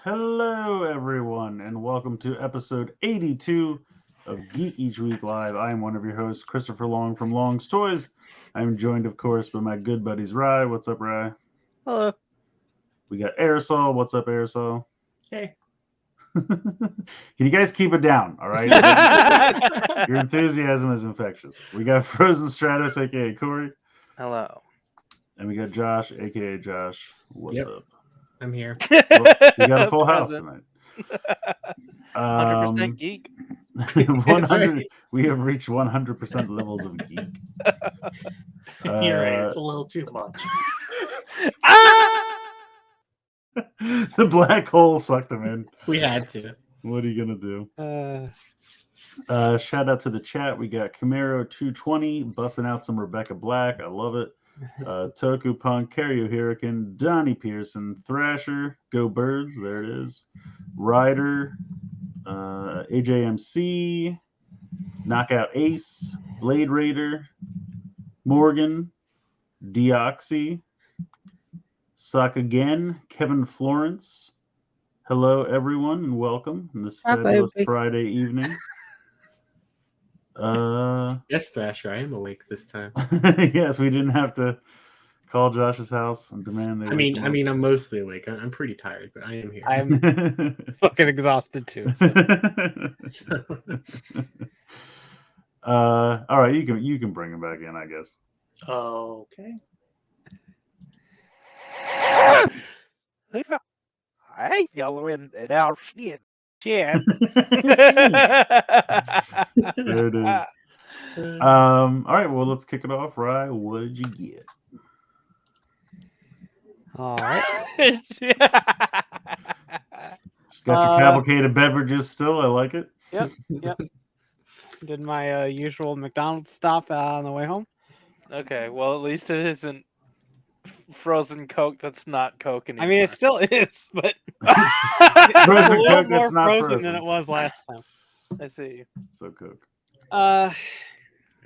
Hello, everyone, and welcome to episode 82 of Geek Each Week Live. I am one of your hosts, Christopher Long from Long's Toys. I'm joined, of course, by my good buddies, Rye. What's up, Rye? Hello. We got Aresol. What's up, Aresol? Hey. Can you guys keep it down, all right? Your enthusiasm is infectious. We got Frozen Stratos, a.k.a. Corey. Hello. And we got Josh, a.k.a. Josh. What's up? I'm here. Well, we got a full house tonight. 100% geek. 100. Right. We have reached 100% levels of geek. You're right. It's a little too much. The black hole sucked him in. We had to. What are you gonna do? Uh, Shout out to the chat. We got Camaro 220 busting out some Rebecca Black. I love it. Toku Punk, Karyo Hurricane, Donnie Pearson, Thrasher, Go Birds, there it is. Ryder, AJMC, Knockout Ace, Blade Raider, Morgan, Deoxy, Sock Again, Kevin Florence. Hello, everyone, and welcome on this fabulous Friday evening. Yes, Thrasher, I am awake this time. Yes, we didn't have to call Josh's house and demand. I mean, I'm mostly awake. I'm pretty tired, but I am here. I'm fucking exhausted too. So. All right, you can bring him back in, I guess. Okay. Hey, yellow and our skin. Yeah. There it is. All right, well, let's kick it off. Rye, what did you get? All right. Just got your cavalcade beverages still. I like it. Yep. Did my usual McDonald's stop on the way home. Okay, well, at least it isn't frozen Coke that's not Coke anymore. I mean, it still is, but Frozen a little Coke more that's not frozen than it was last time. I see. So Coke.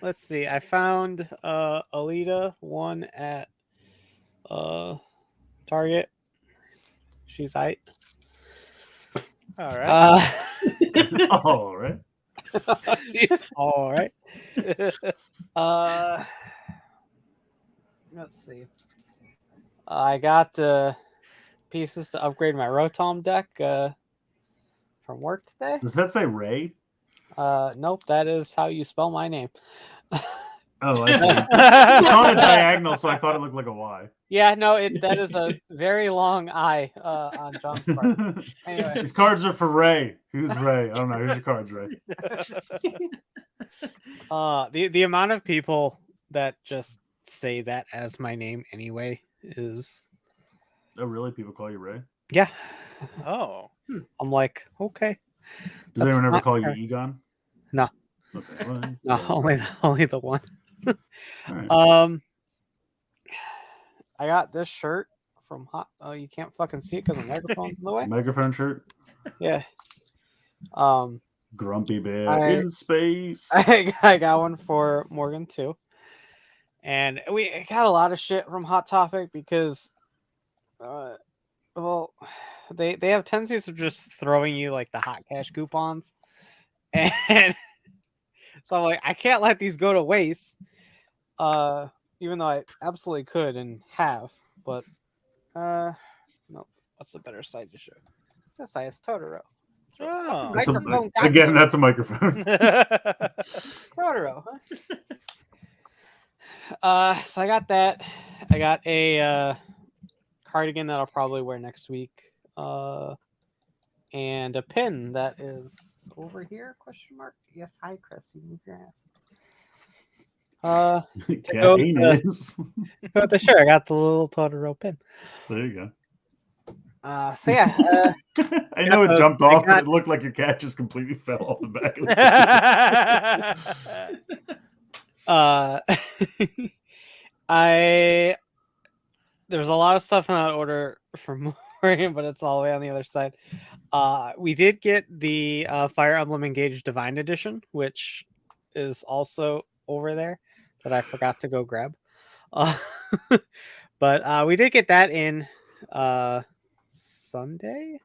Let's see. I found Alita one at Target. She's height. All right. All right. She's all right. Let's see. I got pieces to upgrade my Rotom deck from work today. Does that say Ray? Nope, that is how you spell my name. Oh, I see. It's on a diagonal, so I thought it looked like a Y. Yeah, no, that is a very long I on John's part. Anyway. His cards are for Ray. Who's Ray? I don't know. Here's your cards, Ray. The amount of people that just say that as my name anyway is... Oh, really? People call you Ray? Yeah. Oh. I'm like, okay. Does anyone ever call you Egon? No. Okay, well, no, only the one. Right. I got this shirt from Hot. Oh, you can't fucking see it because the microphone's in the way. Megaphone shirt. Yeah. Grumpy Bear in space. I got one for Morgan too, and we got a lot of shit from Hot Topic because, well, they have tendencies of just throwing you like the hot cash coupons, and so I'm like, I can't let these go to waste. Even though I absolutely could and have, but no, that's a better side to show. This side is Totoro. Oh, again, that's a microphone. Totoro. So I got that. I got a cardigan that I'll probably wear next week, and a pin that is over here? Question mark. Yes, hi, Chris. You move your ass. To go with the shirt, I got the little Totoro pin. There you go. So yeah, I know it those- jumped I off, but got- it looked like your cat just completely fell off the back of the there's a lot of stuff in that order for Morgan, but it's all the way on the other side. We did get the Fire Emblem Engage Divine Edition, which is also over there that I forgot to go grab. But we did get that in Sunday,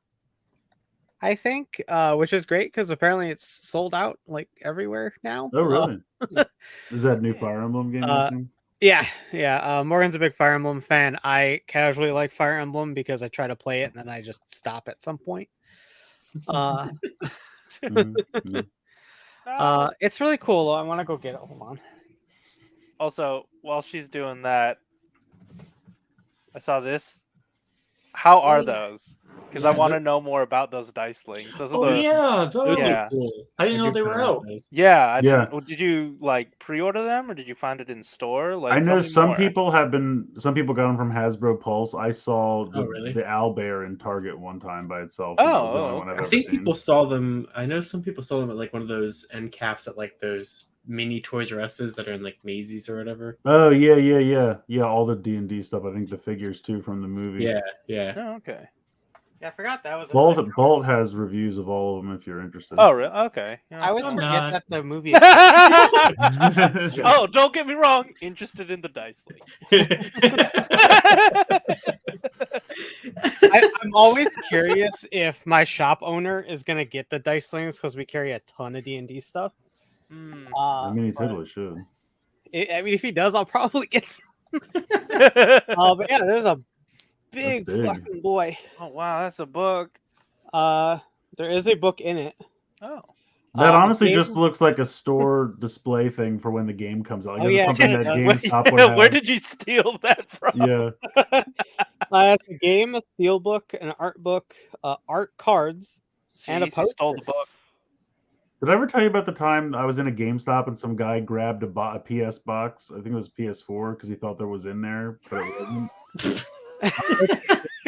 I think, which is great because apparently it's sold out like everywhere now. Oh, really? Is that a new Fire Emblem game? I assume? Yeah. Morgan's a big Fire Emblem fan. I casually like Fire Emblem because I try to play it and then I just stop at some point. It's really cool though. I want to go get it. Hold on. Also, while she's doing that, I saw this. How are those? Because I want to know more about those dice slings. Those are the yeah, those Yeah. are cool. I didn't know they were out. yeah. Yeah. Did you like pre-order them or did you find it in store? Like, I tell know me some more. people got them from Hasbro Pulse. I saw really? the owlbear in Target one time by itself. Oh, and that was the only one I've okay. I ever think seen. people saw them. I know some people saw them at like one of those end caps at like those mini Toys R Us's that are in like Macy's or whatever. Oh yeah. All the D&D stuff. I think the figures too from the movie. Yeah. Oh, okay. Yeah, I forgot that was. Bolt has reviews of all of them if you're interested. Oh, really? Okay. Yeah. I always I'm forget not. that the movie. Oh, don't get me wrong. Interested in the dice slings. I'm always curious if my shop owner is gonna get the dice slings because we carry a ton of D&D stuff. I mean, he totally should. If he does, I'll probably get some. But yeah, there's a big big. fucking boy. Oh wow, that's a book. There is a book in it. Oh. That honestly game- just looks like a store display thing for when the game comes out. Like, Oh, it's yeah, something it that does. GameStop would have. Where did you steal that from? Yeah. It's a game, a steel book, an art book, art cards, and a Jeez, he stole the poster. book. Did I ever tell you about the time I was in a GameStop and some guy grabbed a PS box? I think it was PS4 because he thought there was in there, but it wasn't.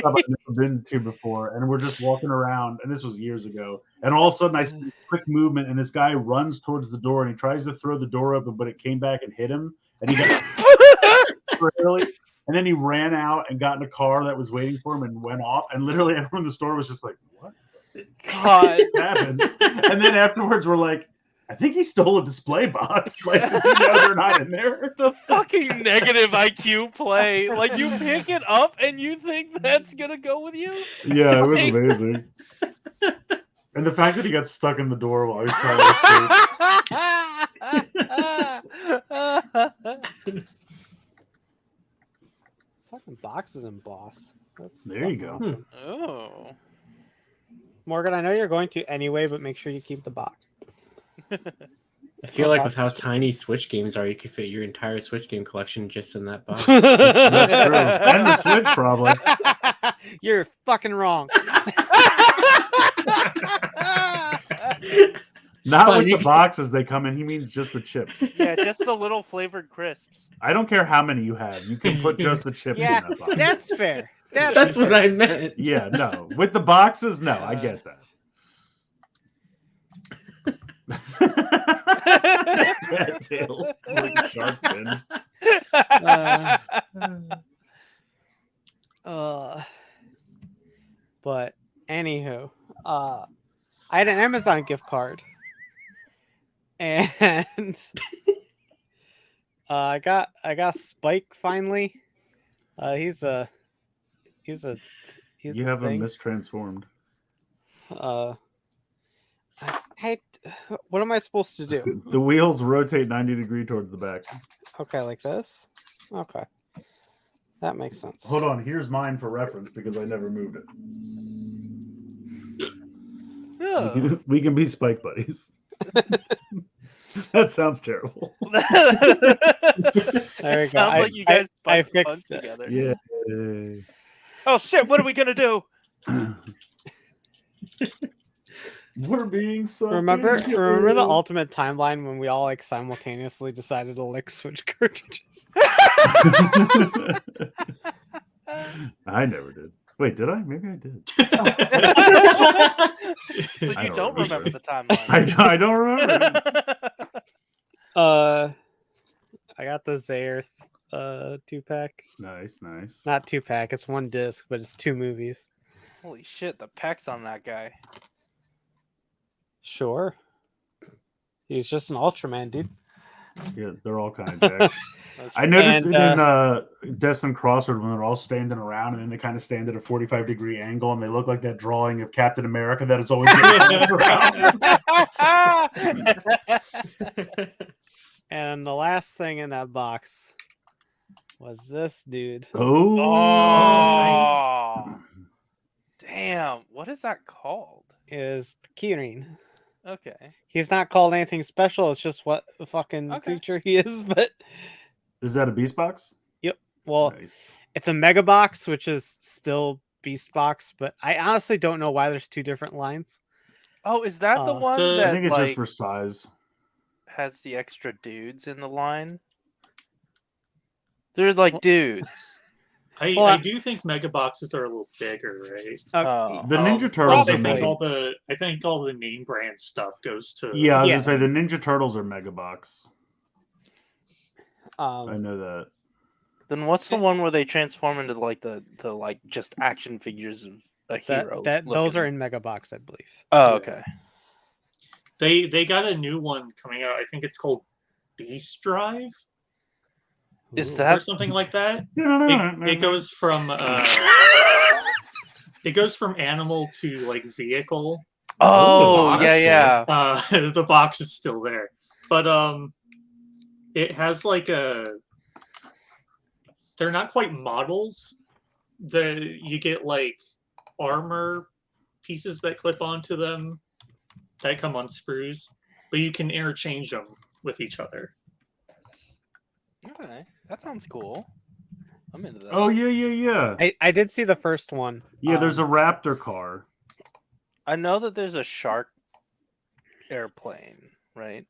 I've never been to before, and we're just walking around, and this was years ago. And all of a sudden, I see a quick movement, and this guy runs towards the door, and he tries to throw the door open, but it came back and hit him, and he got early. And then he ran out and got in a car that was waiting for him and went off. And literally, everyone in the store was just like, "What God. happened?" And then afterwards, we're like, "I think he stole a display box. Like, does he know they're not in there?" The fucking negative IQ play. Like, you pick it up and you think that's gonna go with you? Yeah, it was amazing. And the fact that he got stuck in the door while he was trying to escape. Fucking boxes and boss. That's There you fucking go. awesome. Oh. Morgan, I know you're going to anyway, but make sure you keep the box. I feel like with how tiny Switch games are, you could fit your entire Switch game collection just in that box. That's true. And the Switch, probably. You're fucking wrong. Not Fine, with you the can- boxes they come in. He means just the chips. Yeah, just the little flavored crisps. I don't care how many you have. You can put just the chips Yeah, in that box. that's fair. That's what I meant. Yeah, no. With the boxes, no. I get that. Cat tail. Like a shark fin. But anywho, I had an Amazon gift card, and I got Spike finally. He's a You have him thing. mistransformed. What am I supposed to do? The wheels rotate 90 degrees towards the back. Okay, like this. Okay, that makes sense. Hold on, here's mine for reference because I never moved it. Oh. We can be Spike buddies. That sounds terrible. There we go. It sounds like you guys I fucking fixed fun it. together. Yeah. Oh shit, what are we gonna do? We're being so. Remember the ultimate timeline when we all like simultaneously decided to lick Switch cartridges? I never did. Wait, did I? Maybe I did. So you I don't don't remember remember. the timeline. I don't remember. I got the Zaire 2-pack. Nice. Not 2-pack. It's 1 disc, but it's 2 movies. Holy shit, the pecs on that guy. Sure. He's just an Ultraman, dude. Yeah, they're all kind of jacked. That's I noticed And, it in Destin Crossword when they're all standing around and then they kind of stand at a 45-degree angle and they look like that drawing of Captain America that is always getting around. And the last thing in that box was this dude. Oh, damn! What is that called? Is Kirin. Okay. He's not called anything special. It's just what the fucking creature he is. But Is that a Beast Box? yep. Well, Nice. it's a Mega Box, which is still Beast Box. But I honestly don't know why there's 2 different lines. Oh, is that the one the- that I think it's like just for size. has the extra dudes in the line? They're like dudes. I do think mega boxes are a little bigger, right? Oh. The Ninja Turtles I are think probably. all the name brand stuff goes to. Yeah, I was Yeah. gonna say the Ninja Turtles are Mega Box. I Um, know that. Then what's the one where they transform into like the like just action figures of a hero? those are looking? in Mega Box, I believe. Oh, Yeah. okay. They got a new one coming out. I think it's called Beast Drive Is Ooh. that or something like that. Mm-hmm. It goes from animal to like vehicle. Oh, box. yeah. The box is still there, but it has like they're not quite models. You get like armor pieces that clip onto them that come on sprues, but you can interchange them with each other. Okay, that sounds cool. I'm into that. Oh yeah. I did see the first one. Yeah, there's a Raptor car. I know that there's a shark airplane, right?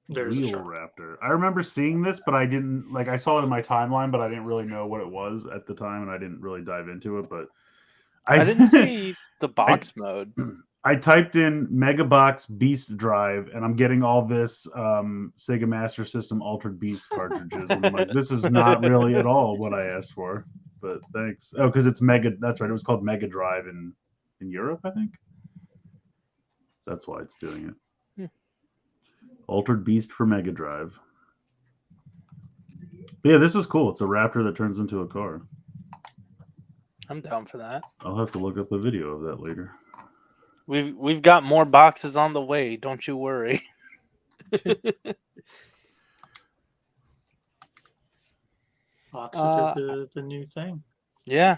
There's a Wheel shark. Raptor. I remember seeing this, but I didn't like. I saw it in my timeline, but I didn't really know what it was at the time, and I didn't really dive into it. But I didn't see the box mode. I typed in Megabox Beast Drive, and I'm getting all this Sega Master System Altered Beast cartridges. And I'm like, this is not really at all what I asked for. But thanks. Oh, because it's Mega. That's right. It was called Mega Drive in Europe, I think. That's why it's doing it. Altered Beast for Mega Drive. But yeah, this is cool. It's a Raptor that turns into a car. I'm down for that. I'll have to look up a video of that later. We've got more boxes on the way. Don't you worry. Boxes are the new thing. Yeah.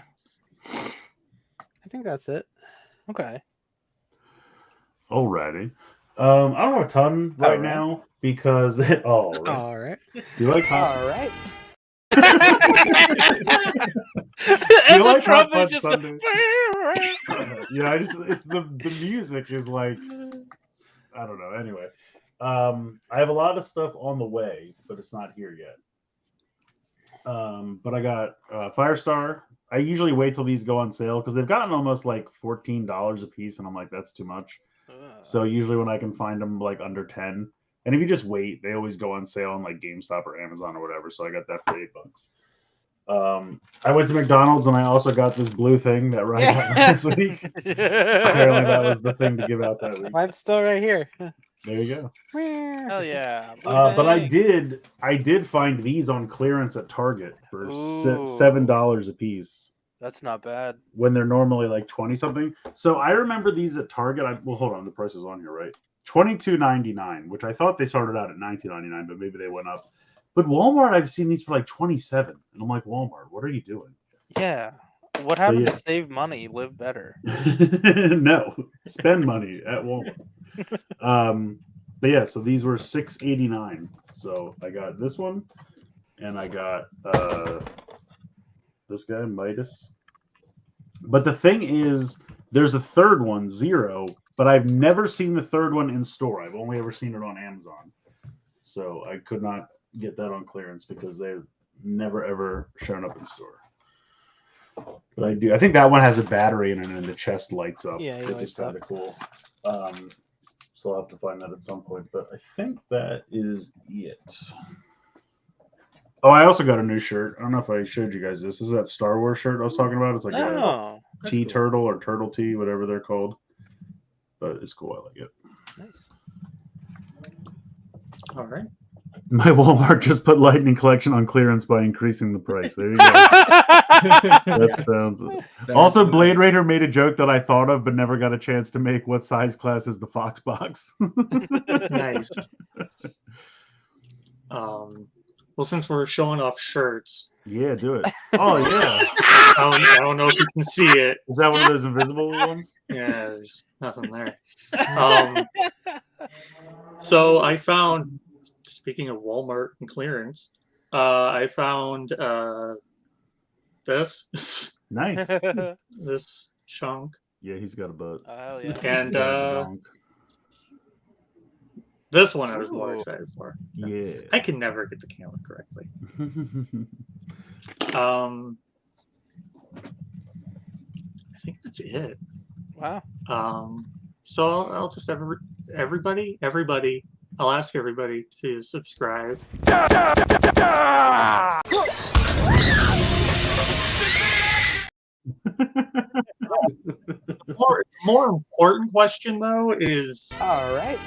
I think that's it. Okay. Alrighty. I don't have a ton right Alright. now because all right. All right. Do you like All right. And the like Hot trumpet Fudge just Sundays? Yeah, it's the music is like I don't know. Anyway, I have a lot of stuff on the way, but it's not here yet. But I got Firestar. I usually wait till these go on sale because they've gotten almost like $14 a piece, and I'm like, that's too much. So usually when I can find them like under 10, and if you just wait, they always go on sale on like GameStop or Amazon or whatever. So I got that for $8. I went to McDonald's and I also got this blue thing that Ryan got last week. Apparently that was the thing to give out that week. Mine's still right here. There you go. Hell yeah. But I did find these on clearance at Target for $7 a piece That's not bad. when they're normally like 20 something. So I remember these at Target. Well, hold on, the price is on here, right? $22.99, which I thought they started out at $19.99, but maybe they went up. But Walmart, I've seen these for like 27, and I'm like, Walmart, what are you doing? Yeah. What happened yeah. to save money, live better? No, spend money at Walmart. But yeah, so these were $6.89. So I got this one, and I got this guy Midas. But the thing is, there's a third one, Zero, but I've never seen the third one in store. I've only ever seen it on Amazon. So I could not get that on clearance because they've never ever shown up in store. But I think that one has a battery in it and the chest lights up. Yeah, it which lights is kind of cool. So I'll have to find that at some point. But I think that is it. Oh, I also got a new shirt. I don't know if I showed you guys this. This is that Star Wars shirt I was talking about. It's like Oh, a tea turtle or turtle tea, whatever they're called. But it's cool. I like it. nice. All right. My Walmart just put Lightning Collection on clearance by increasing the price. There you go. That sounds. Also, Blade Raider made a joke that I thought of but never got a chance to make. What size class is the Fox box? Nice. Well, since we're showing off shirts, Yeah, do it. Oh yeah. I don't know if you can see it. Is that one of those invisible ones? Yeah, there's nothing there. So I found, speaking of Walmart and clearance, I found this Nice. this chunk, Yeah, he's got a butt. Oh yeah. and He's got a donk. this one I was more Ooh. excited for. Yeah. I can never get the camera correctly. I think that's it. Wow. So I'll just everybody, I'll ask everybody to subscribe. More important question though is All right.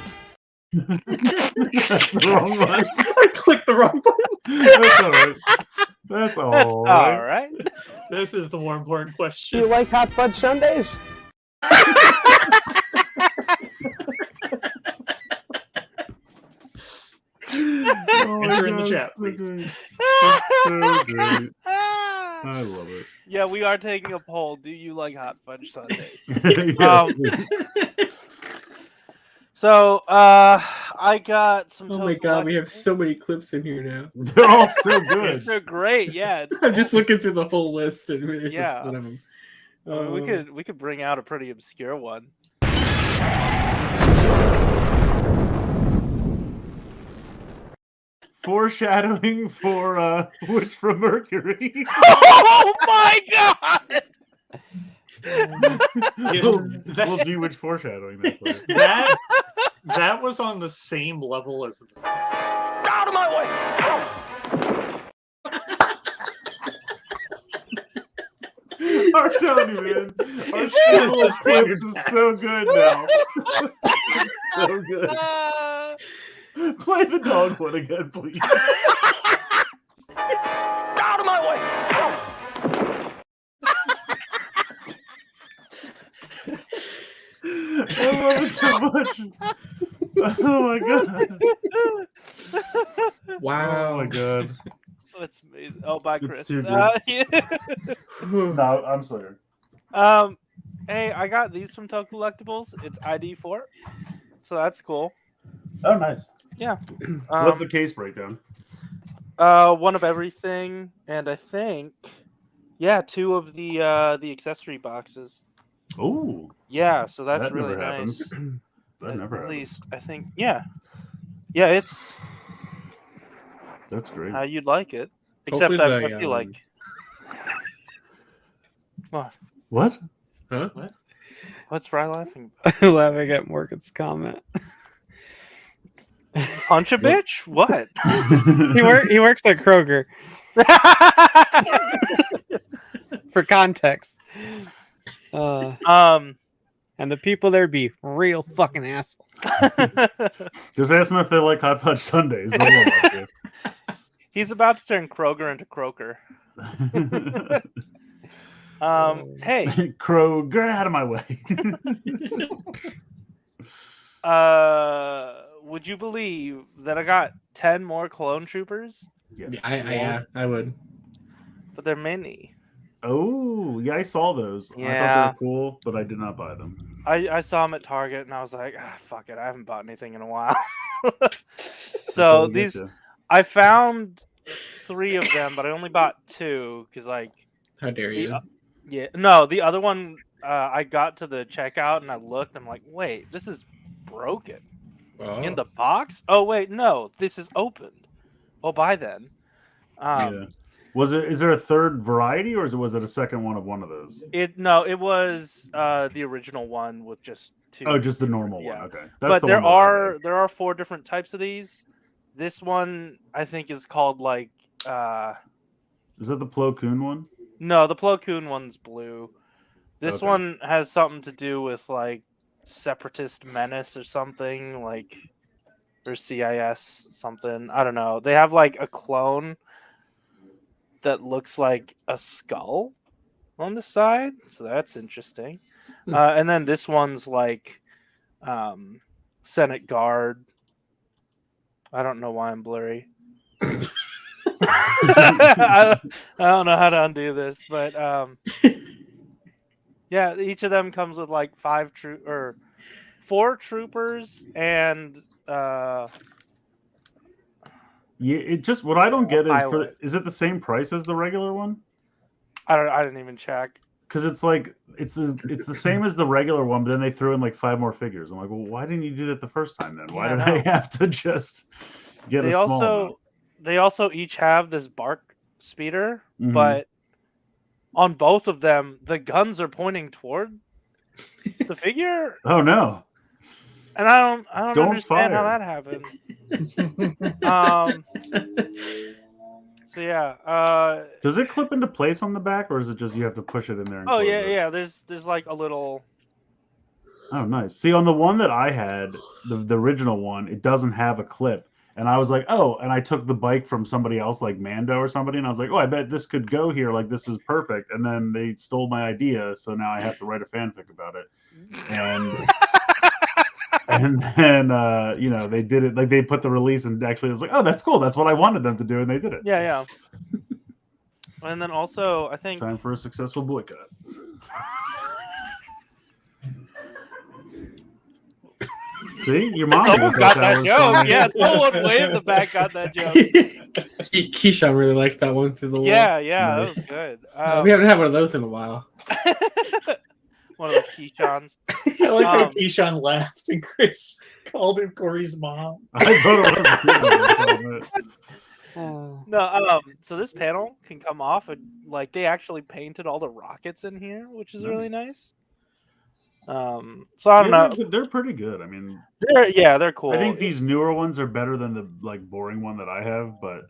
That's the wrong one. I clicked the wrong button. That's all right. That's all That's right. all right. This is the more important Do you question. like hot fudge sundaes? Oh Enter my in the God, chat, it's so please. great. It's so great. I love it. Yeah, we are taking a poll. Do you like hot fudge sundaes? Yes, Um, please. So, I got some. Oh my Toku god, we have collectibles. so many clips in here now. They're all so good. They're great. Yeah, it's I'm just looking through the whole list and there's Yeah. a ton of them. I mean, we could bring out a pretty obscure one. Foreshadowing for Witch from Mercury. Oh my god! We'll do which foreshadowing that for. That was on the same level as this. Out of my way! I'm telling you, man. Our It's school just of clips is so good now. So good. Play the dog one again, please. Out of my way! I love it so much. Oh my god. Wow. Oh my god. That's amazing. Oh, bye, It's Chris. too good. Yeah. No, I'm sorry. Hey, I got these from Toku Collectibles. It's ID4, so that's cool. Oh, nice. Yeah. What's the case breakdown? One of everything, and I think, yeah, 2 of the accessory boxes. Oh, Yeah, so that's that really never happens. nice. That never At happens. least I think, yeah, it's That's great. how you'd like it. Except Hopefully I the, feel like. What? Huh? What's Fry laughing? Laughing at Morgan's comment. Punch a bitch? What? He works at Kroger. For context. And the people there be real fucking assholes. Just ask them if they like hot fudge sundaes. They'll love it. He's about to turn Kroger into Croaker. Hey, Crow, get out of my way. would you believe that I got 10 more clone troopers? Yes. I would. But they're mini. Oh, yeah, I saw those. I thought Yeah. they were cool, but I did not buy them. I saw them at Target and I was like, fuck it, I haven't bought anything in a while. So So I these, getcha. I found 3 of them, but I only bought 2 because like, How dare you? yeah, no, the other one I got to the checkout and I looked. I'm like, wait, this is broken Oh. in the box. Oh wait, no, this is opened. Oh, by then. Yeah. Is there a third variety, or was it a second one of one of those? It was the original one with just 2. Oh, just the normal Yeah. one. Okay, that's But the there one that I had. are 4 different types of these. This one I think is called like Is that the Plo Koon one? no, the Plo Koon one's blue. This Okay. one has something to do with like separatist menace or something, like, or CIS something. I don't know. They have like a clone that looks like a skull on the side, so that's interesting. And then this one's like Senate Guard. I don't know why I'm blurry. I don't know how to undo this, but yeah, each of them comes with like 4 troopers and Yeah, it just what I don't get pilot. is it the same price as the regular one? I didn't even check. Because it's like it's the same as the regular one, but then they threw in like 5 more figures. I'm like, well, why didn't you do that the first time then? Why Yeah, did I I know. have to just get a small amount? They also each have this bark speeder, Mhm. but on both of them the guns are pointing toward the figure, Oh no! and I don't Don't understand how fire. that happened. So yeah. Does it clip into place on the back, or is it just you have to push it in there? And Oh close yeah, it? yeah. There's like a little. Oh, nice. See, on the one that I had, the original one, it doesn't have a clip. And I was like, oh, and I took the bike from somebody else, like Mando or somebody, and I was like, oh, I bet this could go here. Like, this is perfect. And then they stole my idea, so now I have to write a fanfic about it. And then, they did it. Like, they put the release, and actually it was like, oh, that's cool. That's what I wanted them to do, and they did it. Yeah. And then also, I think Time for a successful boycott. See, your mom someone got that was joke. funny. Yeah, someone way in the back got that joke. Keyshawn really liked that one through the wall. Yeah, that was good. We haven't had one of those in a while. One of those Keyshawns. I like how Keyshawn laughed and Chris called him Corey's mom. I thought it was cool. No, so this panel can come off, and like they actually painted all the rockets in here, which is really nice. So I don't know. They're pretty good. I mean, they're cool. I think these newer ones are better than the like boring one that I have, but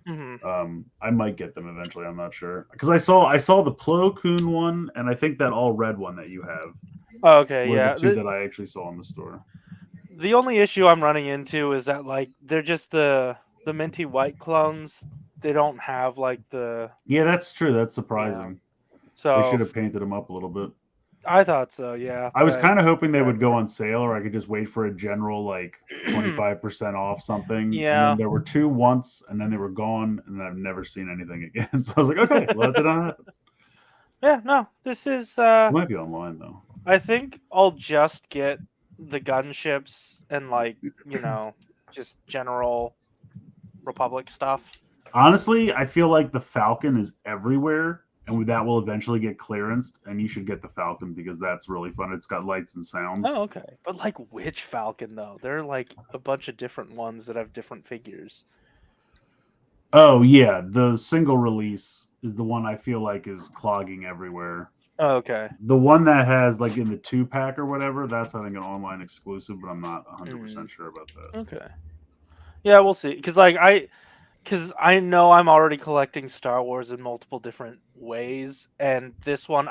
I might get them eventually. I'm not sure because I saw the Plo Koon one, and I think that all red one that you have. Oh, okay, were yeah. the 2 that I actually saw in the store. The only issue I'm running into is that like they're just the minty white clones. They don't have like the. Yeah, that's true. That's surprising. Yeah. So they should have painted them up a little bit. I thought so, yeah. I was kind of hoping they would go on sale, or I could just wait for a general like 25% off something. Yeah. And then there were 2 once, and then they were gone, and I've never seen anything again. So I was like, okay, well, that did not happen. Yeah, no, this is. It might be online though. I think I'll just get the gunships and like just general Republic stuff. Honestly, I feel like the Falcon is everywhere. And that will eventually get clearanced, and you should get the Falcon because that's really fun. It's got lights and sounds. Oh, okay. But like which Falcon though? There are like a bunch of different ones that have different figures. Oh yeah, the single release is the one I feel like is clogging everywhere. Oh, okay. The one that has like in the 2-pack or whatever, that's I think an online exclusive, but I'm not 100% sure about that. Okay. Yeah, we'll see. Because I know I'm already collecting Star Wars in multiple different ways, and this one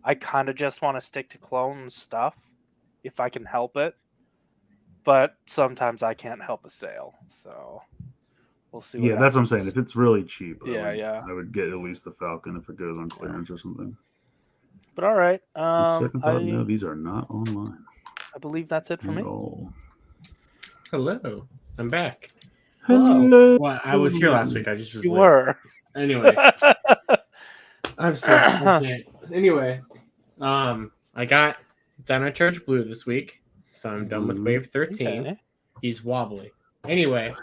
I kind of just want to stick to clone stuff if I can help it. But sometimes I can't help a sale, so we'll see. Yeah, that's what I'm saying. If it's really cheap, I would get at least the Falcon if it goes on clearance or something. But all right, Second thought, no, these are not online. I believe that's it for me. Hello, I'm back. Hello. Well, I was here last week. I just was. You late. were. Anyway, I'm sorry. Anyway, I got Dino Charge Blue this week, so I'm done with Wave 13. Okay. He's wobbly. Anyway,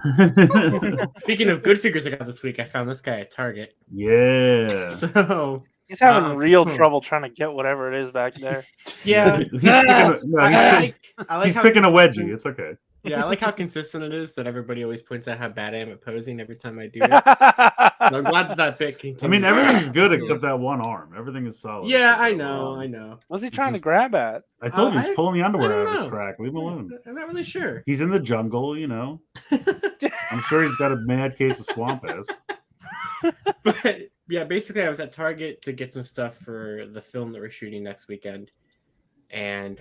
speaking of good figures I got this week, I found this guy at Target. Yeah. So he's having real trouble trying to get whatever it is back there. Yeah, He's picking a wedgie. It's okay. Yeah, I like how consistent it is that everybody always points out how bad I am at posing every time I do it. I'm glad that bit continues. I mean, everything's good So- except that one arm. Everything is solid. Yeah, except I that know, one I arm. know. What's he trying to grab at? I told you he's I- pulling the I underwear don't out of his know. crack. Leave him alone. I'm not really sure. He's in the jungle, you know. I'm sure he's got a mad case of swamp ass. But yeah, basically, I was at Target to get some stuff for the film that we're shooting next weekend, and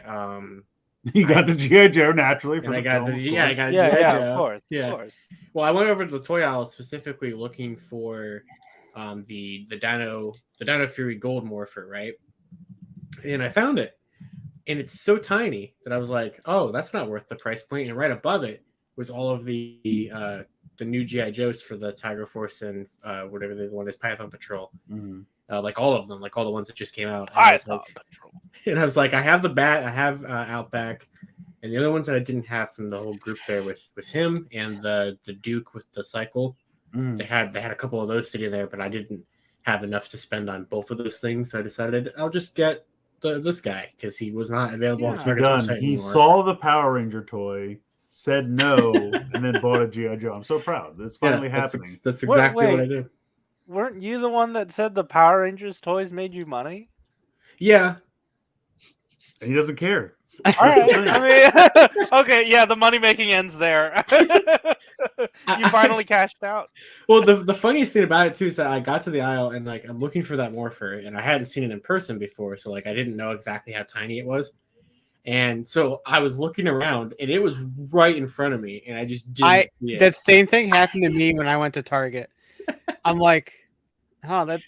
He got the GI Joe naturally for and the I got film, the of yeah, I course. got Yeah, G.I. yeah, Joe. of course, Yeah. of course. Well, I went over to the toy aisle specifically looking for the Dino Fury Gold Morpher, right? And I found it, and it's so tiny that I was like, "Oh, that's not worth the price point." And right above it was all of the new GI Joes for the Tiger Force and whatever the one is, Python Patrol. Mhm. Like all of them, like all the ones that just came out. And I was like, Patrol. and I was like, I have the Bat, I have Outback, and the other ones that I didn't have from the whole group there was him and the Duke with the cycle. Mhm. They had a couple of those sitting there, but I didn't have enough to spend on both of those things, so I decided I'll just get this guy because he was not available on Yeah. Target's Done. website He anymore. saw the Power Ranger toy, said no, and then bought a GI Joe. I'm so proud. It's finally happening. That's exactly what I wait. did. Weren't you the one that said the Power Rangers toys made you money? Yeah, And he doesn't care. All right. I mean, okay, yeah, the money making ends there. You finally cashed out. well, the funniest thing about it too is that I got to the aisle and like I'm looking for that Morpher, and I hadn't seen it in person before, so like I didn't know exactly how tiny it was. And so I was looking around, and it was right in front of me, and I just didn't see it. That same thing happened to me when I went to Target. I'm like, that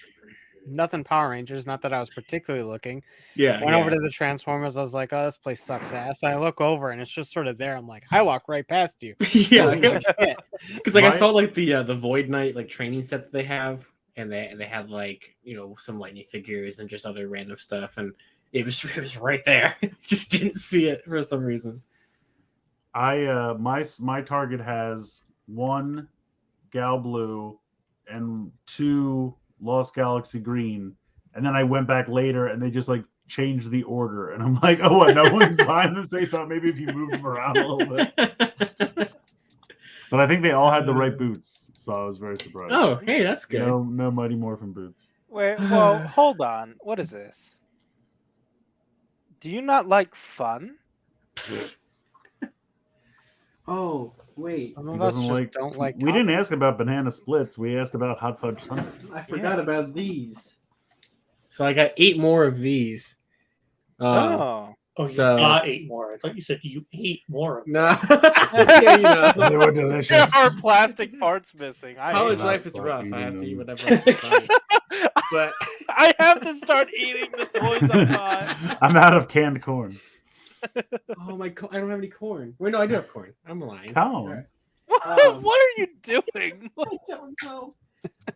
nothing Power Rangers. Not that I was particularly looking. Yeah, Went over to the Transformers. I was like, oh, this place sucks ass. I look over and it's just sort of there. I'm like, I walk right past you. yeah, Holy shit. because like I My- saw like the Void Knight like training set that they have, and they had like some lightning figures and just other random stuff, and it was right there. Just didn't see it for some reason. My Target has 1 Gal Blue and 2 Lost Galaxy Green, and then I went back later and they just like changed the order, and I'm like, oh, what? No one's buying this. They thought maybe if you moved them around a little bit, but I think they all had the right boots, so I was very surprised. Oh, hey, that's good. No Mighty Morphin boots. Wait, well, hold on. What is this? Do you not like fun? Oh, wait, Some He of us doesn't just like- don't like. We didn't ask about banana splits. We asked about hot fudge sundaes. I forgot about these. So I got 8 more of these. Oh. Oh, you So- got 8 more. I thought you said you ate more of them. No, yeah, They were delicious. There are plastic parts missing. College hate life that is stuff, rough. I eating have to eat them. whatever I can find. But I have to start eating the toys I'm buying. I'm out of canned corn. oh my, I don't have any corn. Wait, no, I do have corn. I'm lying. Cone. What are you doing? I don't know.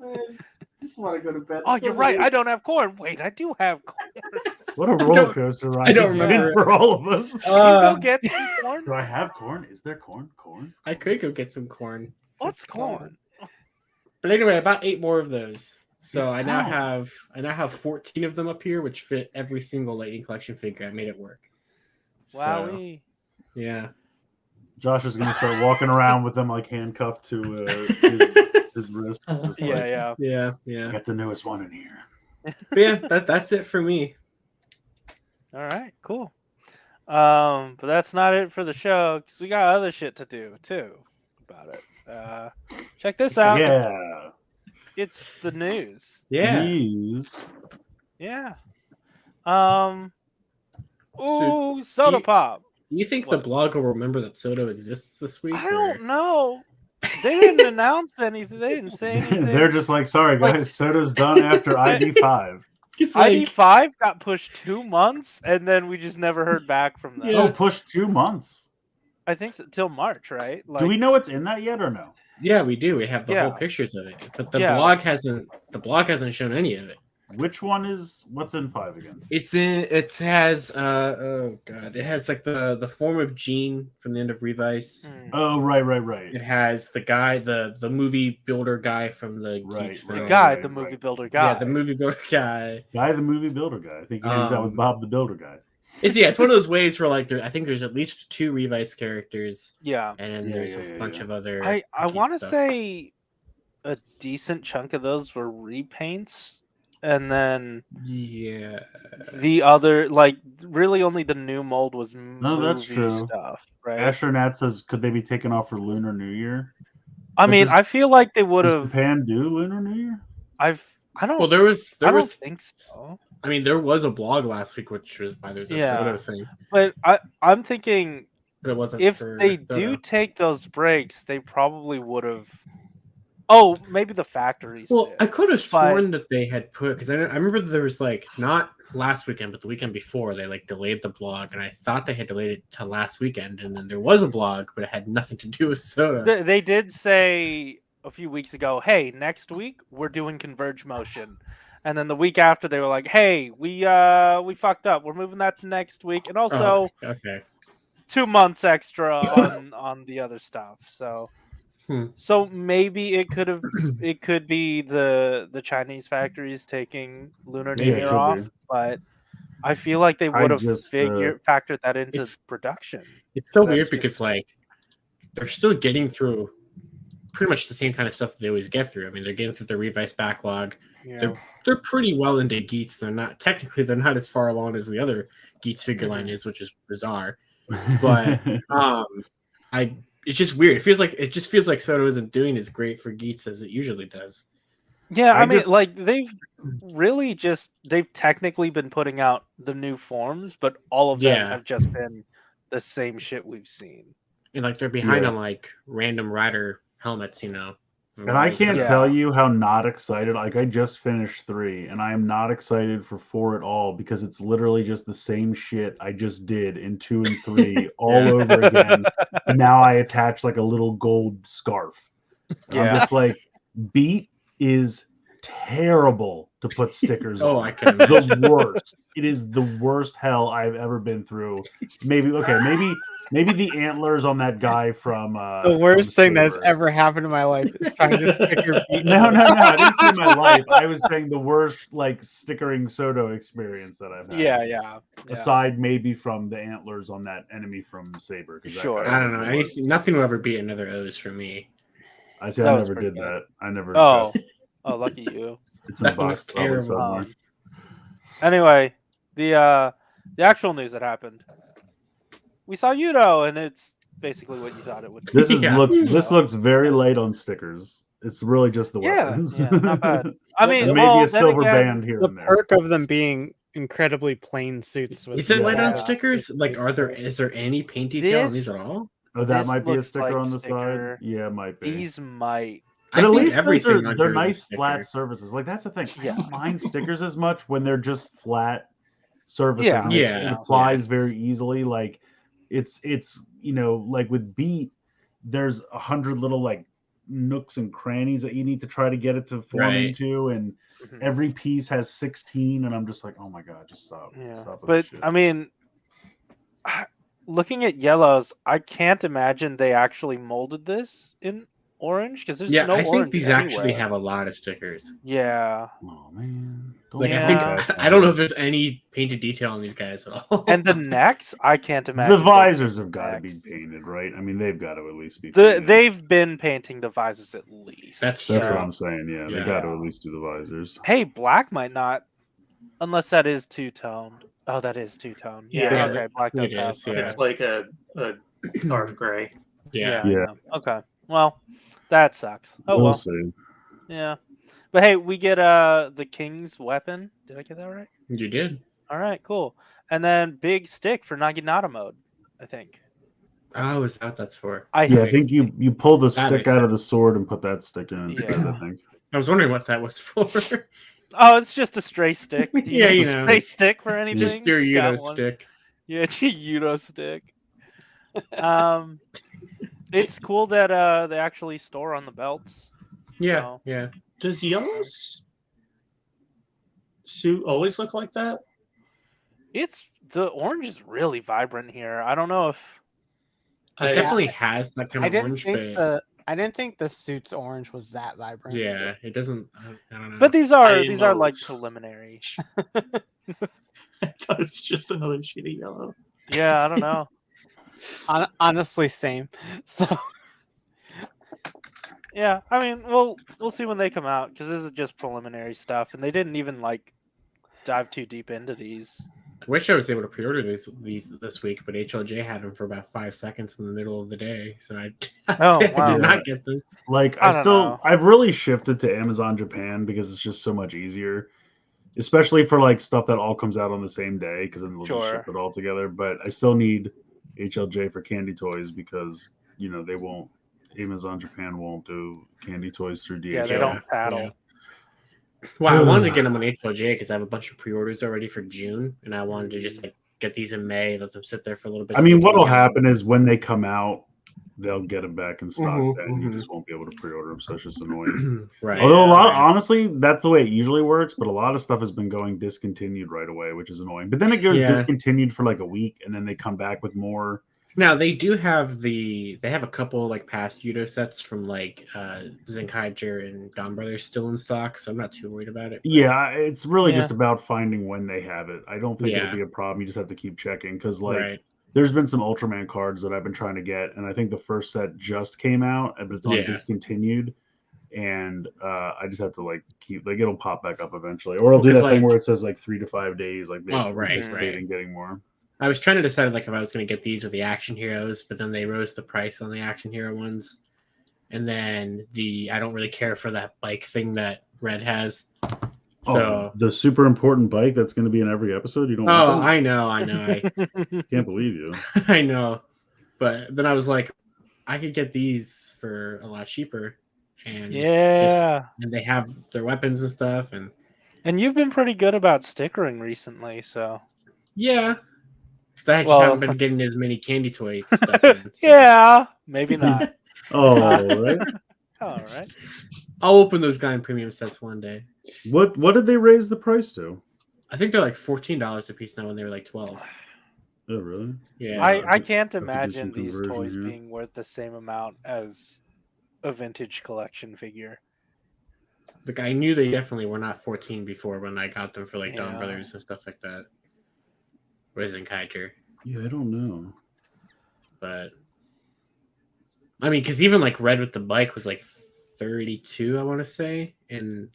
I just want to go to bed. Oh, you're right. I don't have corn. Wait, I do have corn. What a roller coaster ride I don't it's been remember it. for all of us. Can you go get some corn? Do I have corn? Is there corn? Corn? I could go get some corn. What's corn? But anyway, about 8 more of those. So It's I now how? have 14 of them up here, which fit every single Lightning Collection figure. I made it work. So, Wowie. yeah. Josh is gonna start walking around with them like handcuffed to his wrist. Just Yeah, like, yeah. Yeah, yeah. Got the newest one in here. But yeah, that's it for me. All right, cool. But that's not it for the show because we got other shit to do too about it. Check this out. Yeah. It's the news. Yeah. News. Yeah. So, Ooh, soda you- pop. Do you think What? the blog will remember that Soto exists this week? I don't know. They didn't announce anything. They didn't say anything. They're just like, sorry guys, Like- Soda's done after ID5. It's like, ID5 got pushed 2 months, and then we just never heard back from them. Yeah. Oh, pushed 2 months. I think so, till March, right? Do we know what's in that yet or no? yeah, we do. We have the whole Yeah. pictures of it, but the Yeah. blog hasn't shown any of it. Which one is what's in 5 again? It has oh god, it has like the form of Gene from the end of Revice. Hmm. Oh, right. It has the guy, the movie builder guy from the Right, Geeks right. film. The guy, right, the movie right. builder guy. Yeah, the movie builder guy. Guy the movie builder guy. I think he hangs out with Bob the Builder guy. It's one of those ways where like I think there's at least 2 Revice characters, Yeah. and then Yeah, there's yeah, a yeah, bunch yeah. of other. I Geek want to stuff. say a decent chunk of those were repaints, and then Yeah. the other, like, really only the new mold was No, that's movie true. stuff, right? Asher Nat says, could they be taken off for Lunar New Year? I But mean, does- I feel like they would Does have. Japan do Lunar New Year? I don't. Well, there was I don't think so. I mean, there was a blog last week, which was why there's a Yeah. Soto thing, But I'm thinking but it wasn't. if for they Soto. do take those breaks, they probably would have. Oh, maybe the factories. Well, did. I could have but- sworn that they had put because I remember there was like not last weekend, but the weekend before they like delayed the blog, and I thought they had delayed it to last weekend, and then there was a blog, but it had nothing to do with Soto. They did say a few weeks ago, "Hey, next week we're doing Converge Motion," and then the week after they were like, "Hey, we fucked up. We're moving that to next week, and also Okay. 2 months extra on the other stuff." So maybe it could be the Chinese factories taking Lunar New Yeah, it Year could off, be. but I feel like they I would have just, factored that into It's- production. It's so That's weird because just- like they're still getting through pretty much the same kind of stuff that they always get through. I mean, they're getting through the Revice backlog. Yeah. They're pretty well into Geets. They're not as far along as the other Geets figure line is, which is bizarre. But it's just weird. It just feels like Soto isn't doing as great for Geets as it usually does. Yeah, I I mean, just- like they've technically been putting out the new forms, but all of them Yeah. have just been the same shit we've seen. And like they're behind Yeah. on like random rider helmets, you know. And I can't Yeah. tell you how not excited. Like I just finished 3, and I am not excited for 4 at all because it's literally just the same shit I just did in 2 and 3 all Yeah. over again. And now I attach like a little gold scarf. And I'm Yeah. just like, Beat is terrible to put stickers Oh, on. I can imagine. The worst. It is the worst hell I've ever been through. Maybe the antlers on that guy from The worst from thing that's Saber. ever happened in my life is trying to stick your beat. No, I didn't say my life. I was saying the worst like stickering Soto experience that I've had. Yeah. Aside maybe from the antlers on that enemy from Saber. 'Cause that Sure. guy I don't was know. the worst. Nothing will ever beat another O's for me. I say That I was never pretty did good. that. I never. Oh, lucky you. It's in the That was box probably terrible. somewhere. Anyway, the actual news that happened. We saw Yudo, and it's basically what you thought it would be. This is Yeah. this looks very light on stickers. It's really just the Yeah, weapons. yeah, not bad. I mean, And maybe well, a then silver again, band here The and there. perk of them being incredibly plain suits. With Is it light on Yeah. stickers? Like, is there any paint detail on these This- at all? Oh, that this might be a looks sticker like on the sticker. side. Yeah, it might be. These might. But I at think least everything on they're here is a nice sticker. flat surfaces. Like that's the thing. I Yeah. don't mind stickers as much when they're just flat surfaces. Yeah. and Yeah, it applies very easily. Like it's like with Beat, there's 100 little like nooks and crannies that you need to try to get it to form Right. into, and Mhm. every piece has 16, and I'm just like, oh my god, just stop. Yeah, Stop with but this shit. I mean, looking at yellows, I can't imagine they actually molded this in orange because there's Yeah, no I orange think these actually anywhere. have a lot of stickers. Yeah, Oh man. Don't Like, do I Yeah. think I don't know if there's any painted detail on these guys at all. and the necks, I can't imagine. the they visors have got to be necks. painted, right? I mean, they've got to at least be painted. They've been painting the visors at least. That's That's true. what I'm saying. Yeah, they Yeah. got to at least do the visors. Hey, black might not, unless that is two-toned. Oh, that is two-tone. Yeah, Yeah, okay, black does it have. is, yeah. Okay. It's like a dark gray. Yeah. Yeah. Okay. Well, that sucks. Oh We'll well. see. Yeah. But hey, we get the king's weapon. Did I get that right? You did. All right, cool. And then big stick for Naginata mode, I think. Oh, is that what that's for? Yeah, I think you pull the That stick makes out of the sword and put that stick in instead. Yeah. I think. I was wondering what that was for. Oh, it's just a stray stick. Do you Yeah, use you a know. stray stick for anything? Just your Got Udo one. stick. Yeah, it's a Udo stick. It's cool that they actually store on the belts. Yeah, So- yeah. Does yellow's suit always look like that? It's the orange is really vibrant here. I don't know if It I- definitely has that kind I of didn't orange think bit. I didn't think the suit's orange was that vibrant. Yeah, it doesn't. I don't know. But these I are like emote. preliminary. I thought it was just another shade of yellow. Yeah, I don't know. Honestly, same. So Yeah, I mean, we'll see when they come out because this is just preliminary stuff, and they didn't even like dive too deep into these. I wish I was able to pre-order these this week, but HLJ had them for about 5 seconds in the middle of the day, so I Oh, did wow. not get them. Like I don't know. I've really shifted to Amazon Japan because it's just so much easier, especially for like stuff that all comes out on the same day because then they'll just Sure. ship it all together. But I still need HLJ for candy toys because they won't. Amazon Japan won't do candy toys through DHL. Yeah, they don't paddle. Yeah. Well, I wanted to get them on HLJ because I have a bunch of pre-orders already for June, and I wanted to just like get these in May, let them sit there for a little bit. I so mean, they can what'll get them. happen is when they come out, they'll get them back in stock. Mhm, Then you mhm. just won't be able to pre-order them, so it's just annoying. Right. Although a lot, right. honestly, that's the way it usually works. But a lot of stuff has been going discontinued right away, which is annoying. But then it goes Yeah. discontinued for like a week, and then they come back with more. Now they do have they have a couple like past Yudo sets from like Zenkaiger and Dawn Brothers still in stock, so I'm not too worried about it. Yeah, it's really Yeah. just about finding when they have it. I don't think Yeah. it'll be a problem. You just have to keep checking because like. Right. There's been some Ultraman cards that I've been trying to get, and I think the first set just came out, but it's on Yeah. discontinued. And I just have to like keep like it'll pop back up eventually, or it'll do Because, that thing like- where it says like 3 to 5 days, like they're Oh, right, anticipating right. getting more. I was trying to decide like if I was going to get these or the Action Heroes, but then they rose the price on the Action Hero ones, and then I don't really care for that bike thing that Red has. So the super important bike that's going to be in every episode. You don't. oh, want I know, I can't believe you. I know, but then I was like, I could get these for a lot cheaper, and Yeah. and they have their weapons and stuff, and And you've been pretty good about stickering recently, so yeah, because I just Well- haven't been getting as many candy toy stuff. In, so yeah, maybe not. Oh, right. All right. I'll open those Guy Premium sets one day. What did they raise the price to? I think they're like $14 a piece now, when they were like 12. Oh, really? Yeah, I can't have to do imagine some these conversion toys here. being worth the same amount as a vintage collection figure. like I knew they definitely were not 14 before when I got them for like Dawn Yeah. Brothers and stuff like that. Where's Zenkaiger? Yeah, I don't know. But I mean, because even like Red with the bike was like 32, I want to say, and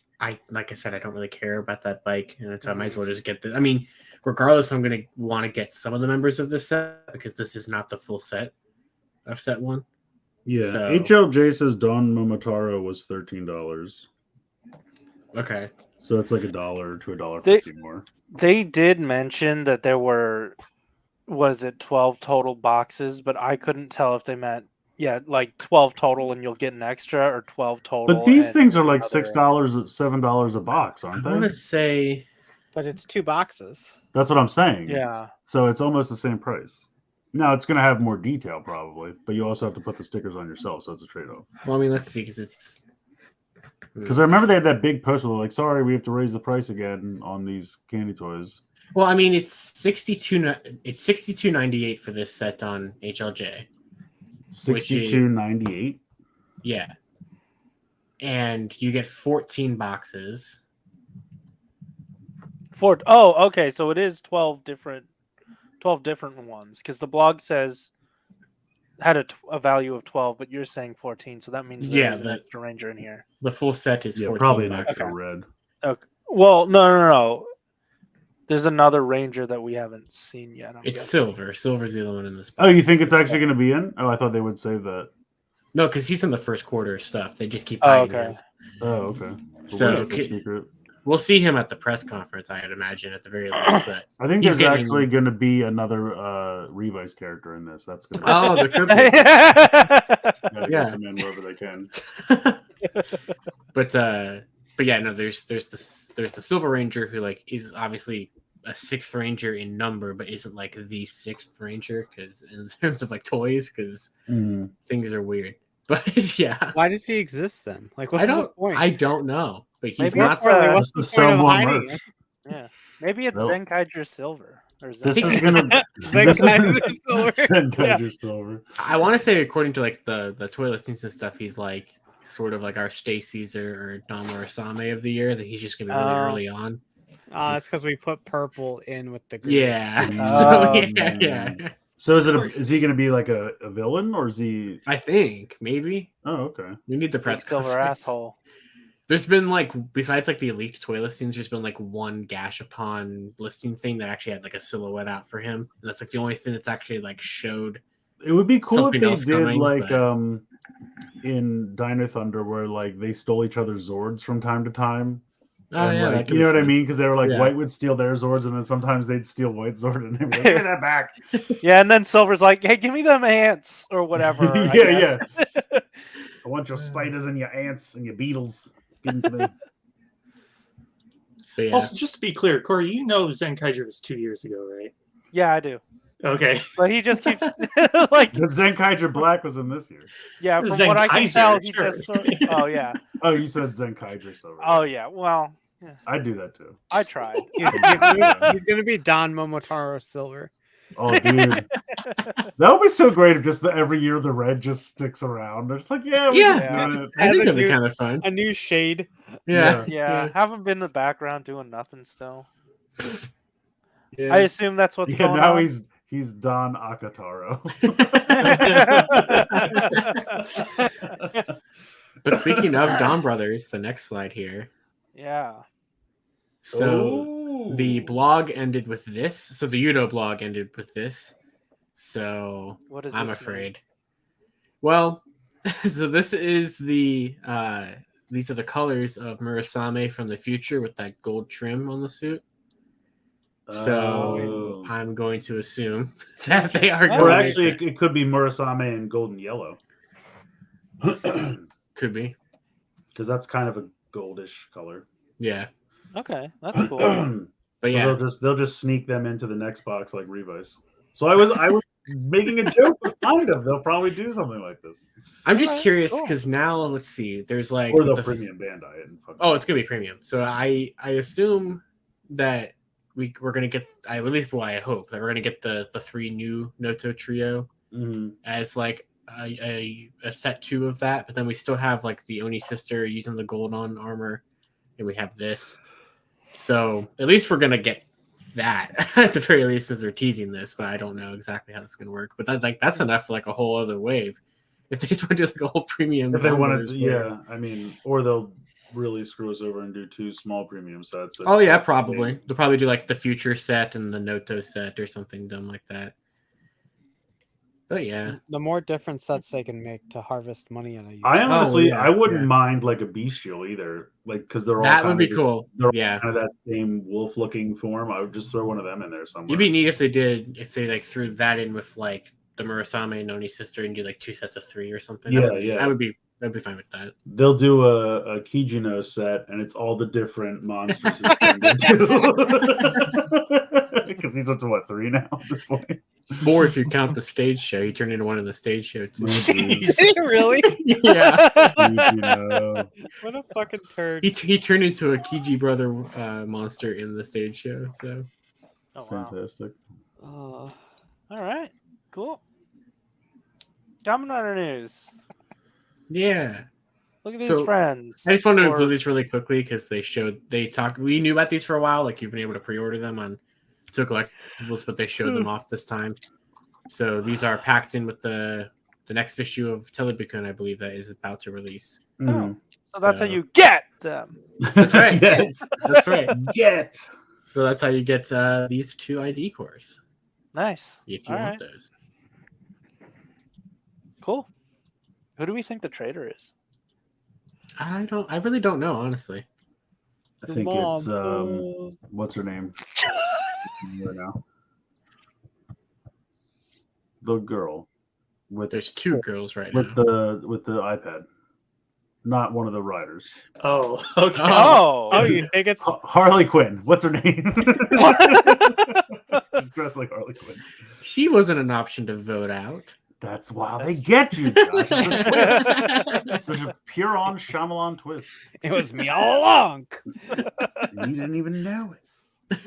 like I said, I don't really care about that bike, and so I might as well just get this. I mean, regardless, I'm gonna want to get some of the members of this set because this is not the full set of set one. Yeah, So- HLJ says Don Momotaro was $13, Okay. so it's like $1 to They- $1.50 more. They did mention that there were, was it 12 total boxes, but I couldn't tell if they meant, like 12 total and you'll get an extra, or 12 total. But these and things are like another- $6, $7 a box, aren't I want they? to say but it's 2 boxes. That's what I'm saying. Yeah. So it's almost the same price. Now it's going to have more detail probably, but you also have to put the stickers on yourself, so it's a trade-off. well, I mean, let's see, because it's Because I remember they had that big poster like, "Sorry, we have to raise the price again on these candy toys." well, I mean, it's $62.98 for this set on HLJ. Which is- $62.98. Yeah. And you get 14 boxes. Okay, so it is 12 different ones, because the blog says had a value of 12, but you're saying 14, so that means Yeah, there's an but- extra ranger in here. The full set is Yeah, 14 probably an boxes. extra red. Okay. Well, no. There's another ranger that we haven't seen yet. I'm It's guessing. Silver. Silver's the other one in this box. Oh, you think it's actually going to be in? Oh, I thought they would save that. No, because he's in the first quarter of stuff. They just keep Oh, hiding okay. him. Oh, okay. So, we'll keep it okay. secret. We'll see him at the press conference, I'd imagine, at the very least. But I think He's there's getting- actually going to be another Revice character in this. That's going to oh, there could be. Yeah. come in wherever they can. but yeah, no. There's the Silver Ranger who like is obviously a 6th Ranger in number, but isn't like the 6th Ranger because in terms of like toys, because Mm. things are weird. But yeah, Why does he exist then? Like, what's I the don't point? I don't know, but he's Maybe not. it's, uh, What's the Just to point sell of more hiding merch. him? Yeah. Maybe it's Nope. Zenkaiger Silver. Or This Zenkaiser. is gonna. Zenkaiser Silver. Zenkaiser Silver. I want to say, according to like the toy listings and stuff, he's like sort of like our Stay Caesar or Don Morasame of the year. That he's just gonna be really Oh. early on. That's because we put purple in with the green. Yeah. Oh. So yeah. So is he gonna be like a villain or is he? I think maybe Oh, okay. we need the Big press silver conference. asshole. There's been like, besides like the leaked toy listings, there's been like one gash upon listing thing that actually had like a silhouette out for him, and that's like the only thing that's actually like showed. It would be cool Something if they else did coming, like but- in Dino Thunder where like they stole each other's Zords from time to time. Oh And, yeah, like, that could you be know what I fun. mean? Because they were like Yeah. White would steal their Zords, and then sometimes they'd steal White's Zord, and they'd be like, "Give me that back." Yeah, and then Silver's like, "Hey, give me them ants or whatever." I Yeah, guess. I want your spiders and your ants and your beetles. Give them to me. But yeah. Also, just to be clear, Corey, you know Zenkaiser was 2 years ago, right? Yeah, I do. Okay. But he just keeps like, The Zenkaiser Black was in this year. yeah. From what I can Zenkaiser, tell, he sure. just. Oh yeah. Oh, you said Zenkaiser Silver. Oh yeah. Well, I'd do that too. I tried. He's gonna be Don Momotaro Silver. Oh, dude. That would be so great if just every year the red just sticks around. They're just like, yeah, we Yeah. can do it. I think As a that'd be new- kind of fun. A new shade. Yeah. Yeah, haven't been in the background doing nothing still. Yeah. I assume that's what's Yeah, going now on. he's Don Akataro. But speaking of Don Brothers, the next slide here. Yeah. So the blog ended with this. So the Yudo blog ended with this. So What does I'm this afraid. Well, so this is the these are the colors of Murasame from the future with that gold trim on the suit. So Oh. I'm going to assume that they are Or going actually, it could be Murasame and golden yellow. could be. Because that's kind of a goldish color. Yeah. Okay, that's cool. But So yeah. they'll just sneak them into the next box like Revice. So I was making a joke, but kind of they'll probably do something like this, I'm just Alright, curious cool. because now let's see. There's like or they'll the- premium Bandai it. And fucking- Oh, it's gonna be premium. So I assume that we're gonna get at least I hope that we're gonna get the 3 new Noto trio Mhm. as like a set 2 of that, but then we still have like the Oni sister using the gold on armor, and we have this. So at least we're gonna get that at the very least as they're teasing this, but I don't know exactly how this is gonna work. But that's enough for like a whole other wave. If they just want to do like a whole premium, If they wanted numbers to, wave. yeah, I mean, or they'll really screw us over and do 2 small premium sets. Oh yeah, probably. They'll probably do like the future set and the Noto set or something dumb like that. But yeah, The more different sets they can make to harvest money on a I honestly, yeah, I wouldn't yeah. mind like a bestial either, like because they're all that would kinda be just- cool. They're all Yeah, kind of that same wolf-looking form. I would just throw one of them in there somewhere. it'd be neat if they like threw that in with like the Murasame and Noni sister and do like 2 sets of 3 or something. Yeah, I'd be fine with that. They'll do a Kijino set, and it's all the different monsters it's turned into. Because he's up to what 3 now at this point. Or if you count the stage show, he turned into one of the stage show too. Is he really? Yeah, Kijino. What a fucking turd. he turned into a Kiji brother monster in the stage show. So Oh wow. Fantastic. Oh. All right. Cool. Kamen Rider news. yeah. Look at these So, friends. I just wanted to Or- include these really quickly because we knew about these for a while. Like you've been able to pre-order them on Toku Collectibles, but they showed them off this time. So these are packed in with the next issue of Telebikun, I believe that is about to release. Mhm. So that's how So- you get them. That's right. Yes. That's right. Get. So that's how you get these 2 ID cores Nice. if you All want right. those. Cool. Who do we think the trader is? I really don't know, honestly. I think it's what's her name? Right now. The girl with There's 2 girls right with now. the iPad, not one of the riders. Oh, okay. Oh, you think it's Harley Quinn. What's her name? She's dressed like Harley Quinn. She wasn't an option to vote out. That's why they get you, Josh. It's a twist. Such a pure-on Shyamalan twist. it was me all along. You didn't even know it.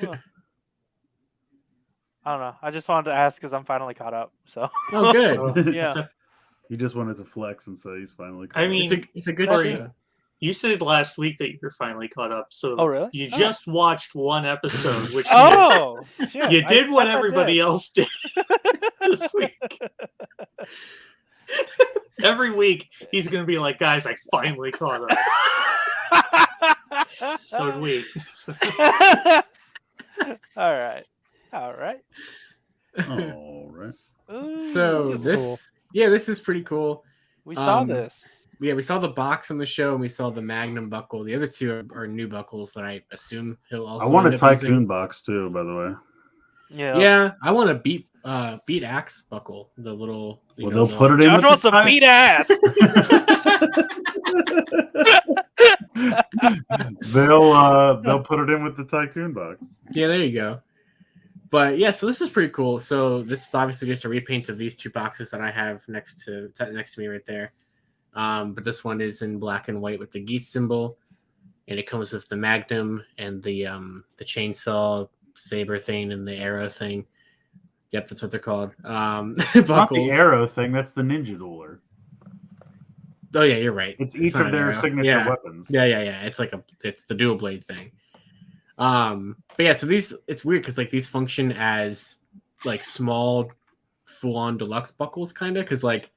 I don't know. I just wanted to ask because I'm finally caught up. So Oh, good. yeah. He just wanted to flex and say he's finally caught I up. mean, It's a good Corey, show. you said last week that you're finally caught up. So Oh, really? you Oh. just watched one episode, which Oh, shit. you did what guess I everybody did. else did this week. Every week he's gonna be like, "Guys, I finally caught up." So did we. All right. All right. All right. Ooh, So is this, cool. yeah, this is pretty cool. we saw um, this. Yeah, we saw the box on the show, and we saw the Magnum buckle. The other two are new buckles that I assume he'll also. I want a end up using. Tycoon box too, by the way. Yeah. Yeah, I want a beat axe buckle. The little. Well, they'll put it in. Josh with wants the to beat ass. They'll put it in with the Tycoon box. Yeah, there you go. But yeah, so this is pretty cool. So this is obviously just a repaint of these two boxes that I have next to me right there. But this one is in black and white with the geese symbol, and it comes with the Magnum and the chainsaw saber thing and the arrow thing. Yep, that's what they're called. Not Buckles. the arrow thing. That's the ninja dueler. Oh yeah, you're right. It's each not of an their arrow. signature weapons. Yeah. It's the dual blade thing. But yeah, so these, it's weird because like these function as like small, full-on deluxe buckles, kind of, because like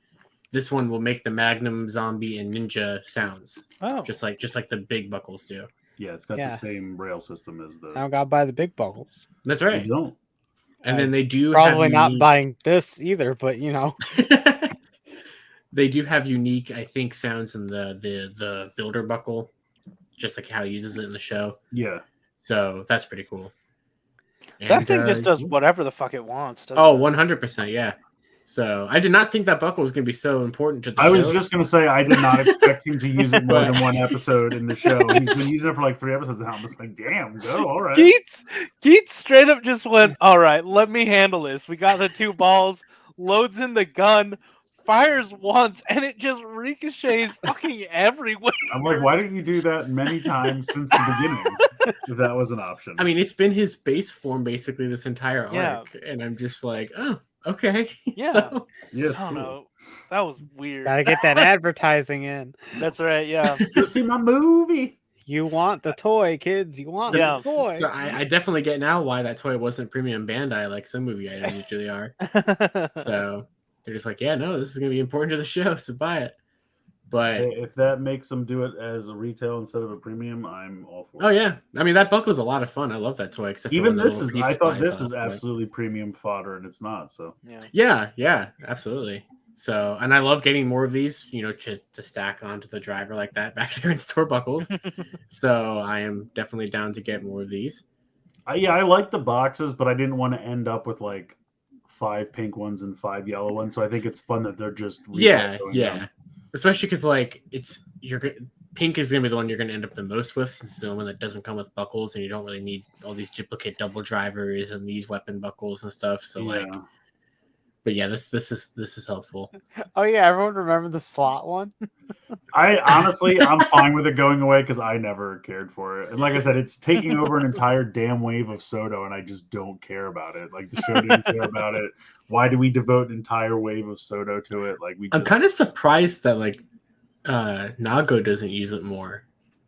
this one will make the Magnum, zombie, and ninja sounds, Oh. just like the big buckles do. Yeah, it's got Yeah. the same rail system as I the. gotta buy the big buckles. That's You right. don't. And then they do Probably have not unique... buying this either, but you know. They do have unique, I think, sounds in the builder buckle, just like how he uses it in the show. Yeah. So that's pretty cool. That And, thing just does whatever the fuck it wants. doesn't Oh, it? 100%, yeah. So I did not think that buckle was going to be so important to the I show. was just gonna say I did not expect him to use it more than one episode in the show. He's been using it for like 3 episodes now. I'm just like, damn, go, all right. Geets straight up just went, all right, let me handle this. We got the 2 balls, loads in the gun, fires once, and it just ricochets fucking everywhere. I'm like, why didn't you do that many times since the beginning? If that was an option. I mean, it's been his base form basically this entire Yeah. arc, and I'm just like, oh, okay. Yeah. So, yeah, it's I don't cool. know. That was weird. Gotta get that advertising in. That's right, yeah. Go see my movie. You want the toy, kids. You want Yeah. the toy. so I definitely get now why that toy wasn't premium Bandai like some movie items usually are. So they're just like, yeah, no, this is going to be important to the show, so buy it. But If that makes them do it as a retail instead of a premium, I'm all for it. oh yeah, I mean that buckle's a lot of fun. I love that toy. Except for Even when the this little is, beast I thought flies this off, is but- absolutely premium fodder, and it's not. So Yeah. Yeah, absolutely. So, and I love getting more of these, you know, to stack onto the driver like that back there in store buckles. So I am definitely down to get more of these. yeah, I like the boxes, but I didn't want to end up with like 5 pink ones and 5 yellow ones. So I think it's fun that they're just Yeah. recycling them. Especially because like pink is gonna be the one you're gonna end up the most with, since it's the one that doesn't come with buckles, and you don't really need all these duplicate double drivers and these weapon buckles and stuff. So like, Yeah. but yeah, this is helpful. Oh yeah, everyone remember the slot one? I honestly, I'm fine with it going away because I never cared for it. And like I said, it's taking over an entire damn wave of Soto, and I just don't care about it. Like the show didn't care about it. Why do we devote an entire wave of Soto to it? Like I'm kind of surprised that like Nago doesn't use it more,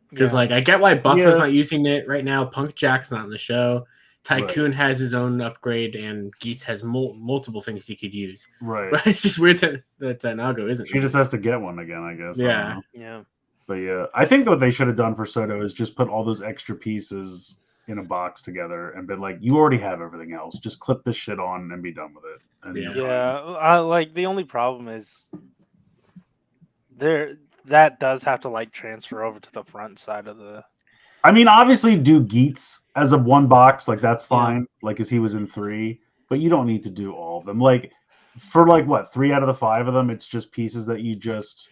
because Yeah. like I get why Buffer's Yeah. not using it right now. Punk Jack's not in the show. Tycoon has his own upgrade, and Geets has multiple things he could use. right. But it's just weird that Nago isn't. She just has to get one again, I guess. I don't Yeah. know. Yeah. But yeah, I think what they should have done for Soto is just put all those extra pieces in a box together and been like, you already have everything else. Just clip this shit on and be done with it. And Yeah. Yeah. I like the only problem is that does have to like transfer over to the front side of the I mean, obviously, do Geets as a one box, like that's fine, like as he was in 3, but you don't need to do all of them. Like for like what 3 out of the 5 of them, it's just pieces that you just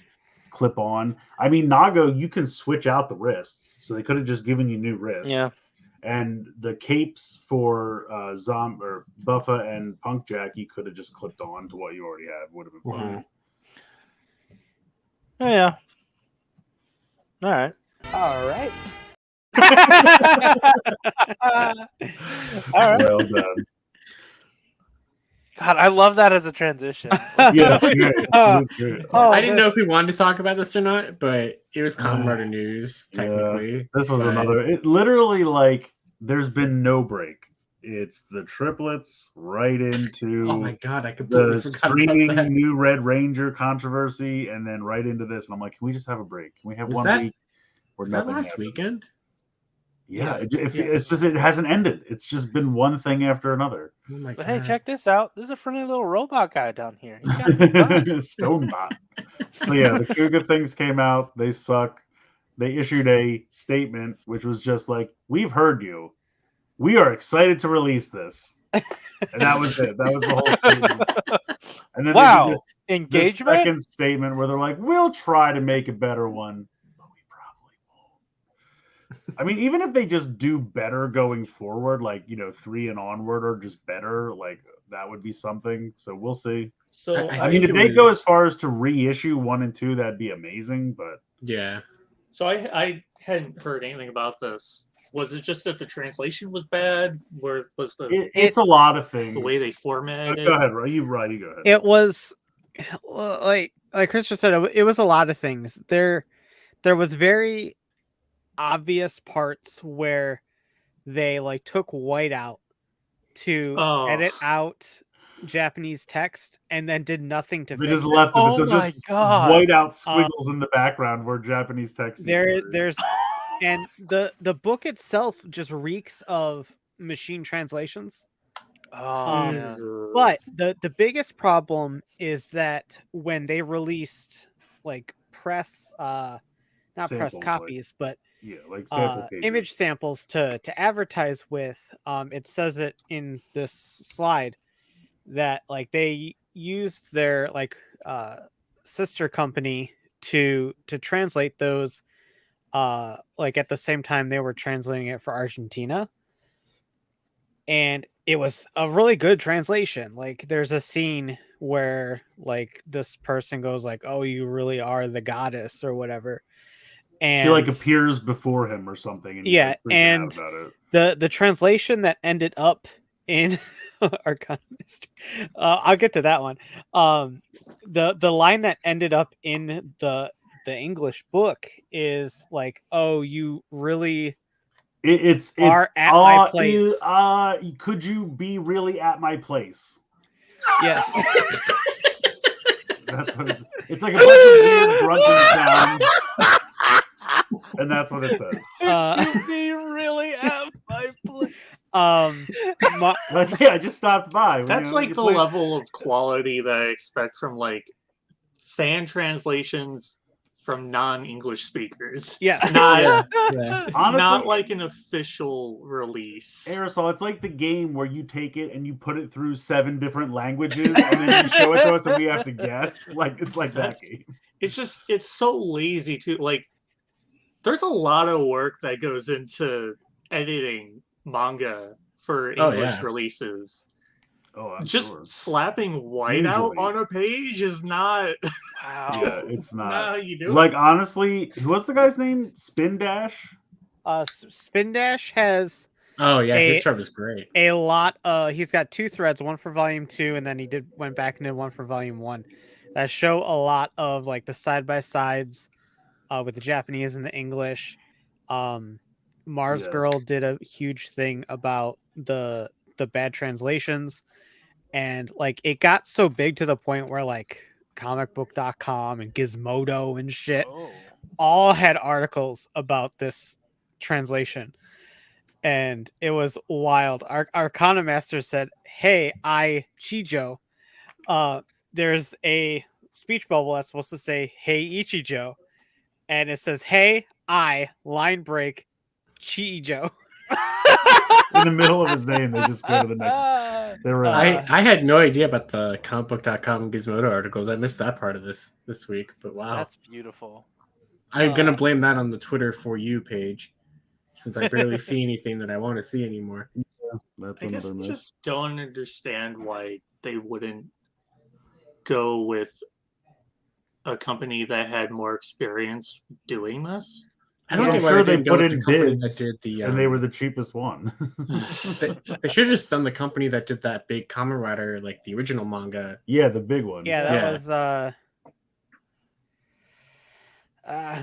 clip on. I mean, Nago, you can switch out the wrists, so they could have just given you new wrists. Yeah. And the capes for or Buffa and Punk Jack, you could have just clipped on to what you already have. Would have been fine. Oh, yeah. All right. All right. All right. Well done. God, I love that as a transition. Yeah, it's great. It is great. Oh, I didn't know if we wanted to talk about this or not, but it was Kamen Rider news, Yeah, technically. this was but- another. It literally like there's been no break. It's the triplets right into Oh my god, I completely the forgot about streaming that. new Red Ranger controversy, and then right into this. And I'm like, can we just have a break? Can we have Was one that- week where Was that nothing last happens? weekend? Yeah, Yes. it's just it hasn't ended. It's just been one thing after another. Oh my But god. hey, check this out. There's a friendly little robot guy down here. He's got a gun. Stonebot. So yeah, the Kuga things came out. They suck. They issued a statement which was just like, "We've heard you. We are excited to release this," and that was it. That was the whole statement. And then they Wow. did this Engagement? second statement where they're like, "We'll try to make a better one, but we probably won't." I mean, even if they just do better going forward, like 3 and onward, or just better, like that would be something. So we'll see. So I I mean, think if it they go was- as far as to reissue 1 and 2, that'd be amazing. But Yeah. So I hadn't heard anything about this. Was it just that the translation was bad? Where was it's a lot of things. the way they formatted it? Go ahead, Ray. You go ahead. It was like Chris just said. It was a lot of things. There was very obvious parts where they like took white out to Oh. edit out Japanese text and then did nothing to They fix just it. left it. Oh So my just God. white out squiggles in the background where Japanese text. is blurred. There's and the book itself just reeks of machine translations. Oh, man. Jesus. But the biggest problem is that when they released like press not press Samples, like- copies, but Yeah, like sample pages. image samples to advertise with, it says it in this slide that like they used their like sister company to translate those like at the same time they were translating it for Argentina, and it was a really good translation. Like there's a scene where like this person goes like, "Oh, you really are the goddess," or whatever, and She like appears before him or something. And he's, Yeah, like, freaking and out about it. the translation that ended up in Arcana Mystery, I'll get to that one. The line that ended up in the English book is like, "Oh, you really It's are at my place." Could you be really at my place? Yes. That's what it's like a bunch of weird grunting sounds, and that's what it says. You be really at my place. Like, yeah, I just stopped by. That's like the level of quality that I expect from like fan translations from non-English speakers. Yes. Not Yeah. Honestly, not like an official release. Aerosol, it's like the game where you take it and you put it through 7 different languages, and then you show it to us, and we have to guess. Like it's like that game. It's so lazy to like. There's a lot of work that goes into editing manga for Oh, English yeah. releases. Oh, I'm Just sure. slapping white out Usually. on a page is not. Wow. Yeah, it's not not. how you do Like it. honestly, what's the guy's name? Spin Dash. Spin Dash has Oh yeah, A- his chart was great. a lot. He's got 2 threads, one for volume 2, and then he went back and did one for volume 1 that show a lot of like the side by sides with the Japanese and the English. Mars Yeah. Girl did a huge thing about the bad translations, and like it got so big to the point where like comicbook.com and Gizmodo and shit Oh. all had articles about this translation, and it was wild. Our Arcana Master said, "Hey, Chijo, there's a speech bubble that's supposed to say, 'Hey, Ichijo,' and it says, 'Hey, line break, Chijo.'" In the middle of his name, they just go to the next. They were. I had no idea about the comicbook.com Gizmodo articles. I missed that part of this week, but wow. That's beautiful. I'm gonna blame that on the Twitter for you page, since I barely see anything that I want to see anymore. That's I guess another I myth. just don't understand why they wouldn't go with a company that had more experience doing this. I don't I'm get why sure they they didn't go put with in the company bids, that did the. and they were the cheapest one. They should have just done the company that did that big Kamen Rider, like the original manga. Yeah, the big one. Yeah, that Yeah. was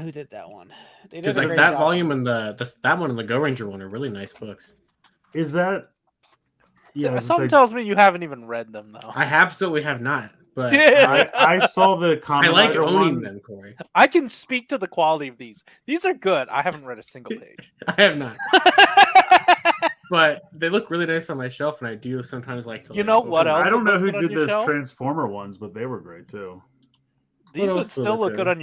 who did that one? They did Because a like great that job. volume and that one and the Go Ranger one are really nice books. Is that? Yeah, I was gonna Something say, tells me you haven't even read them though. I absolutely have not, but I saw the Kamen I like Rider owning one. them, Corey. I can speak to the quality of these. These are good. I haven't read a single page. I have not, but they look really nice on my shelf, and I do sometimes like to. You like, know open what them. else? I don't know look who good on did your those shelf? Transformer ones, but they were great too. These would else would still look look good good? on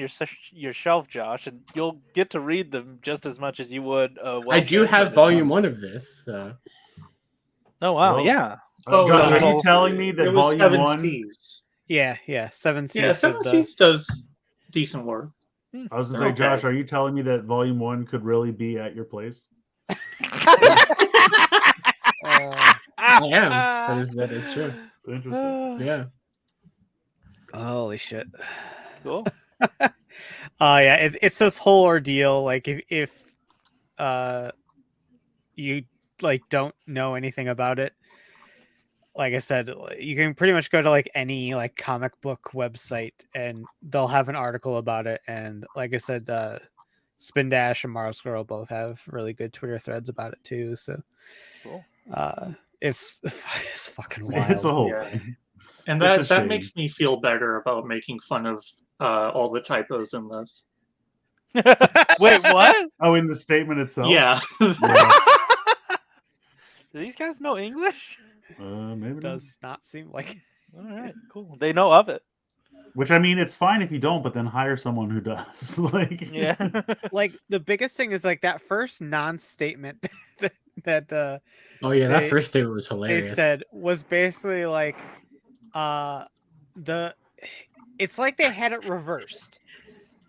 your shelf, Josh, and you'll get to read them just as much as you would. I do have volume 1 of this. Oh wow, Well, yeah. Oh, Josh, are you so- telling me that it was volume Seven one? Seas. Yeah, Seven Seas. Yeah, did Seven the- Seas does decent work. I was gonna say, Okay. Josh, are you telling me that volume one could really be at your place? I am. That is true. Interesting. Yeah. Holy shit. Cool. Yeah, it's this whole ordeal. Like if you like don't know anything about it, like I said, you can pretty much go to like any like comic book website and they'll have an article about it. And like I said, Spin Dash and Mars Girl both have really good Twitter threads about it too. So Cool. it's fucking wild. It's a whole Yeah. thing. And It's a that shame. makes me feel better about making fun of all the typos in this. Wait, what? Oh, in the statement itself. Yeah. Yeah. Do these guys know English? Maybe not. Does not seem like All right, cool. They know of it. Which I mean, it's fine if you don't, but then hire someone who does. Like, Yeah. like the biggest thing is like that first non-statement that Oh yeah, They- that first statement was they hilarious. said was basically like it's like they had it reversed.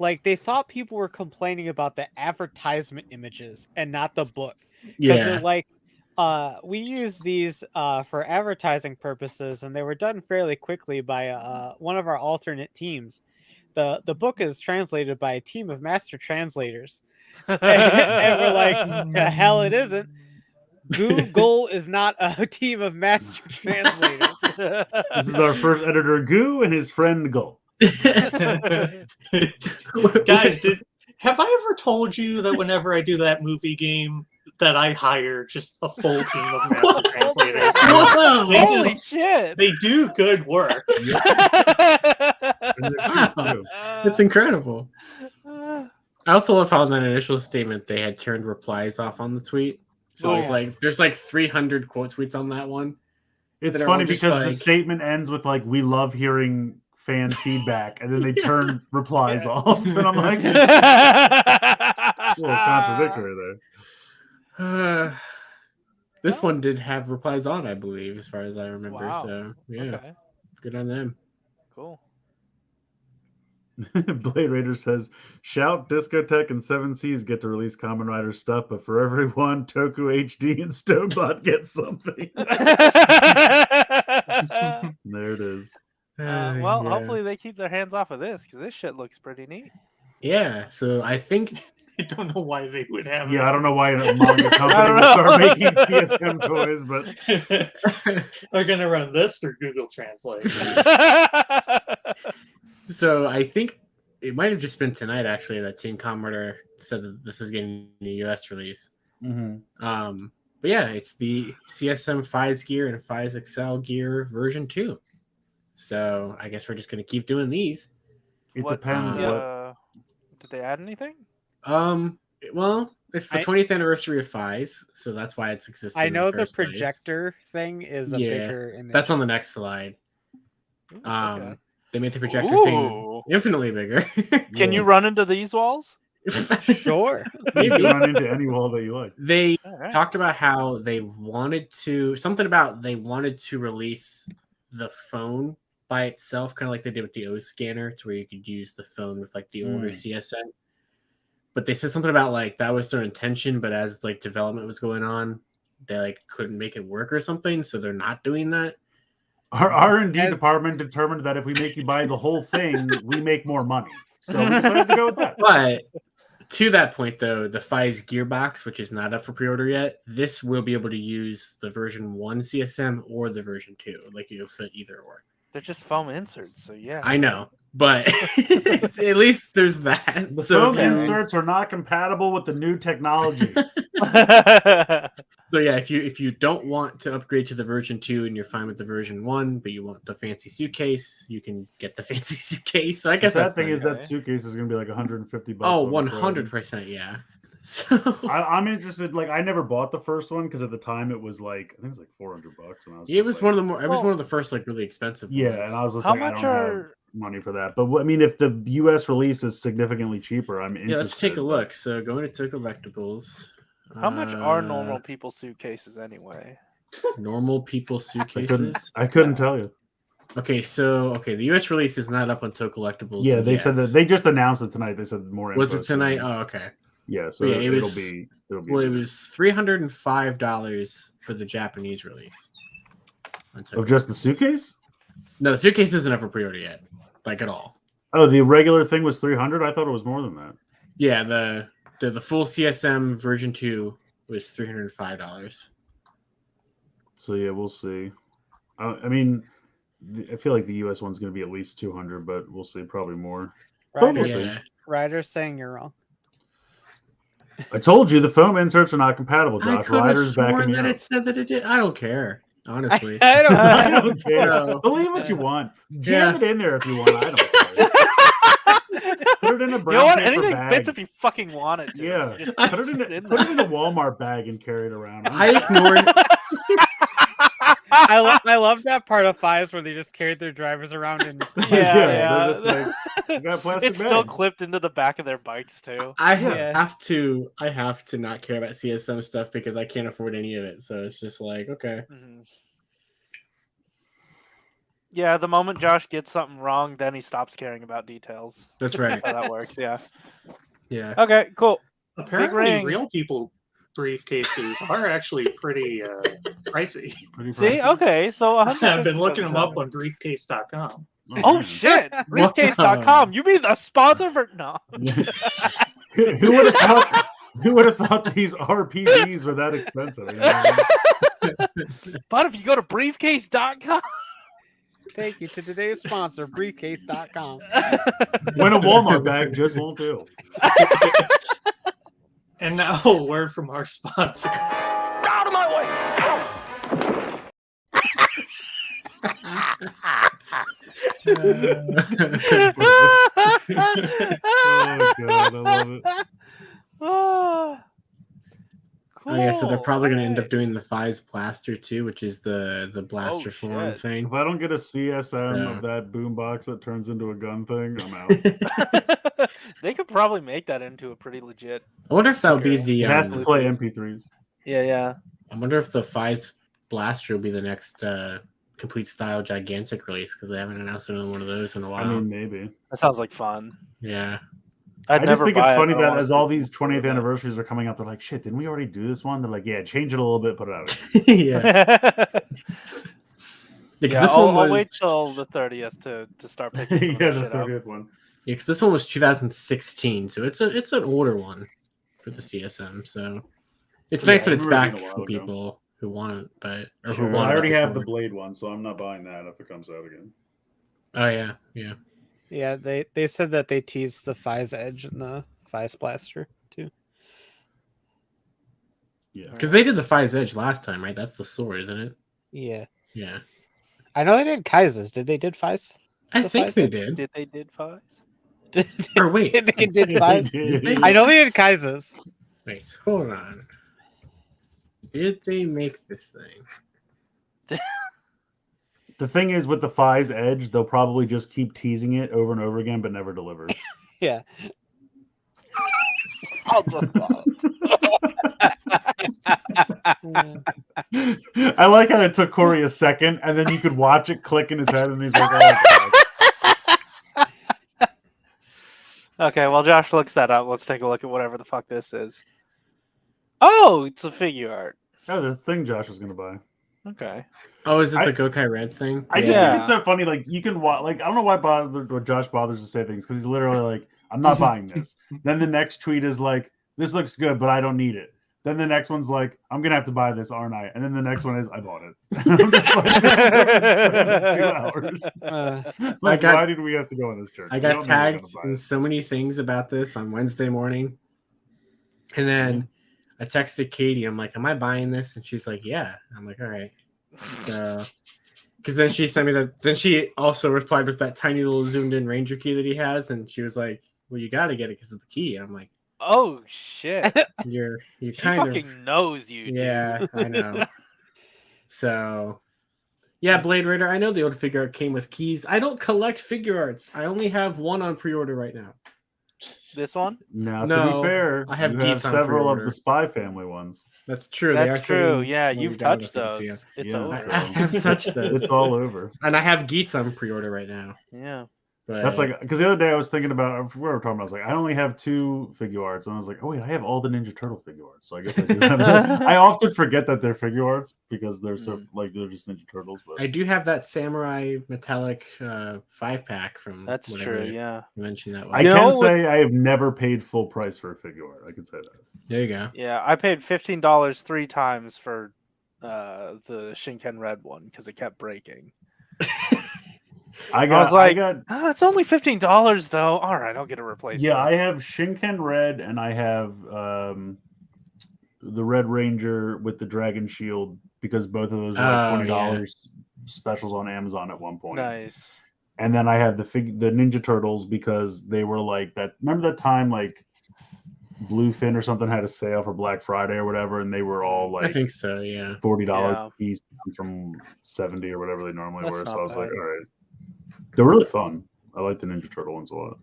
Like they thought people were complaining about the advertisement images and not the book. Because they're Yeah. like, we use these for advertising purposes, and they were done fairly quickly by one of our alternate teams. The book is translated by a team of master translators. And we're like, to hell it isn't. Google is not a team of master translators. this is our first editor, Goo, and his friend Gull. Guys, have I ever told you that whenever I do that movie game that I hire just a full team of master translators? Whoa! They Holy just- shit! They do good work. And they're cheap, too. It's incredible. I also love how in that initial statement they had turned replies off on the tweet. So there's like 300 quote tweets on that one. It's They're funny all just because the like- statement ends with like, "We love hearing fan feedback," and then they turn replies off, and I'm like, it's a little contradictory there. This one did have replies on, I believe, as far as I remember. Wow. So yeah, Okay, good on them. cool. Blade Raider says, "Shout, Discotech, and Seven Seas get to release Kamen Rider stuff, but for everyone, Toku HD and Stonebot get something." There it is. Well, Yeah. hopefully they keep their hands off of this because this shit looks pretty neat. Yeah. So I think I don't know why they would have Yeah, it. I don't know why a manga I company don't would know. start making CSM toys, but They're gonna run this through Google Translate. so. I think it might have just been tonight actually that Team Kamen Rider said that this is getting a US release. But yeah, it's the CSM Faiz gear and Faiz XL gear version 2. So I guess we're just gonna keep doing these. it What's depends. the, did they add anything? Well, it's the I- 20th anniversary of Faiz, so that's why it's existing. I in know the the first place. projector thing is a Yeah, bigger image. That's on the next slide. Ooh, Okay. They made the projector Ooh. thing infinitely bigger. Can you run into these walls? Sure. You Maybe. can run into any wall that you like. They All right. talked about how they wanted to release the phone by itself, kind of like they did with the O scanner, to where you could use the phone with like the older CSM. But they said something about like that was their intention, but as like development was going on, they like couldn't make it work or something, so they're not doing that. Our R&D As- department determined that if we make you buy the whole thing, we make more money. So we decided to go with that. But To that point, though, the Faiz Gearbox, which is not up for pre-order yet, this will be able to use the version 1 CSM or the version 2. Like, you'll fit either or. They're just foam inserts, so yeah. I know, but at least there's that. The So, foam if you- inserts are not compatible with the new technology. so yeah, if you don't want to upgrade to the version 2 and you're fine with the version 1, but you want the fancy suitcase, you can get the fancy suitcase. So I guess that that's thing nice. is that suitcase is going to be like 150 bucks. Oh, on its own. 100%, yeah. So I'm interested. Like, I never bought the first one because at the time it was like, I think it was like 400 bucks, and I was. it just was like, one of the more. It was Well, one of the first like really expensive Yeah, ones. and I was just How like, I much don't have are? money for that. But I mean, if the U.S. release is significantly cheaper, I'm interested. Yeah, let's take a but- look. So going to Toku Collectibles. How much are uh, normal people suitcases anyway? normal people I couldn't. suitcases? I couldn't tell you. Okay, so the U.S. release is not up on Toku Collectibles. Yeah, they yet. said that they just announced it tonight. They said more. Was info it tonight? soon. Oh, okay. Yeah, so Yeah, it it'll was- be. Well, it was $305 for the Japanese release. On Toku of just the Collectibles. suitcase. No, the suitcase isn't up for pre-order yet, like at all. Oh, the regular thing was 300. I thought it was more than that. Yeah, the full CSM version 2 was $305. So yeah, we'll see. I mean, I feel like the U.S. one's going to be at least 200, but we'll see. Probably more. Ryder's, see. Yeah. Ryder's saying you're wrong. I told you the foam inserts are not compatible. I Josh could have Ryder's backing sworn me that up. it said that it did. I don't care, honestly. I don't I know. don't care. No. Believe what you want. Jam Yeah. it in there if you want. I don't care. Put it in a You brown know what? paper Anything bag. fits if you fucking want it to. Yeah. So just Put it stick in a Walmart bag and carry it around. I ignored. I love that part of Faiz where they just carried their drivers around and They're just like, you got a plastic It's still bag. clipped into the back of their bikes too. I Yeah. have to not care about CSM stuff because I can't afford any of it. So it's just like, okay. Mhm. Yeah, the moment Josh gets something wrong, then he stops caring about details. That's right. That's how that works. Yeah. Yeah. Okay. Cool. Apparently, ring. real people briefcases are actually pretty pricey. Pretty See. pricey. Okay. So I've been 150 looking them doesn't up on briefcase.com. Oh man. shit! Briefcase.com. You mean the sponsor for no? Who would have thought? Who would have thought these RPGs were that expensive? You know? But if you go to briefcase.com, thank you to today's sponsor, briefcase.com. When a Walmart bag just won't do. And now a word from our sponsor. Out of my way! Oh god, I love it. oh, Oh yeah, so they're cool. probably going to end up Alright. doing the Faiz blaster too, which is the blaster form shit. thing. If I don't get a CSM So- of that boombox that turns into a gun thing, I'm out. They could probably make that into a pretty legit. I wonder if that would be Speaker. the. It has to play Bluetooth. MP3s. Yeah, yeah. I wonder if the Faiz blaster will be the next complete style gigantic release because they haven't announced another one of those in a while. I mean, maybe. That sounds like fun. yeah. I'd I just never think buy it's it, funny but I that wanna as see all it. these 20th anniversaries are coming up, they're like, shit, didn't we already do this one? They're like, yeah, change it a little bit, put it out. yeah. Because Yeah, this I'll, one I'll was wait till the 30th to start picking some of Yeah, this the shit up. 30th one. yeah, 'cause this one was 2016, so it's an older one for the CSM. So it's Yeah, nice that I it's remember it back being a for while ago. people who want it, but or Sure. who Well, want I already it have the before. Blade one, so I'm not buying that if it comes out again. Oh yeah, yeah. Yeah, they said that they teased the Faiz Edge and the Faiz Blaster too. Yeah. Because they did the Faiz Edge last time, right? That's the sword, isn't it? Yeah, Yeah. I know they did Kaizes. Did they did Faiz? I The think Faiz they Edge? did. They did Faiz? Or wait, they did Faiz. Did I know they did Kaizes. wait, hold on. Did they make this thing? The thing is, with the Faiz Edge, they'll probably just keep teasing it over and over again, but never deliver. Yeah. I'll just I like how it took Corey a second, and then you could watch it click in his head, and he's like, "Oh, God." Okay, while Josh looks that up, let's take a look at whatever the fuck this is. Oh, it's a figure art. Oh, the thing Josh was gonna buy." Okay. Oh, is it I- the Gokai Red thing? I just Yeah. think it's so funny. Like you can watch. Like I don't know why Josh bothers to say things because he's literally like, I'm not buying this. Then the next tweet is like, this looks good, but I don't need it. Then the next one's like, I'm gonna have to buy this, aren't I? And then the next one is, I bought it. I'm just like, this is going to spend 2 hours. Like, why did we have to go on this journey? I got tagged in so many things about this on Wednesday morning. And then I texted Katie. I'm like, am I buying this? And she's like, yeah. I'm like, all right. So, because then she sent me that. Then she also replied with that tiny little zoomed in Ranger key that he has. And she was like, well, you got to get it because of the key. And I'm like, Oh shit! You're She kind fucking of knows you. yeah, Dude. I know. So yeah, Blade Runner. I know the old figure art came with keys. I don't collect figure arts. I only have one on pre-order right now. This one? Now, to No, be fair, I have you Geeks have on several of pre-order. the Spy Family ones. That's true. That's true. Yeah, when you've you're done touched with it, those. yeah. It's Yeah, over. I have touched those, It's all over. and I have Geeks on pre-order right now. Yeah. But That's like, because the other day I was thinking about, we were talking about, I was like, I only have 2 figure arts. And I was like, oh, wait, I have all the Ninja Turtle figure arts. So I guess I do have them. I often forget that they're figure arts because they're so, like, they're just Ninja Turtles. But I do have that Samurai metallic 5-pack from. That's whatever true. Yeah. You mentioned that I one. You can know say I have never paid full price for a figure art. I can say that. There you go. Yeah. I paid $15 3 times for the Shinken Red one because it kept breaking. I was like, got Oh, it's only $15 though. All right, I'll get a replacement. yeah, I have Shinken Red and I have the Red Ranger with the Dragon Shield because both of those were like $20 specials on Amazon at one point. Nice. And then I have the Ninja Turtles because they were like that. Remember that time like Bluefin or something had a sale for Black Friday or whatever, and they were all I like think so. Yeah. $40 Yeah. a piece from 70 or whatever they normally That's were. So not I was like, bad. all right, they're really fun. I like the Ninja Turtle ones a lot.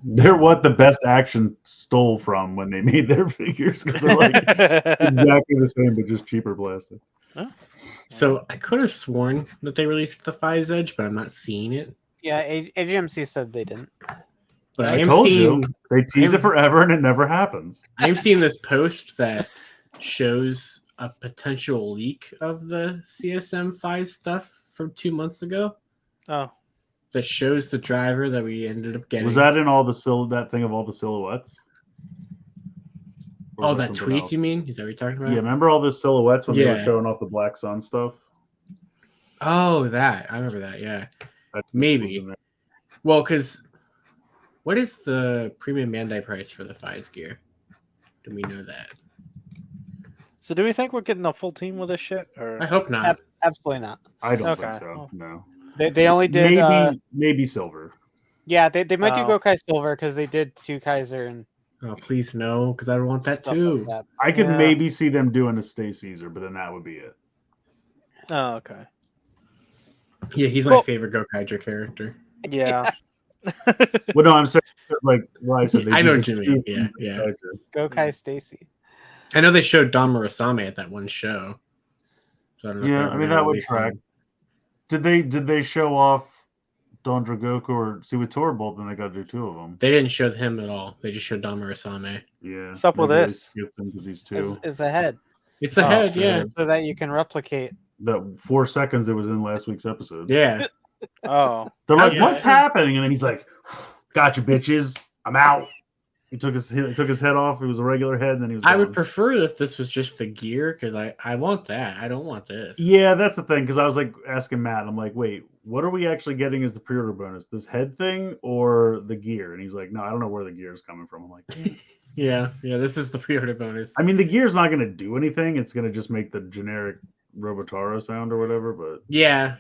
They're what the Best Action stole from when they made their figures because they're like exactly the same but just cheaper plastic. So I could have sworn that they released the Faiz Edge, but I'm not seeing it. Yeah, AGMC said they didn't. But I I am told seeing you they tease it forever and it never happens. I'm seeing this post that shows a potential leak of the CSM Faiz stuff from 2 months ago. Oh. That shows the driver that we ended up getting. Was that in all the that thing of all the silhouettes? Or Oh, was that something tweet else? you mean? Is that what you're talking about? Yeah, remember all the silhouettes when they were Yeah. showing off the Black Sun stuff? Oh, that. I remember that, yeah. That Maybe. was in there. Well, because what is the premium Bandai price for the Faiz gear? Do we know that? So do we think we're getting a full team with this shit? Or I hope not. Absolutely not. I don't Okay. think so. Well. No. They only did. Maybe silver. Yeah, they might do Oh. Gokai Silver because they did 2 Kaiser and Oh, please no, because I want that stuff too. like that. I could Yeah. maybe see them doing a Stay Caesar, but then that would be it. Oh, okay. Yeah, he's my Well- favorite Gokaiger character. Yeah. Well, no, I'm saying like I said. They I do know this what you mean. too. Yeah, yeah. Gokai Stacy. I know they showed Don Murasame at that one show. So I don't know if Yeah, they're I mean ever that would releasing track. him. Did they show off Don Dragoku or see with Torbolt? Then they got to do 2 of them. They didn't show him at all. They just showed Don Murasame. Yeah. What's up with maybe they this? skipped him because he's Is 2. a head It's a Oh, head, shit. yeah. so that you can replicate. The 4 seconds it was in last week's episode. Yeah. Oh. They're like, Yeah. "What's happening?" And then he's like, "Gotcha, bitches. I'm out." He took his head off. It was a regular head, and then he was. I would gone. prefer if this was just the gear because I want that. I don't want this. Yeah, that's the thing. Because I was like asking Matt, I'm like, "Wait, what are we actually getting as the pre-order bonus? This head thing or the gear?" And he's like, "No, I don't know where the gear is coming from." I'm like, Yeah. This is the pre-order bonus. I mean, the gear's not going to do anything. It's going to just make the generic Robotaro sound or whatever. But Yeah.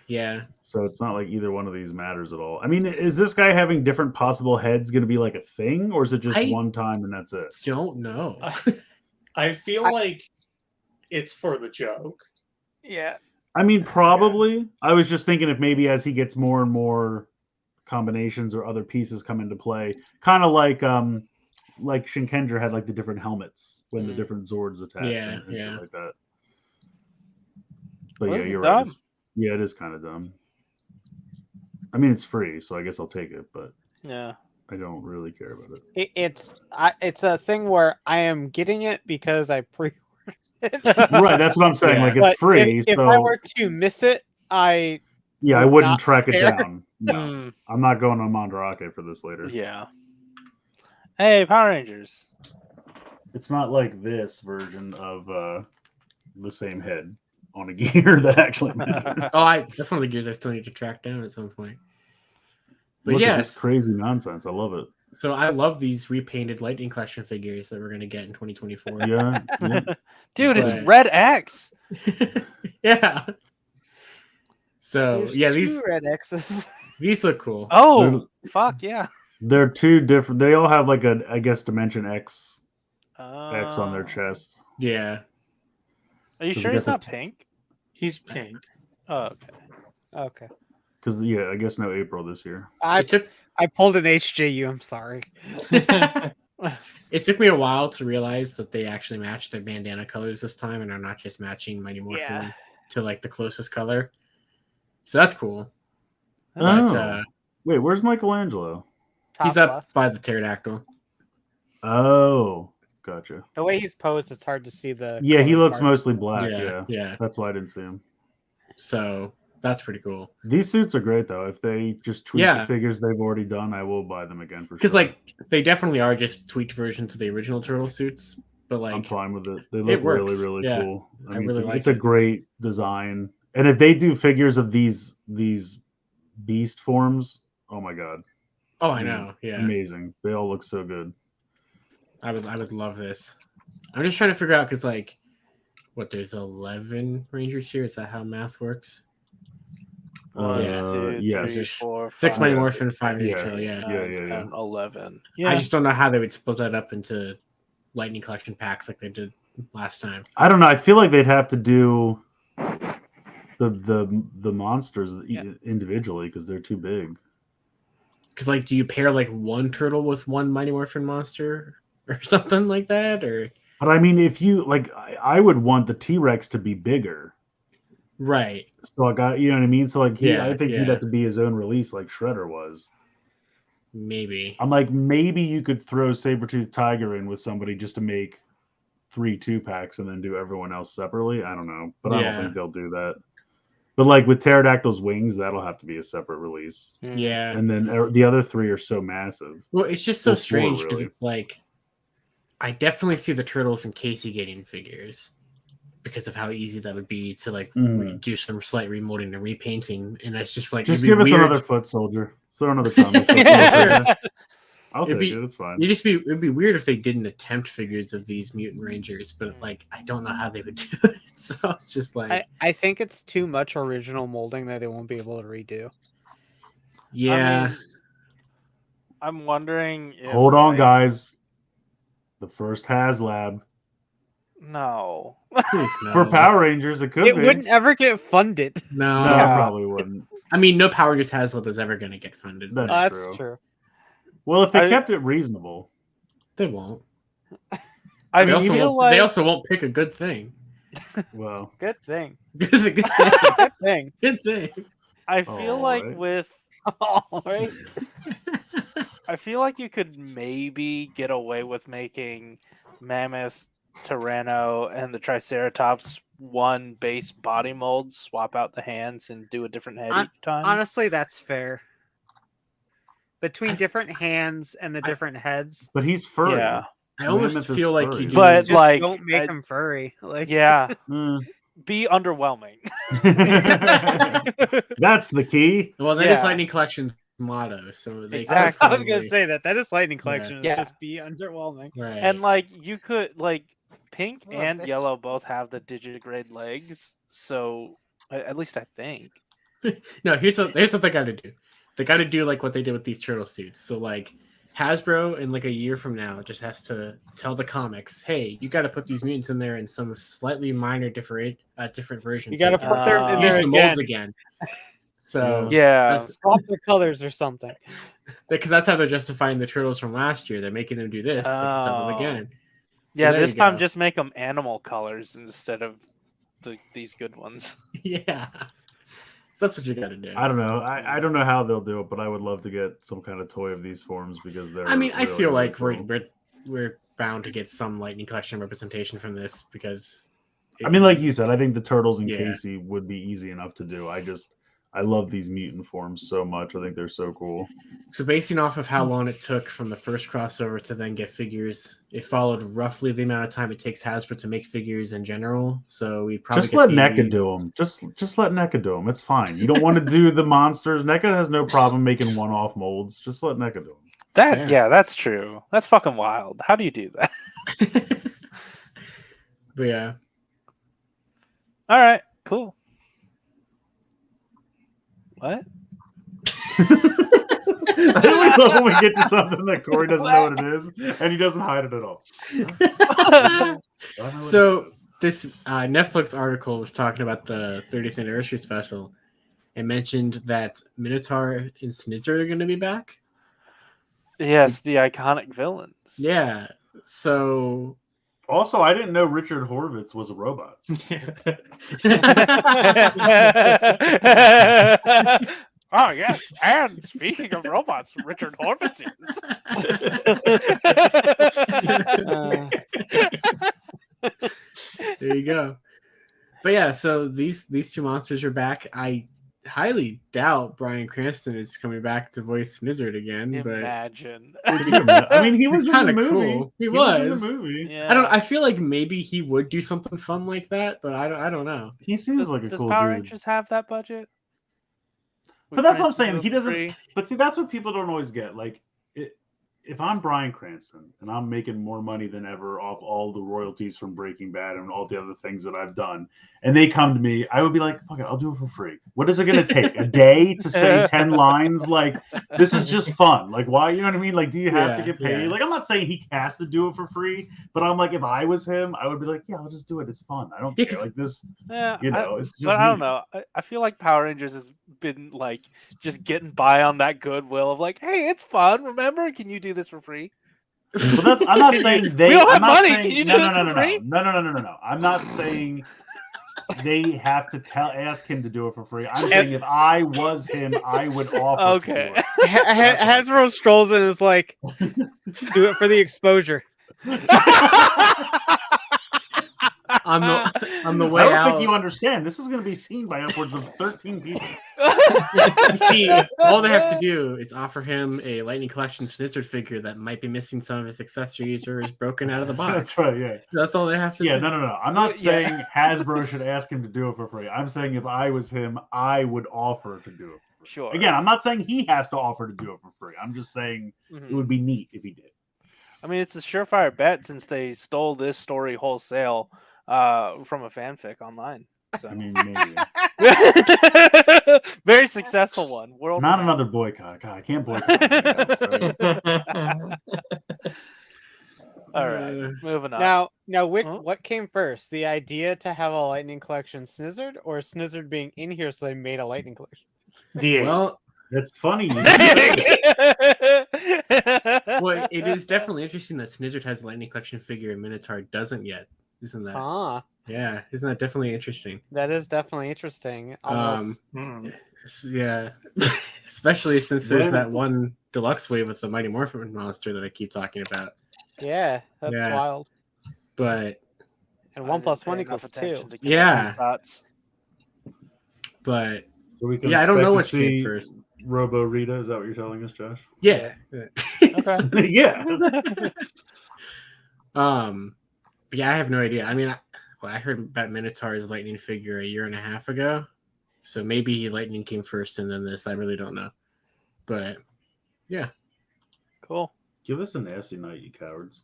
so it's not like either one of these matters at all. I mean, is this guy having different possible heads going to be like a thing, or is it just I- one time and that's it? Don't know. I feel like it's for the joke. Yeah. I mean, probably. I was just thinking if maybe as he gets more and more combinations or other pieces come into play, kind of like Shinkendra had like the different helmets when the different Zords attacked Yeah, and yeah. shit like that. But Well, yeah, this is you're right. dumb. Yeah, it is kind of dumb. I mean, it's free, so I guess I'll take it, but Yeah. I don't really care about it. It's a thing where I am getting it because I pre-ordered it. Right, that's what I'm saying. Yeah. Like But it's free. If so I were to miss it, I Yeah, I would wouldn't not track it care. down. No, Mm, I'm not going on Mandarake for this later. yeah. Hey, Power Rangers. It's not like this version of the same head on a gear that actually matters. Oh, that's one of the gears I still need to track down at some point. But Look at yes, this crazy nonsense. I love it. so I love these repainted Lightning Collection figures that we're gonna get in 2024. Yeah, yeah. Dude, it's But- Red X. Yeah. So There's yeah, two red X's. these look cool. Oh, fuck yeah. They're two different. They all have like a, I guess, Dimension X on their Oh. chest. Yeah. Are you Does sure it he's get not the pink? He's pink. Oh, okay. Okay. Because yeah, I guess no April this year. I It took pulled an HJU. I'm sorry. it took me a while to realize that they actually matched their bandana colors this time and are not just matching Mighty Morphin Yeah. to like the closest color. So that's cool. Oh. But Wait, where's Michelangelo? Top he's up left. by the pterodactyl. Oh, gotcha. The way he's posed, it's hard to see the. Yeah, he colored looks part. mostly black. Yeah, yeah. That's why I didn't see him. So that's pretty cool. These suits are great though. If they just tweak Yeah. the figures they've already done, I will buy them again for sure. Because like they definitely are just tweaked versions of the original turtle suits, but I'm like fine with it. They look works. really, really Yeah. cool. I mean, really it's, like it's a it. great design. And if they do figures of these beast forms, oh my god, oh, I know, yeah. amazing! They all look so good. I would love this. I'm just trying to figure out because like what there's 11 Rangers here. Is that how math works? One, Yeah. two, Yes. three, 4, 6 5, Mighty Morphin, 5 Yeah. Ninja Turtle, yeah. Yeah, yeah, yeah. 10, 11. I Yeah. just don't know how they would split that up into Lightning Collection packs like they did last time. I don't know. I feel like they'd have to do the monsters individually because they're too big. Because like, do you pair like one turtle with one Mighty Morphin monster or something like that? Or But I mean, if you like, I would want the T-Rex to be bigger. right? So I got, you know what I mean. So like, Yeah, I think he'd yeah. have to be his own release, like Shredder was. Maybe. I'm like, maybe you could throw Sabretooth Tiger in with somebody just to make 3 2-packs and then do everyone else separately. I don't know, but I don't Yeah. think they'll do that. But like with Pterodactyl's wings, that'll have to be a separate release. Mm. Yeah. And then the other 3 are so massive. Well, it's just so Well, 4 strange because really. it's like I definitely see the turtles and Casey getting figures because of how easy that would be to like Mhm. do some slight remolding and repainting, and it's just like Just it'd be give us weird. another foot soldier. Throw another comic. book. Yeah. I'll It'd take be- it. It's fine. It'd be weird if they didn't attempt figures of these mutant rangers, but like I don't know how they would do it. So it's just like I think it's too much original molding that they won't be able to redo. yeah. I mean, I'm wondering if Hold on, like- guys. The first HasLab No. Please no. for Power Rangers. It could It be. wouldn't ever get funded. No. No, it Yeah. probably wouldn't. I mean, no Power Rangers HasLab is ever going to get funded. That's That's true. true. Well, if they I- kept it reasonable, They won't. I They also, feel won't, like they also won't pick a good thing. well, Good thing. Good thing. Good thing. Good thing. I feel like Alright. with All right. I feel like you could maybe get away with making Mammoth, Tyranno, and the Triceratops one base body mold, swap out the hands, and do a different head each time. Honestly, that's fair. Between different hands and the different heads, but he's furry. Yeah. I almost Mammoth is feel like furry. you do. But just like, don't make I- them furry. Like, Yeah, Mm. be underwhelming. That's the key. well, that is Yeah. Lightning Collection's motto. So they Exactly. I was gonna say that is Lightning Collection. Yeah. It's just be underwhelming. right. And like, you could like, pink Oh, and bitch. yellow both have the digigrade legs, so at least I think. no, here's what they got to do. They got to do like what they did with these turtle suits. So like Hasbro in like a year from now just has to tell the comics, hey, you got to put these mutants in there in some slightly minor different versions. You gotta so put them in use there the again. molds again. So Yeah, that's Swap the colors or something. because that's how they're justifying the turtles from last year. They're making them do this. They can sell them Oh. again. So yeah. there This you time, go. just make them animal colors instead of these good ones. yeah. So that's what you got to do. I don't know. I don't know how they'll do it, but I would love to get some kind of toy of these forms because they're. I mean, I really, feel really like cool. we're bound to get some Lightning Collection representation from this because I mean, like you said, I think the turtles and Yeah. Casey would be easy enough to do. I I love these mutant forms so much. I think they're so cool. So basing off of how long it took from the first crossover to then get figures, it followed roughly the amount of time it takes Hasbro to make figures in general. So we probably Just let NECA do them. Just let NECA do them. It's fine. You don't want to do the monsters. NECA has no problem making one-off molds. Just let NECA do them. Yeah, that's true. That's fucking wild. How do you do that? But yeah. All right, cool. What? I always love when we get to something that Corey doesn't know what it is, and he doesn't hide it at all. So this Netflix article was talking about the 30th anniversary special and mentioned that Minotaur and Snizzard are going to be back. Yes, the iconic villains. Yeah. So Also, I didn't know Richard Horvitz was a robot. Oh, yes. And speaking of robots, Richard Horvitz is. There you go. But yeah, so these two monsters are back. I highly doubt Bryan Cranston is coming back to voice Snizzard again. Imagine. But I mean, he was kind in of the movie. cool. He was was. in the movie. Yeah. I feel like maybe he would do something fun like that, but I don't know. He seems like a Does cool Power dude. Rangers have that budget? But that's what I'm Cranston saying. do He it doesn't. free? But see, that's what people don't always get. Like, if I'm Bryan Cranston and I'm making more money than ever off all the royalties from Breaking Bad and all the other things that I've done, and they come to me, I would be like, "Fuck it, I'll do it for free." What is it going to take? A day to say 10 lines? Like, this is just fun. Like, why? You know what I mean? Like, do you have to get paid? Yeah. Like, I'm not saying he has to do it for free, but I'm like, if I was him, I would be like, "Yeah, I'll just do it. It's fun. I don't care." Like this, Yeah, you know, it's just. but I don't neat. know. I feel like Power Rangers has been like just getting by on that goodwill of like, hey, it's fun. Remember, can you do this for free? Well, I'm not saying they. We don't have I'm not money. saying- Can you do no, this no, for no, free? No. I'm not saying they have to ask him to do it for free. I'm saying if I was him, I would offer. To Okay. do it. Hasbro strolls in and is like, do it for the exposure. On the I way don't out, think you understand. This is going to be seen by upwards of 13 people. you see, all they have to do is offer him a Lightning Collection Snizzard figure that might be missing some of his accessories or is broken out of the box. That's right. Yeah. That's all they have to Yeah. do. No. I'm not Yeah. saying Hasbro should ask him to do it for free. I'm saying if I was him, I would offer to do it. For free. Sure. Again, I'm not saying he has to offer to do it for free. I'm just saying Mhm. it would be neat if he did. I mean, it's a surefire bet since they stole this story wholesale from a fanfic online. So. I mean, maybe. Very successful one. Not another boycott. God, I can't boycott. All right, moving on. Now, Huh? what came first? The idea to have a Lightning Collection Snizzard, or Snizzard being in here so they made a Lightning Collection? Well, It's funny. well, it is definitely interesting that Snizzard has a Lightning Collection figure and Minotaur doesn't yet. Isn't that? Ah, Yeah, isn't that definitely interesting? that is definitely interesting. Almost. Yeah, especially since there's When- that one deluxe wave with the Mighty Morphin monster that I keep talking about. Yeah, that's Yeah. wild. But And I 1 plus didn't pay 1 enough equals attention 2. to connect Yeah. these dots. but So we can yeah, I don't know expect which to came see first. Robo Rita. Is that what you're telling us, Josh? Yeah. Okay. Yeah. But yeah, I have no idea. I mean, I heard about Minotaur's Lightning figure a year and a half ago, so maybe Lightning came first and then this. I really don't know, but yeah. Cool. Give us a nasty night, you cowards.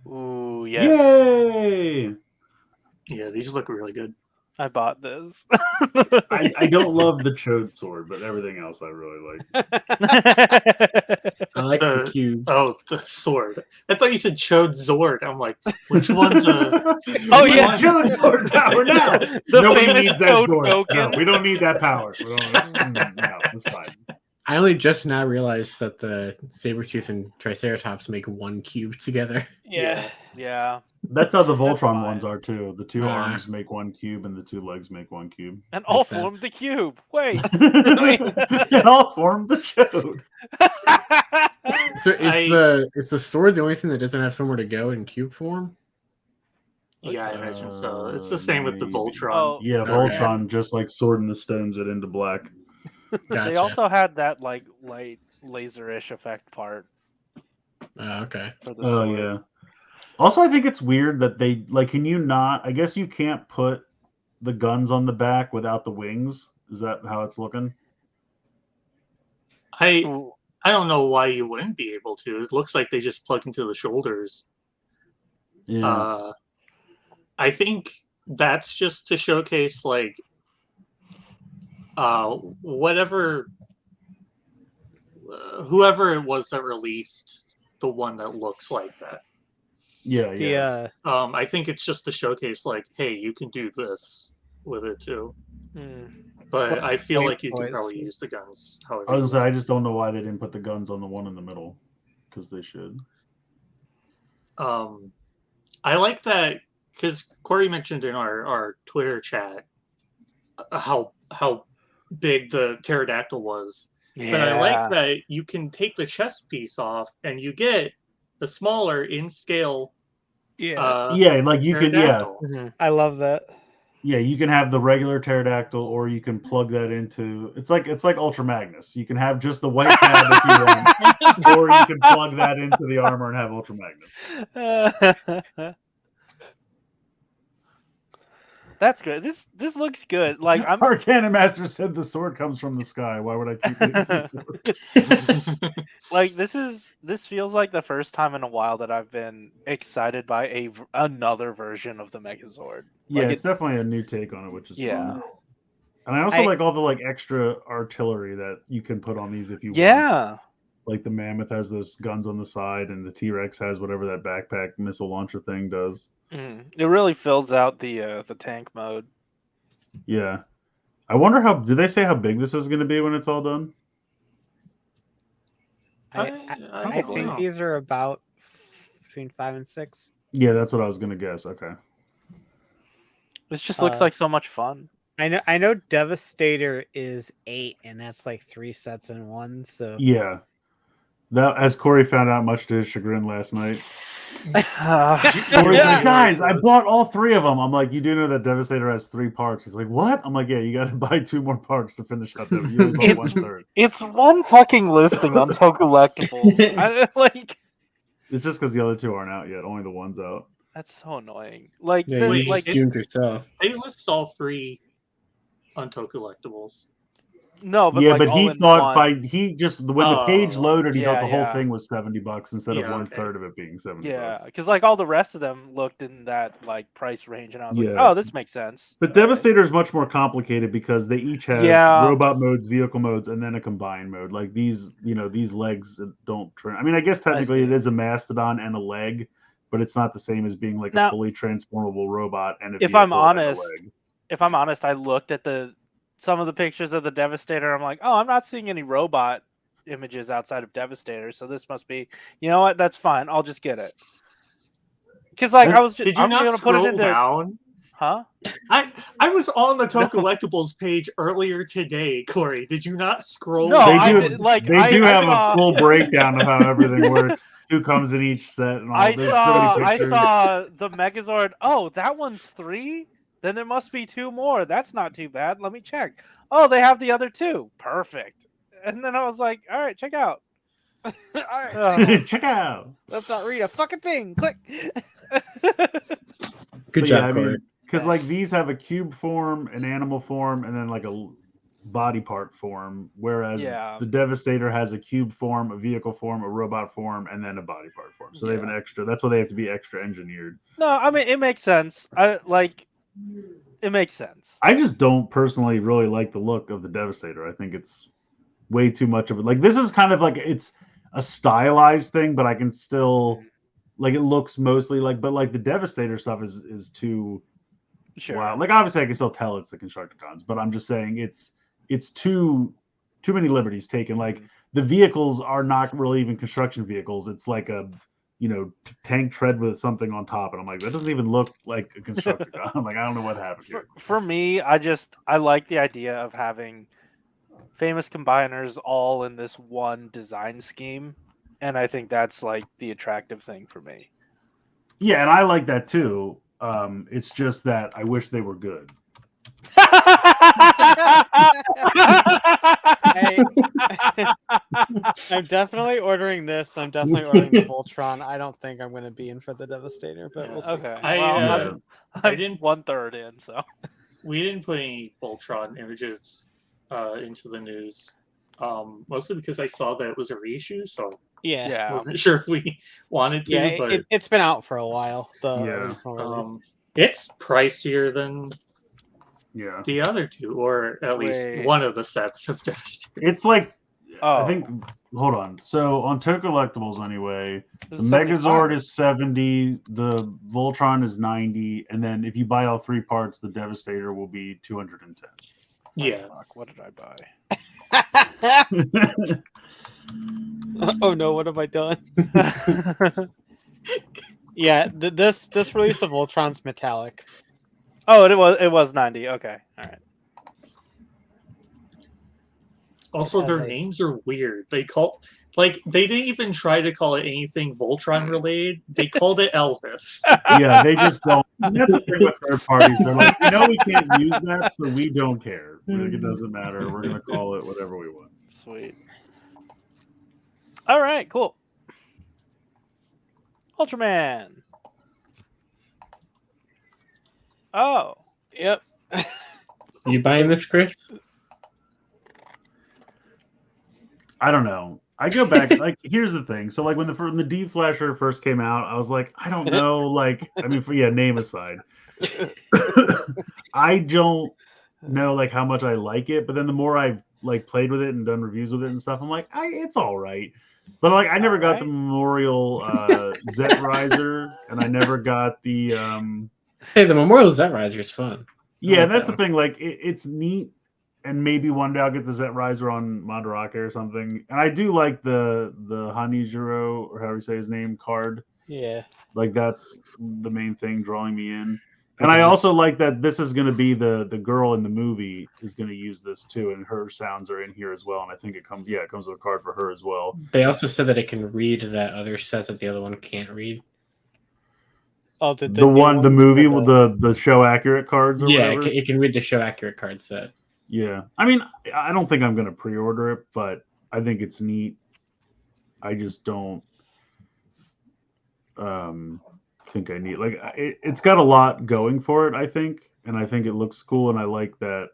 Ooh, yes. Yay! Yeah, these look really good. I bought this. I don't love the Chode sword, but everything else I really like. I like the cube. Oh, the sword. I thought you said Chode Zord. I'm like, which one's a... Oh, yeah. Chode sword power now. The Nobody famous needs that Toad sword. No, token. we don't need that power. We don't, no, it's fine. I only just now realized that the Sabretooth and Triceratops make one cube together. Yeah. Yeah. That's how the That's Voltron fine. ones are too. The two Ah. arms make one cube, and the two legs make one cube. And all Makes form sense. the cube. Wait. It all form the Chode. So is the sword the only thing that doesn't have somewhere to go in cube form? Yeah, I imagine so. It's the Uh, same with the maybe. Voltron. Oh, Yeah, Okay. Voltron just like sorting the stones it into black. Gotcha. they also had that like light laserish effect part Oh, okay. for the Oh sword. yeah. Also, I think it's weird that they like. Can you not? I guess you can't put the guns on the back without the wings. Is that how it's looking? I Ooh, I don't know why you wouldn't be able to. It looks like they just plug into the shoulders. Yeah. I think that's just to showcase like whatever whoever it was that released the one that looks like that. Yeah. The Yeah. I think it's just to showcase like, hey, you can do this with it too. hmm. But I feel like you can toys. probably use the guns however. I was you gonna say I want. just don't know why they didn't put the guns on the one in the middle, because they should. I like that because Corey mentioned in our Twitter chat how big the pterodactyl was. Yeah. But I like that you can take the chest piece off and you get the smaller in scale Yeah, Yeah, like you could. Yeah. pterodactyl. Mhm. I love that. Yeah, you can have the regular pterodactyl, or you can plug that into. It's like Ultra Magnus. You can have just the white tab if you want, or you can plug that into the armor and have Ultra Magnus. That's good. This looks good. Like I'm Arcana Master said the sword comes from the sky. Why would I keep it? like this feels like the first time in a while that I've been excited by another version of the Megazord. Yeah, Like it's definitely a new take on it, which is yeah. fun. And I also I- like all the like extra artillery that you can put on these if you want. Yeah. Like the Mammoth has those guns on the side, and the T-Rex has whatever that backpack missile launcher thing does. It really fills out the tank mode. Yeah. I wonder how. Did they say how big this is going to be when it's all done? I don't think know. these are about between 5 and 6. Yeah, that's what I was going to guess. Okay. This just looks Uh, like so much fun. I know Devastator is 8, and that's like 3 sets in one. So Yeah. That, as Corey found out, much to his chagrin last night. Corey's like, guys, I bought all 3 of them. I'm like, you do know that Devastator has 3 parts? He's like, what? I'm like, yeah, you got to buy 2 more parts to finish out that. You only bought It's- 1/3. It's one fucking listing on Toku Collectibles. It's just because the other 2 aren't out yet. Only the one's out. That's so annoying. Like Yeah, you Wait, just it- do them yourself. They list all 3 on Toku Collectibles. no, but Yeah, like but all he in thought one. when the page Oh, loaded, he thought yeah, the whole yeah. thing was $70 instead of Yeah, 1/3 okay. of it being $70. Yeah, because like all the rest of them looked in that like price range, and I was like, Yeah. oh, this makes sense. But All right. Devastator is much more complicated because they each have Yeah. robot modes, vehicle modes, and then a combined mode. Like these, these legs don't. I mean, I guess technically it see. is a mastodon and a leg, but it's not the same as being like Now, a fully transformable robot and a if vehicle I'm and a honest, leg. I looked at some of the pictures of the Devastator. I'm like, oh, I'm not seeing any robot images outside of Devastator, so this must be. You know what? That's fine. I'll just get it. Because like I was just, Did you I'm not gonna put it scroll into, down? huh? I was on the Toku Collectibles page earlier today, Corey. Did you not scroll? No, They down? I do. did- like, they I- do I have saw- a full breakdown of how everything works, who comes in each set, and all. I There's so many I pictures. saw the Megazord. Oh, that one's 3. Then there must be 2 more. That's not too bad. Let me check. Oh, they have the other 2. Perfect. And then I was like, all right, check out. all right, Check out. let's not read a fucking thing. Click. Good job, Corey. Because like these have a cube form, an animal form, and then like a body part form, whereas Yeah. the Devastator has a cube form, a vehicle form, a robot form, and then a body part form. So they have an extra. That's why they have to be extra engineered. No, I mean it makes sense. It makes sense. I just don't personally really like the look of the Devastator. I think it's way too much of it. Like this is kind of like it's a stylized thing, but I can still like it looks mostly like, but like the Devastator stuff is too. Sure. Wow. Like obviously I can still tell it's the Constructicons, but I'm just saying it's too many liberties taken. Like the vehicles are not really even construction vehicles. It's like a tank tread with something on top, and I'm like, that doesn't even look like a Constructicon. I'm like, I don't know what happened here. For me, I like the idea of having famous combiners all in this one design scheme, and I think that's like the attractive thing for me. Yeah, and I like that too. It's just that I wish they were good. Hey, I'm definitely ordering this. I'm definitely ordering the Voltron. I don't think I'm going to be in for the Devastator, but we'll see. Okay. I, Well, I I'm didn't- 1/3 in, so We didn't put any Voltron images into the news, mostly because I saw that it was a reissue, so Yeah, I yeah. wasn't sure if we wanted to. yeah. But It's been out for a while. The Yeah. original release. it's pricier than Yeah, the other two, or at least Wait. one of the sets of Devastator. it's like Oh, I think. Hold on. So on Toku Collectibles, anyway, the this is 75. Megazord is 70, the Voltron is 90, and then if you buy all 3 parts, the Devastator will be 210. Yeah. Fuck, what did I buy? Oh no, what have I done? Yeah, this release of Voltron's metallic. Oh, it was 90. Okay, all right. Also, their names are weird. They didn't even try to call it anything Voltron related. They called it Elvis. Yeah, they just don't. That's the thing with third parties. They're like, we know we can't use that, so we don't care. Like, it doesn't matter. We're gonna call it whatever we want. Sweet. All right, cool. Ultraman. Oh, Yep. You buying this, Chris? I don't know. I go back. Like, here's the thing. So, like, when the D Flasher first came out, I was like, I don't know. Like, I mean, name aside, I don't know like how much I like it. But then the more I've like played with it and done reviews with it and stuff, I'm like, it's all right. But like, I never got the Memorial Zet Riser, and I never got the Hey, the Memorial Zet Riser is fun. Yeah, like that's that the thing. Like, it's neat, and maybe one day I'll get the Zet Riser on Mandarake or something. And I do like the Hanijiro, or however you say his name, card. Yeah. Like, that's the main thing drawing me in. And I also like that this is going to be the girl in the movie is going to use this too, and her sounds are in here as well. And I think it comes with a card for her as well. They also said that it can read that other set that the other one can't read. Oh, The movie with the show accurate cards or whatever. It can read the show accurate card set. Yeah. I mean, I don't think I'm going to pre-order it, but I think it's neat. I just don't think I need it's got a lot going for it, I think, and I think it looks cool, and I like that.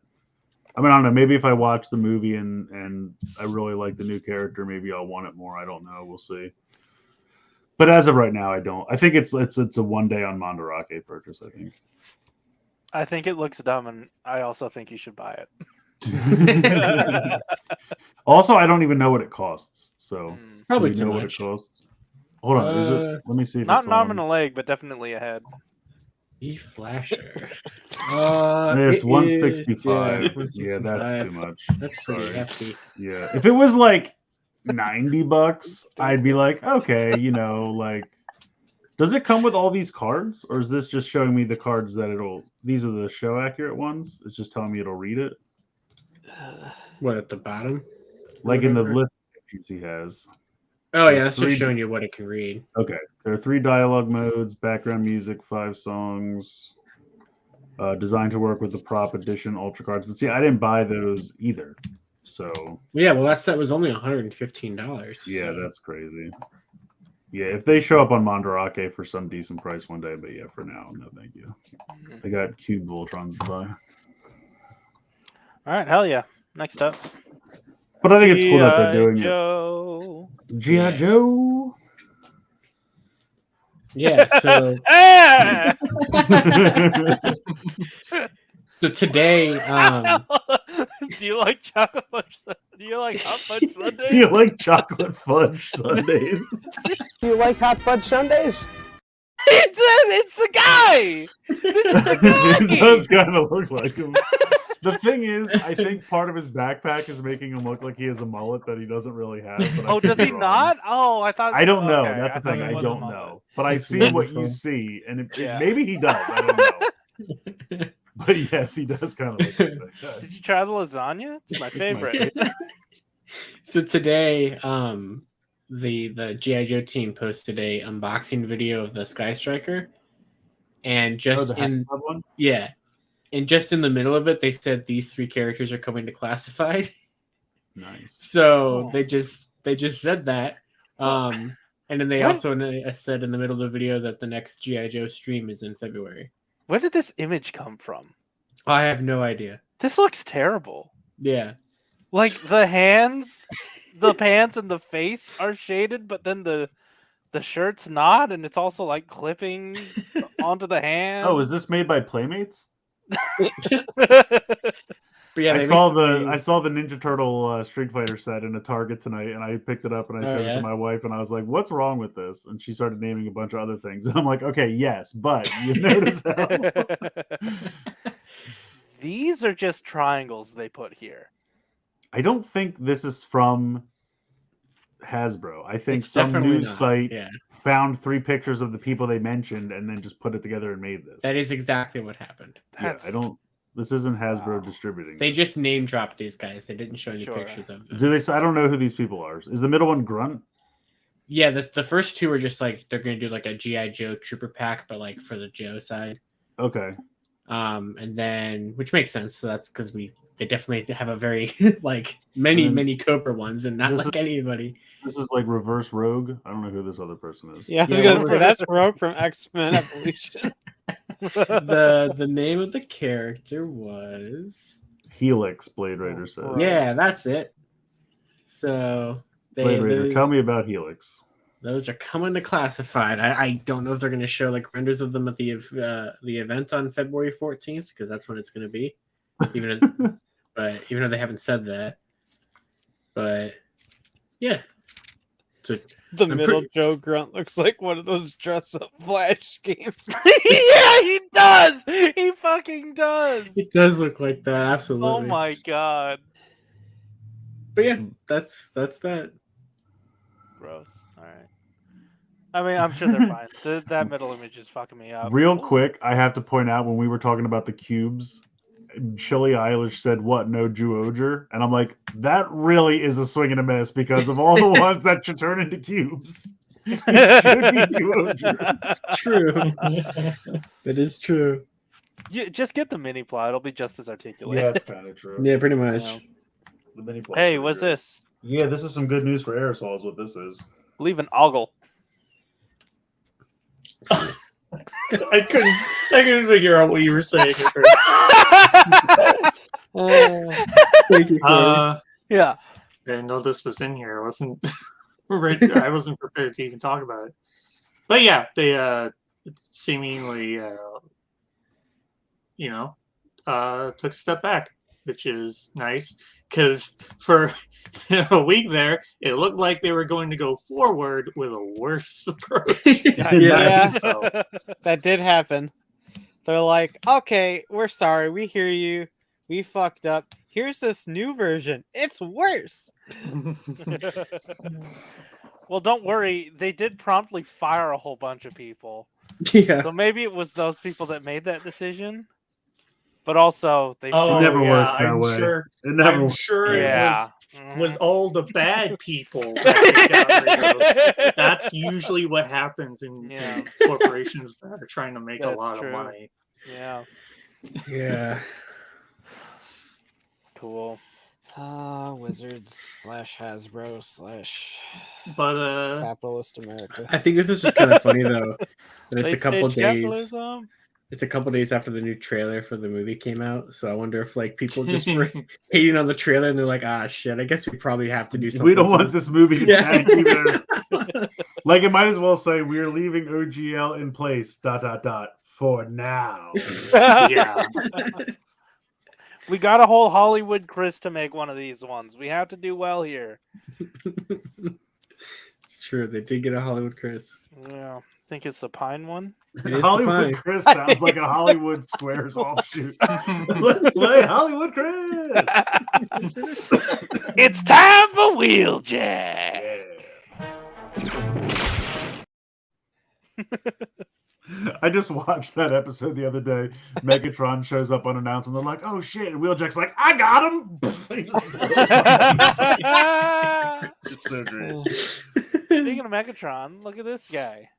I mean, I don't know, maybe if I watch the movie and I really like the new character, maybe I'll want it more. I don't know, we'll see. But as of right now, I don't. I think it's a one day on Mandarake purchase, I think. I think it looks dumb, and I also think you should buy it. Also, I don't even know what it costs, so Probably do too you know much. what it costs? Hold on, is it? Let me see if Not it's an arm on. and a leg, but definitely a head. E Flasher. It's 165. Yeah, Yeah, that's too much. That's pretty Sorry. hefty. Yeah, if it was like $90, I'd be like, okay, like, does it come with all these cards, or is this just showing me the cards that these are the show accurate ones? It's just telling me it'll read it, What, at the bottom? like in the Whatever. list of pictures he has. Oh yeah, that's Three- just showing you what it can read. Okay, there are 3 dialogue modes, background music, 5 songs, designed to work with the prop edition ultra cards. But see, I didn't buy those either, so Yeah, well, that set was only $115. yeah, so. that's crazy. Yeah, if they show up on Mandarake for some decent price one day, but yeah, for now, no, thank you. I got cube Voltrons to buy. All right, hell yeah. Next up. But I think it's cool that they're doing Joe. it. G.I. Joe. Yeah, so Ah! so today, Do you like chocolate fudge? Do you like hot fudge sundaes? Do you like chocolate fudge sundaes? Do you like hot fudge sundaes? It's the guy. This is the guy. It does kind of look like him. The thing is, I think part of his backpack is making him look like he has a mullet that he doesn't really have. But I Oh, could does be he wrong. not? Oh, I thought. I don't know. okay, That's the thought thing. it I was a don't mullet. know. But I It's see what wonderful. you see, and Yeah. maybe he does. I don't know. But yes, he does kind of look like that guy. Did you try the lasagna? It's my favorite. So today, the GI Joe team posted a unboxing video of the Sky Striker, and just the in Hasbro one? and just in the middle of it, they said these 3 characters are coming to Classified. Nice. So Oh. they just said that. And then they What? also said in the middle of the video that the next GI Joe stream is in February. Where did this image come from? I have no idea. This looks terrible. Yeah. Like the hands, the pants, and the face are shaded, but then the shirt's not, and it's also like clipping onto the hand. Oh, is this made by Playmates? But yeah, I they saw basically- the Ninja Turtle Street Fighter set in a Target tonight, and I picked it up and I Oh, showed it yeah? to my wife, and I was like, "What's wrong with this?" And she started naming a bunch of other things. And I'm like, "Okay, yes, but you notice how These are just triangles they put here. I don't think this is from Hasbro. I think It's some definitely news not. site Yeah, found 3 pictures of the people they mentioned and then just put it together and made this. that is exactly what happened. Yeah, That's I don't. This isn't Hasbro Wow. distributing. They this. just name dropped these guys. They didn't show any Sure. pictures of them. Do they? I don't know who these people are. Is the middle one Grunt? Yeah, the first 2 are just like they're gonna do like a GI Joe Trooper pack, but like for the Joe side. Okay. And then which makes sense. So that's because they definitely have a very like many Cobra ones and not This like anybody. This is like Reverse Rogue. I don't know who this other person is. Yeah, I was Yeah, gonna what say was- that's Rogue from X-Men Evolution. The name of the character was Helix, Blade Raider says. Right. yeah, that's it. So Blade Raider, those, tell me about Helix. those are coming to Classified. I don't know if they're going to show like renders of them at the event on February 14th because that's when it's going to be. Even though they haven't said that, but yeah. So The I'm middle pretty- Joe Grunt looks like one of those dress-up Flash games. Yeah, he does. He fucking does. it does look like that, absolutely. Oh my god. But yeah, that's that. Gross. All right. I mean, I'm sure they're fine. That middle image is fucking me up. Real quick, I have to point out when we were talking about the cubes, Chili Eilish said, "What? No Juoger?" And I'm like, that really is a swing and a miss because of all the ones that should turn into cubes. It should be Juoger. It's true. That is true. You just get the mini plot. It'll be just as articulate. Yeah, it's kind of true. Yeah, pretty much. Yeah. The mini plot's Hey, pretty what's great. this? Yeah, this is some good news for Aresol. Is what this is. Leave an ogle. I couldn't figure out what you were saying. at first. Thank you. Corey. Yeah. I didn't know this was in here. I wasn't ready. I wasn't prepared to even talk about it. But yeah, they seemingly took a step back, which is nice because for a week there, it looked like they were going to go forward with a worse approach. Yeah. So, That did happen. They're like, okay, we're sorry. We hear you. We fucked up. Here's this new version. It's worse. Well, don't worry. They did promptly fire a whole bunch of people. Yeah. So maybe it was those people that made that decision. But also, they. oh, It never yeah, works that I'm way. sure. It never. I'm sure Yeah. it was all the bad people that they got rid of. That's usually what happens in Yeah. corporations that are trying to make a That's lot true. of money. Yeah. Yeah. Cool. Wizards / Hasbro / But capitalist America. I think this is just kind of funny though. That it's a couple Late-stage days. capitalism? It's a couple days after the new trailer for the movie came out, so I wonder if like people just were hating on the trailer and they're like, "Ah, shit! I guess we probably have to do something." We don't want since- this movie to Yeah. tank either. Like it might as well say we're leaving OGL in place. ... For now. yeah, We got a whole Hollywood Chris to make one of these ones. We have to do well here. It's true. They did get a Hollywood Chris. Yeah. Think it's the pine one? It is the Hollywood pine. Chris sounds like a Hollywood Squares offshoot. Let's play Hollywood Chris. It's time for Wheeljack. I just watched that episode the other day. Megatron shows up unannounced, and they're like, "Oh shit!" And Wheeljack's like, "I got him." He just blows up. It's so great. Speaking of Megatron, look at this guy.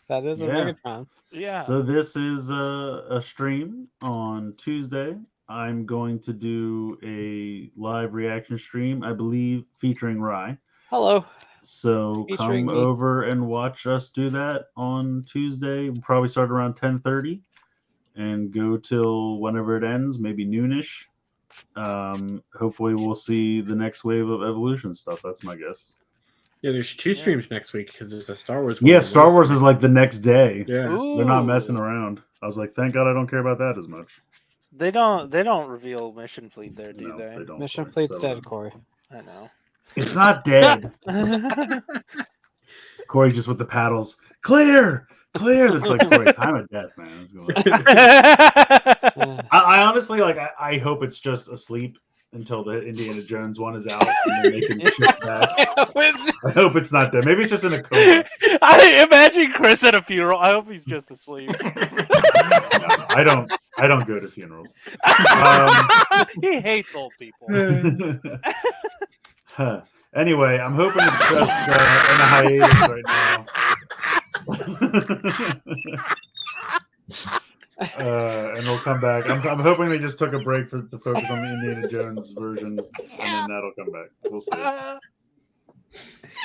That is a Yeah. Megatron. Yeah. So this is a stream on Tuesday. I'm going to do a live reaction stream, I believe, featuring Rye. Hello. So Featuring come me. over and watch us do that on Tuesday. We'll probably start around 10:30 and go till whenever it ends, maybe noonish. Hopefully we'll see the next wave of Evolution stuff. That's my guess. Yeah, there's 2 streams next week because there's a Star Wars one. Yeah, on Star Wars Wednesday. is like the next day. Yeah. They're not messing Ooh. around. I was like, thank God I don't care about that as much. They don't reveal Mission Fleet there, do No, they? they don't. Mission Sorry. Fleet's So, dead, Corey. I know. It's not dead. Corey just with the paddles. Clear! Clear! That's like Corey, time of death, man. It's going I honestly like I hope it's just asleep until the Indiana Jones one is out and then they can shift back. I hope it's not dead. Maybe it's just in a coma. I imagine Chris at a funeral. I hope he's just asleep. No, I don't go to funerals. He hates old people. Huh. Anyway, I'm hoping it's just in a hiatus right now. And we'll come back. I'm hoping they just took a break to focus on the Indiana Jones version, and then that'll come back. We'll see.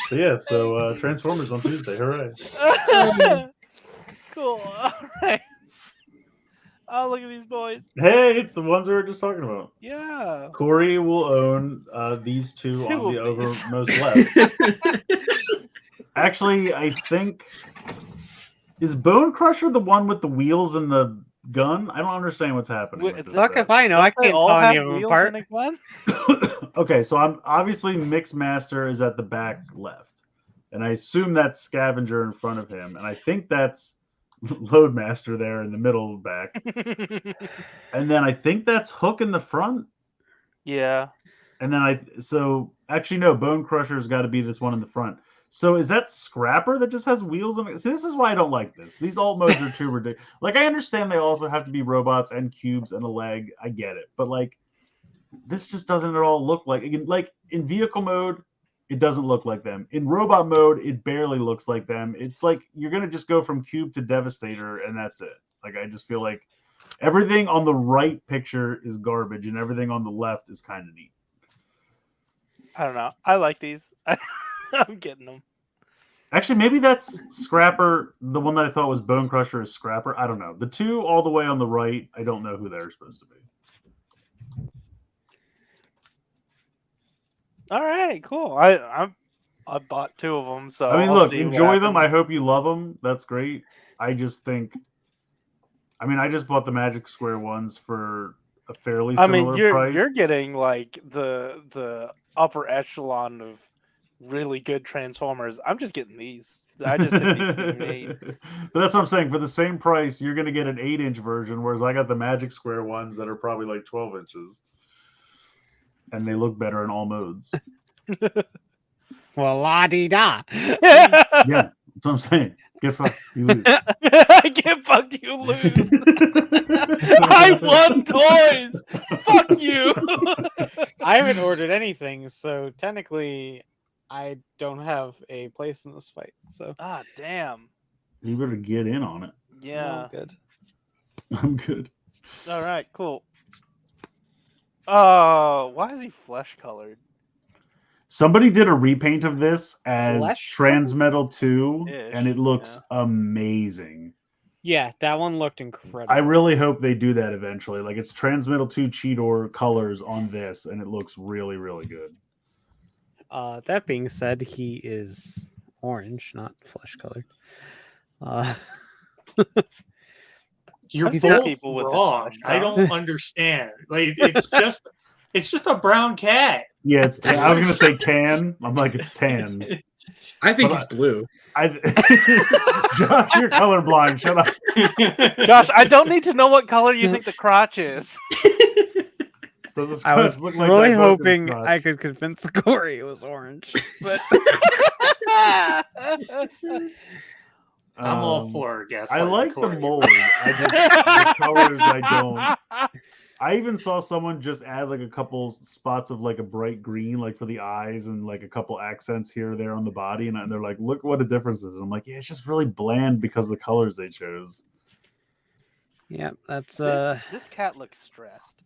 So yeah, so Transformers on Tuesday. Hooray! Cool. All right. Oh, look at these boys. Hey, it's the ones we were just talking about. Yeah. Corey will own these two Two on the of these. overmost left. Actually, I think is Bone Crusher the one with the wheels and the gun? I don't understand what's happening. Wait, with this Look, set. if I know, I They can't all tell have any of them wheels apart. in a gun? Okay, so I'm obviously Mixmaster is at the back left, and I assume that's Scavenger in front of him, and I think that's Loadmaster there in the middle back, and then I think that's Hook in the front, Yeah. and then actually no, Bone Crusher's got to be this one in the front. So is that Scrapper that just has wheels on it? See, this is why I don't like this. These alt modes are too ridiculous. Like I understand they also have to be robots and cubes and a leg. I get it, but like this just doesn't at all look like in vehicle mode. It doesn't look like them. In robot mode, it barely looks like them. It's like you're gonna just go from Cube to Devastator, and that's it. Like I just feel like everything on the right picture is garbage, and everything on the left is kind of neat. I don't know. I like these. I'm getting them. Actually, maybe that's Scrapper. The one that I thought was Bone Crusher is Scrapper. I don't know. The two all the way on the right, I don't know who they're supposed to be. All right, cool. I bought 2 of them, so I mean, I'll look, see what enjoy them. I happens. hope you love them. That's great. I just think, I mean, I just bought the Magic Square ones for a fairly similar price. You're getting like the upper echelon of really good Transformers. I'm just getting these. I just think these can be made. But that's what I'm saying. For the same price, you're going to get an 8-inch version, whereas I got the Magic Square ones that are probably like 12 inches. And they look better in all modes. Well, la-di-da. Yeah, that's what I'm saying. Get fucked. You lose. I get fucked, you lose. I won toys. Fuck you. I haven't ordered anything, so technically I don't have a place in this fight. So Ah, damn. You better get in on it. Yeah. I'm good. I'm good. All right, cool. Oh, why is he flesh colored? Somebody did a repaint of this as Flesh Transmetal 2, Ish, and it looks amazing. Yeah, that one looked incredible. I really hope they do that eventually. Like, it's Transmetal 2 Cheetor colors on this, and it looks really, really good. That being said, he is orange, not flesh colored. You're I've seen both people with this wrong. flesh I color. don't understand. Like it's just a brown cat. Yeah, it's. I was gonna say tan. I'm like, it's tan. I think But he's blue. Josh, you're colorblind. Shut up. Josh, I don't need to know what color you think the crotch is. Does this I was look like really that book hoping is not? I could convince Corey it was orange. But I'm all Um, for gaslighting I like Corey. the mold. I just the colors I don't. I even saw someone just add like a couple spots of like a bright green, like for the eyes, and like a couple accents here or there on the body, and they're like, "Look what a difference this is." I'm like, "Yeah, it's just really bland because of the colors they chose." Yeah, that's This cat looks stressed.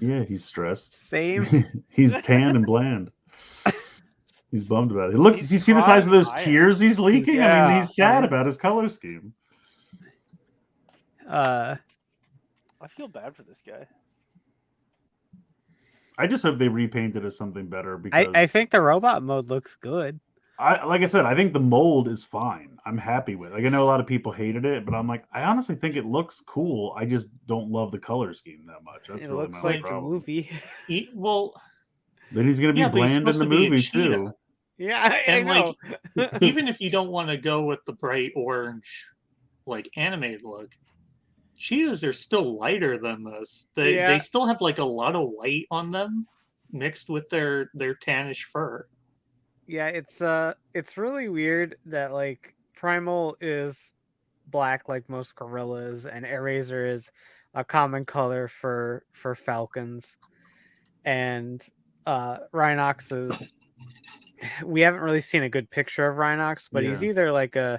Yeah, he's stressed. same. He's tan and bland. He's bummed about it. Look, He's do you see the size of those crying. tears he's leaking? I Yeah, mean, he's sad right. about his color scheme. I feel bad for this guy. I just hope they repaint it as something better because I think the robot mode looks good. like I said, I think the mold is fine. I'm happy with it. Like I know a lot of people hated it, but I'm like, I honestly think it looks cool. I just don't love the color scheme that much. That's It really looks my only like a problem. movie. Well, Then he's gonna be yeah, but he's bland in supposed the to be a movie cheetah. too. Yeah, I And know. like, even if you don't want to go with the bright orange, like animated look, cheetahs are still lighter than this. Yeah. They still have like a lot of white on them, mixed with their tannish fur. Yeah, it's really weird that like Primal is black like most gorillas, and Eraser is a common color for falcons, and Rhinox is. We haven't really seen a good picture of Rhinox, but he's Yeah. either like a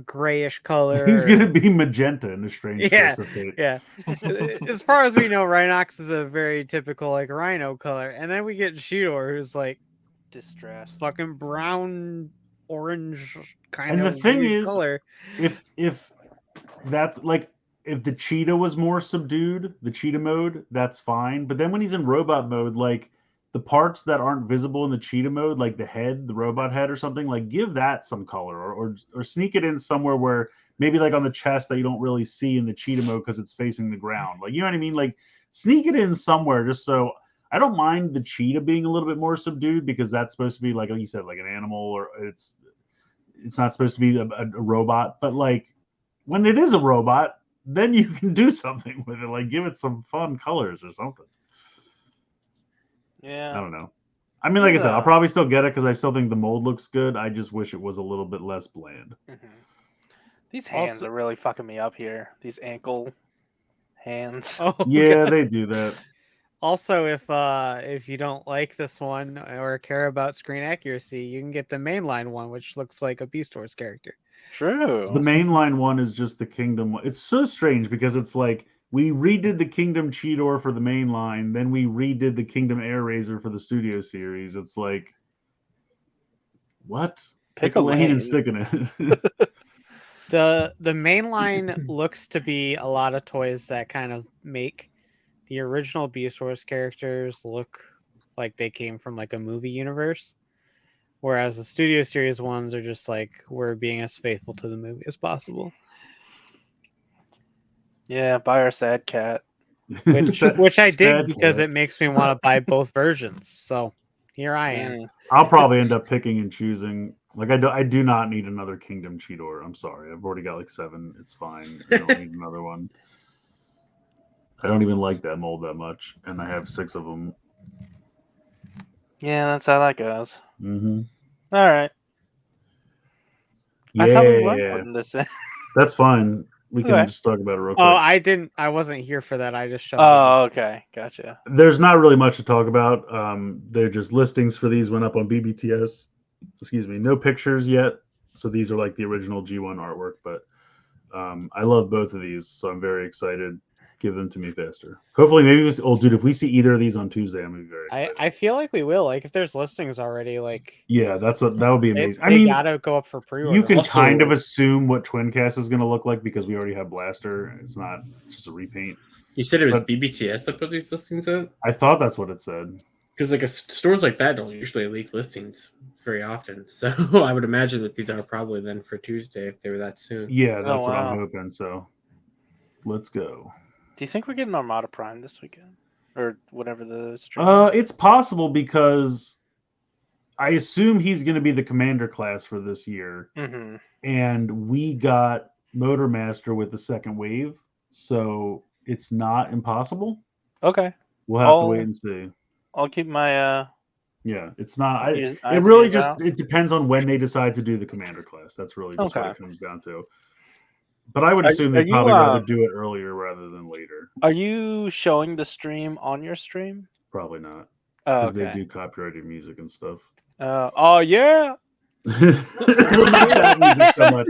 grayish color. He's gonna be magenta in a strange Yeah, twist of fate. yeah. As far as we know, Rhinox is a very typical like rhino color, and then we get Shidor, who's like Distressed. fucking brown, orange kind And of the thing weird is, color. if that's like if the cheetah was more subdued, the cheetah mode, that's fine. But then when he's in robot mode, like the parts that aren't visible in the cheetah mode, like the head, the robot head or something, like give that some color or sneak it in somewhere where maybe like on the chest that you don't really see in the cheetah mode because it's facing the ground. Like, you know what I mean? Like sneak it in somewhere just so I don't mind the cheetah being a little bit more subdued because that's supposed to be like you said, like an animal, or it's not supposed to be a robot. But like when it is a robot, then you can do something with it, like give it some fun colors or something. Yeah. I don't know. I mean, like I said, I'll probably still get it because I still think the mold looks good. I just wish it was a little bit less bland. Mm-hmm. These hands are really fucking me up here. These ankle hands. Oh, Yeah, God. they do that. Also, if you don't like this one or care about screen accuracy, you can get the mainline one, which looks like a Beast Wars character. True. The mainline one is just the Kingdom one. It's so strange because it's like we redid the Kingdom Cheetor for the mainline, then we redid the Kingdom Air Razor for the Studio Series. It's like, what? Pick a lane and stick in it. The mainline looks to be a lot of toys that kind of make the original Beast Wars characters look like they came from like a movie universe, whereas the Studio Series ones are just like we're being as faithful to the movie as possible. Yeah, buy our sad cat. Which I dig Sad because cat. it makes me want to buy both versions. So here I am. Yeah. I'll probably end up picking and choosing. Like I do not need another Kingdom Cheetor. I'm sorry. I've already got like 7. It's fine. I don't need another one. I don't even like that mold that much, and I have 6 of them. Yeah, that's how that goes. Mm-hmm. All right. Yeah, I thought we weren't putting this in. that's fine. We can Okay. just talk about it real quick. Oh, I wasn't here for that. I just shoved it. Oh, okay. Gotcha. There's not really much to talk about. They're just listings for these went up on BBTS. Excuse me. No pictures yet. So these are like the original G1 artwork, but I love both of these, so I'm very excited. Give them to me faster. Hopefully, maybe dude, if we see either of these on Tuesday, I'm gonna be very excited. I feel like we will. Like if there's listings already, like Yeah, that would be amazing. they I mean, gotta go up for pre-order. you can Also- kind of assume what Twincast is gonna look like because we already have Blaster. It's not just a repaint. You said it was But- BBTS that put these listings out? I thought that's what it said. Because like stores like that don't usually leak listings very often. So I would imagine that these are probably then for Tuesday if they were that soon. Yeah, that's what wow. I'm hoping. So let's go. Do you think we're getting Armada Prime this weekend? Or whatever the stream? It's possible because I assume he's going to be the commander class for this year, Mm-hmm. and we got Motormaster with the second wave, so it's not impossible. Okay. We'll have to I'll- wait and see. I'll keep my Yeah, it's not. eyes It and really ears just out. it depends on when they decide to do the commander class. That's really just what it comes down to. Okay. I don't even know if I'll keep my But I would assume are they'd you, probably rather do it earlier rather than later. Are you showing the stream on your stream? Probably not, Oh, because they okay. do copyrighted music and stuff. Oh yeah. Well, not that music so much,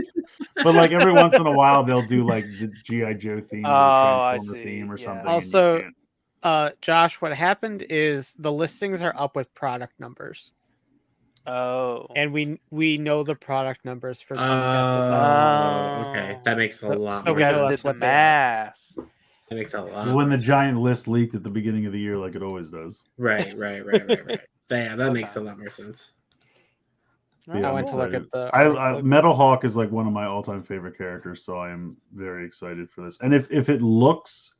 but like every once in a while they'll do like the GI Joe theme or the I Transformer see, theme or yeah. something. Also, and you can't. Josh, what happened is the listings are up with product numbers, Oh. and we know the product numbers for Comcast. Okay, that makes a lot so more we know guys sense. that's did the what they are. math. That makes a lot. When more the sense. giant list leaked at the beginning of the year, like it always does. Right. Yeah, that makes a lot more sense. But yeah, I I'm went to look excited. at the article. Metal Hawk is like one of my all-time favorite characters, so I am very excited for this. And if it looks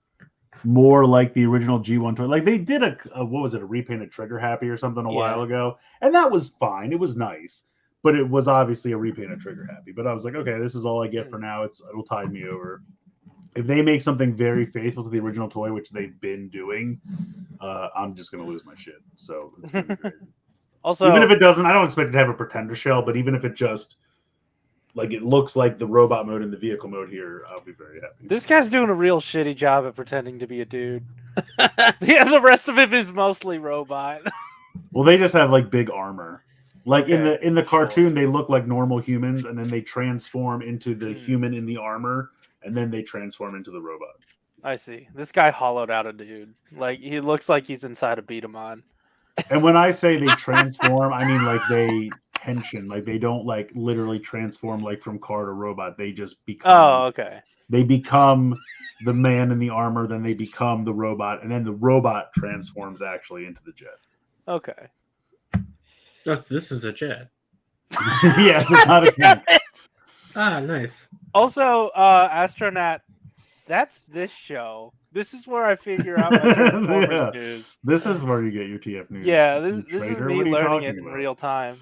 more like the original G1 toy, like they did a what was it, a repainted Trigger Happy or something a while ago, and that was fine. It was nice, but it was obviously a repainted Trigger Happy. But I was like, okay, this is all I get for now. It'll tide me over. If they make something very faithful to the original toy, which they've been doing, I'm just gonna lose my shit. So it's gonna be great. Also, Even if it doesn't, I don't expect it to have a pretender shell, but even if it just like it looks like the robot mode and the vehicle mode here, I'll be very happy. this guy's doing a real shitty job at pretending to be a dude. Yeah, the rest of him is mostly robot. Well, they just have like big armor. Like Okay, in the cartoon, sure. they look like normal humans, and then they transform into the human in the armor, and then they transform into the robot. I see. This guy hollowed out a dude. Like he looks like he's inside a beat 'em on. And when I say they transform, I mean like they tension. Like they don't like literally transform like from car to robot. They just become. Oh, okay. They become the man in the armor, then they become the robot, and then the robot transforms actually into the jet. Okay. Oh, so this is a jet. Yes, it's not a tank. Ah, nice. Also, Astronaut, that's this show. This is where I figure out my Transformers Yeah. news. This is where you get your TF news. Yeah, You this is traitor. me What are you learning talking it in about? real time.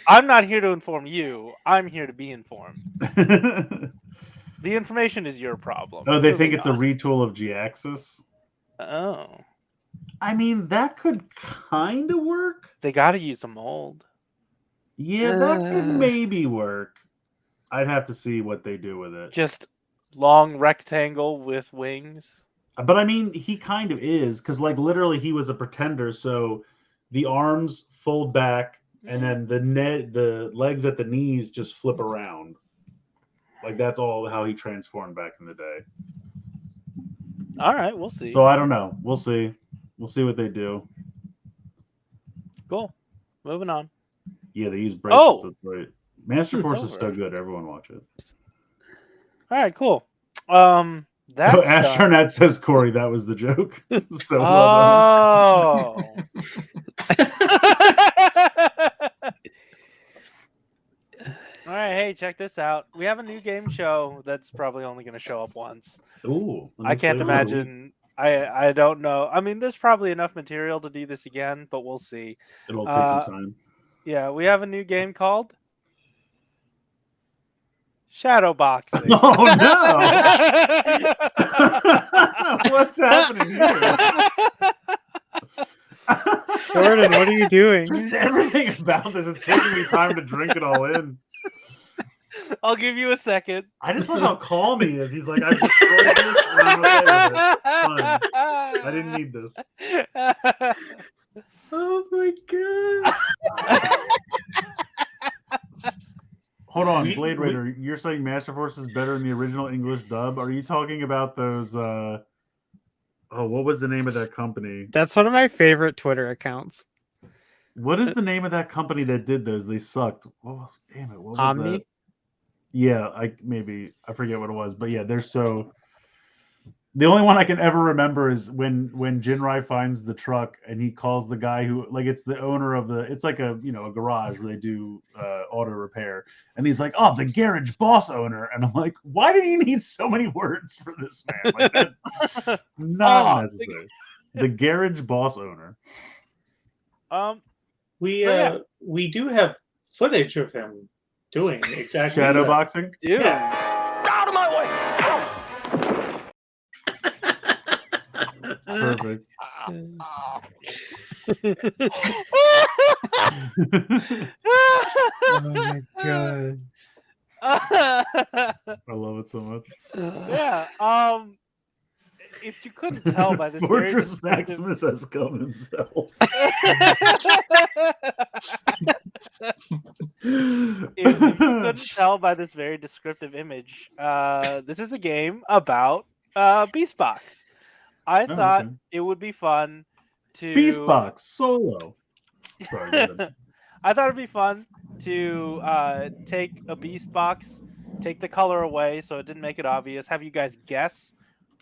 I'm not here to inform you. I'm here to be informed. The information is your problem. Oh, they Moving think it's a on. retool of G-Axis? Oh, I mean, that could kind of work. they got to use a mold. Yeah, that could maybe work. I'd have to see what they do with it. Just long rectangle with wings. But I mean, he kind of is, because like literally he was a pretender, so the arms fold back and then the legs at the knees just flip around. Like that's all how he transformed back in the day. All right, we'll see. So I don't know. We'll see. We'll see what they do. Cool. Moving on. Yeah, they use bracelets. Oh! That's right. Master It's Force is so over. good. Everyone watch it. All right, cool. Oh, That's Astronaut says, Corey, that was the joke. So well Oh. All right, hey, check this out. We have a new game show that's probably only going to show up once. done. Ooh, I can't imagine. I don't know. I mean, there's probably enough material to do this again, but we'll see. It'll take some time. Yeah, we have a new game called Shadow Boxing. Oh no! What's happening here? Jordan, what are you doing? Just everything about this is taking me time to drink it all in. I'll give you a second. I just love how calm he is. He's like, I've destroyed this and I'm okay with it. Fine. I didn't need this. Oh my god. Hold on, Blade Raider. You're saying Master Force is better than the original English dub? Are you talking about those? Oh, what was the name of that company? That's one of my favorite Twitter accounts. What is the name of that company that did those? They sucked. Oh, damn it! What was Omni? that? Yeah, I forget what it was, but yeah, they're so. The only one I can ever remember is when Jinrai finds the truck and he calls the guy who like it's the owner of the it's like a a garage where they do auto repair, and he's like, oh, the garage boss owner, and I'm like, why did he need so many words for this man? Like that, not necessary. The garage boss owner. We do have footage of him doing exactly Shadow that. boxing. Dude. Out of my way! Perfect. Oh my god. I love it so much. Yeah. If you couldn't tell by this very Fortress descriptive... Maximus has come himself. if you couldn't tell by this very descriptive image, this is a game about Beast Box. I thought okay. it would be fun to Beast Box solo. Sorry, go ahead. I thought it'd be fun to take a Beast Box, take the color away so it didn't make it obvious. Have you guys guess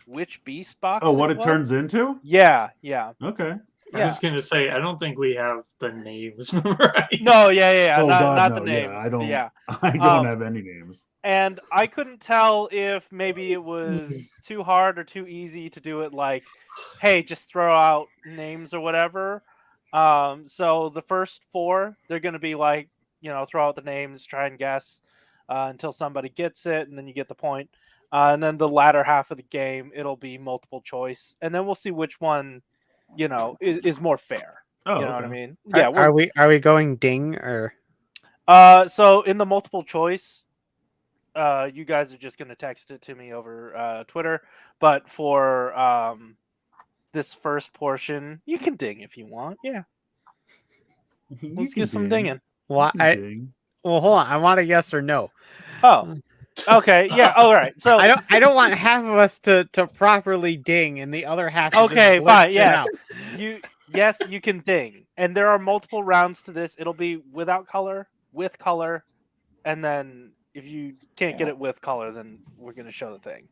which Beast Box? Oh, what it was? turns into? Yeah. Okay. I Yeah. was gonna say, I don't think we have the names right. No, yeah. Oh, not God, the no, names. yeah, I but don't. Yeah. I don't have any names. And I couldn't tell if maybe it was too hard or too easy to do it like, hey, just throw out names or whatever. So the first 4, they're going to be like, throw out the names, try and guess until somebody gets it, and then you get the point. And then the latter half of the game, it'll be multiple choice. And then we'll see which one, is more fair. Oh, You know what I okay. mean? Yeah. Are we going ding or? So in the multiple choice, you guys are just going to text it to me over Twitter. But for this first portion, you can ding if you want. Yeah. Let's get some dinging. Well, hold on. I want a yes or no. Oh, okay. Yeah. All right. So I don't want half of us to properly ding and the other half. Okay, fine. Yes. Yes, you can ding. And there are multiple rounds to this. It'll be without color, with color, and then if you can't get it with color, then we're going to show the thing.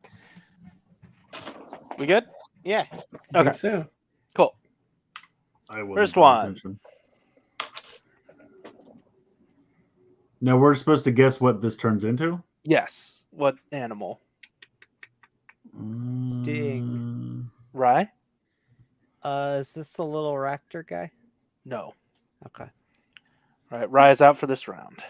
We good? Yeah. I Okay. think so. Cool. I wasn't First paying one. attention. Now we're supposed to guess what this turns into. Yes. What animal? Ding. Right? Is this the little raptor guy? No. Okay. All right. Rise out for this round.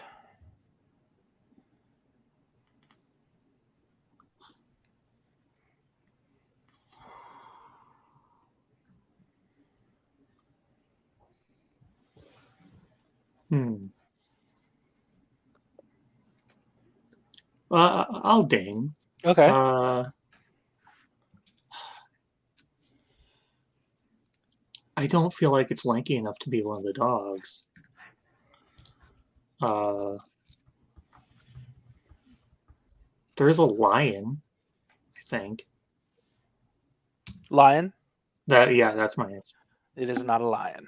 I'll ding. Okay. I don't feel like it's lanky enough to be one of the dogs. There's a lion, I think. Lion? That's my answer. It is not a lion.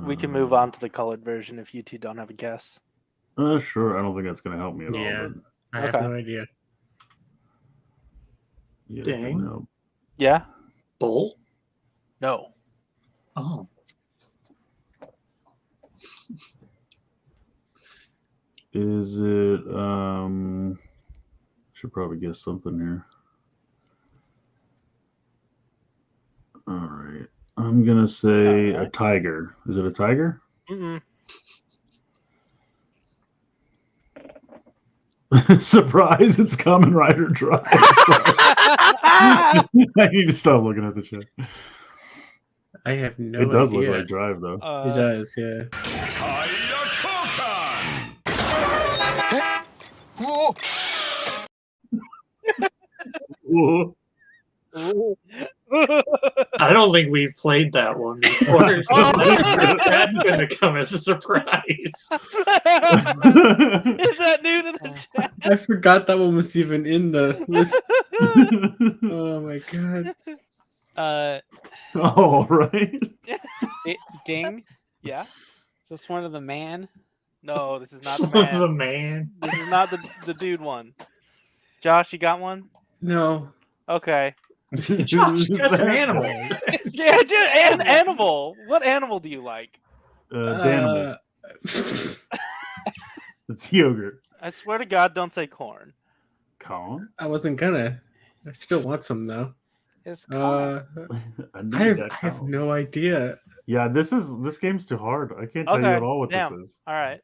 We can move on to the colored version if you two don't have a guess. Sure. I don't think that's going to help me at Yeah. all. I have Okay. no idea. But yeah, Dang. no. Yeah? Bull? No. Oh. Is it? Should probably guess something here. All right. I'm gonna say a tiger. Is it a tiger? Mm-mm. Surprise! It's Kamen Rider Drive. I need to stop looking at the chat. I have no It does idea. look like Drive though. It does, yeah. Whoa. I don't think we've played that one before, so that's going to come as a surprise. Is that new to the chat? I forgot that one was even in the list. Oh my god. All right. Ding. Yeah? Is this one of the man? No, this is not the man. The man. This is not the dude one. Josh, you got one? No. Okay. Josh, that's an animal. Yeah, an animal. What animal do you like? Danimals. It's yogurt. I swear to God, don't say corn. Corn? I wasn't gonna. I still want some though. It's I have no idea. Yeah, this game's too hard. I can't tell you Okay, at all what damn. this is. All right.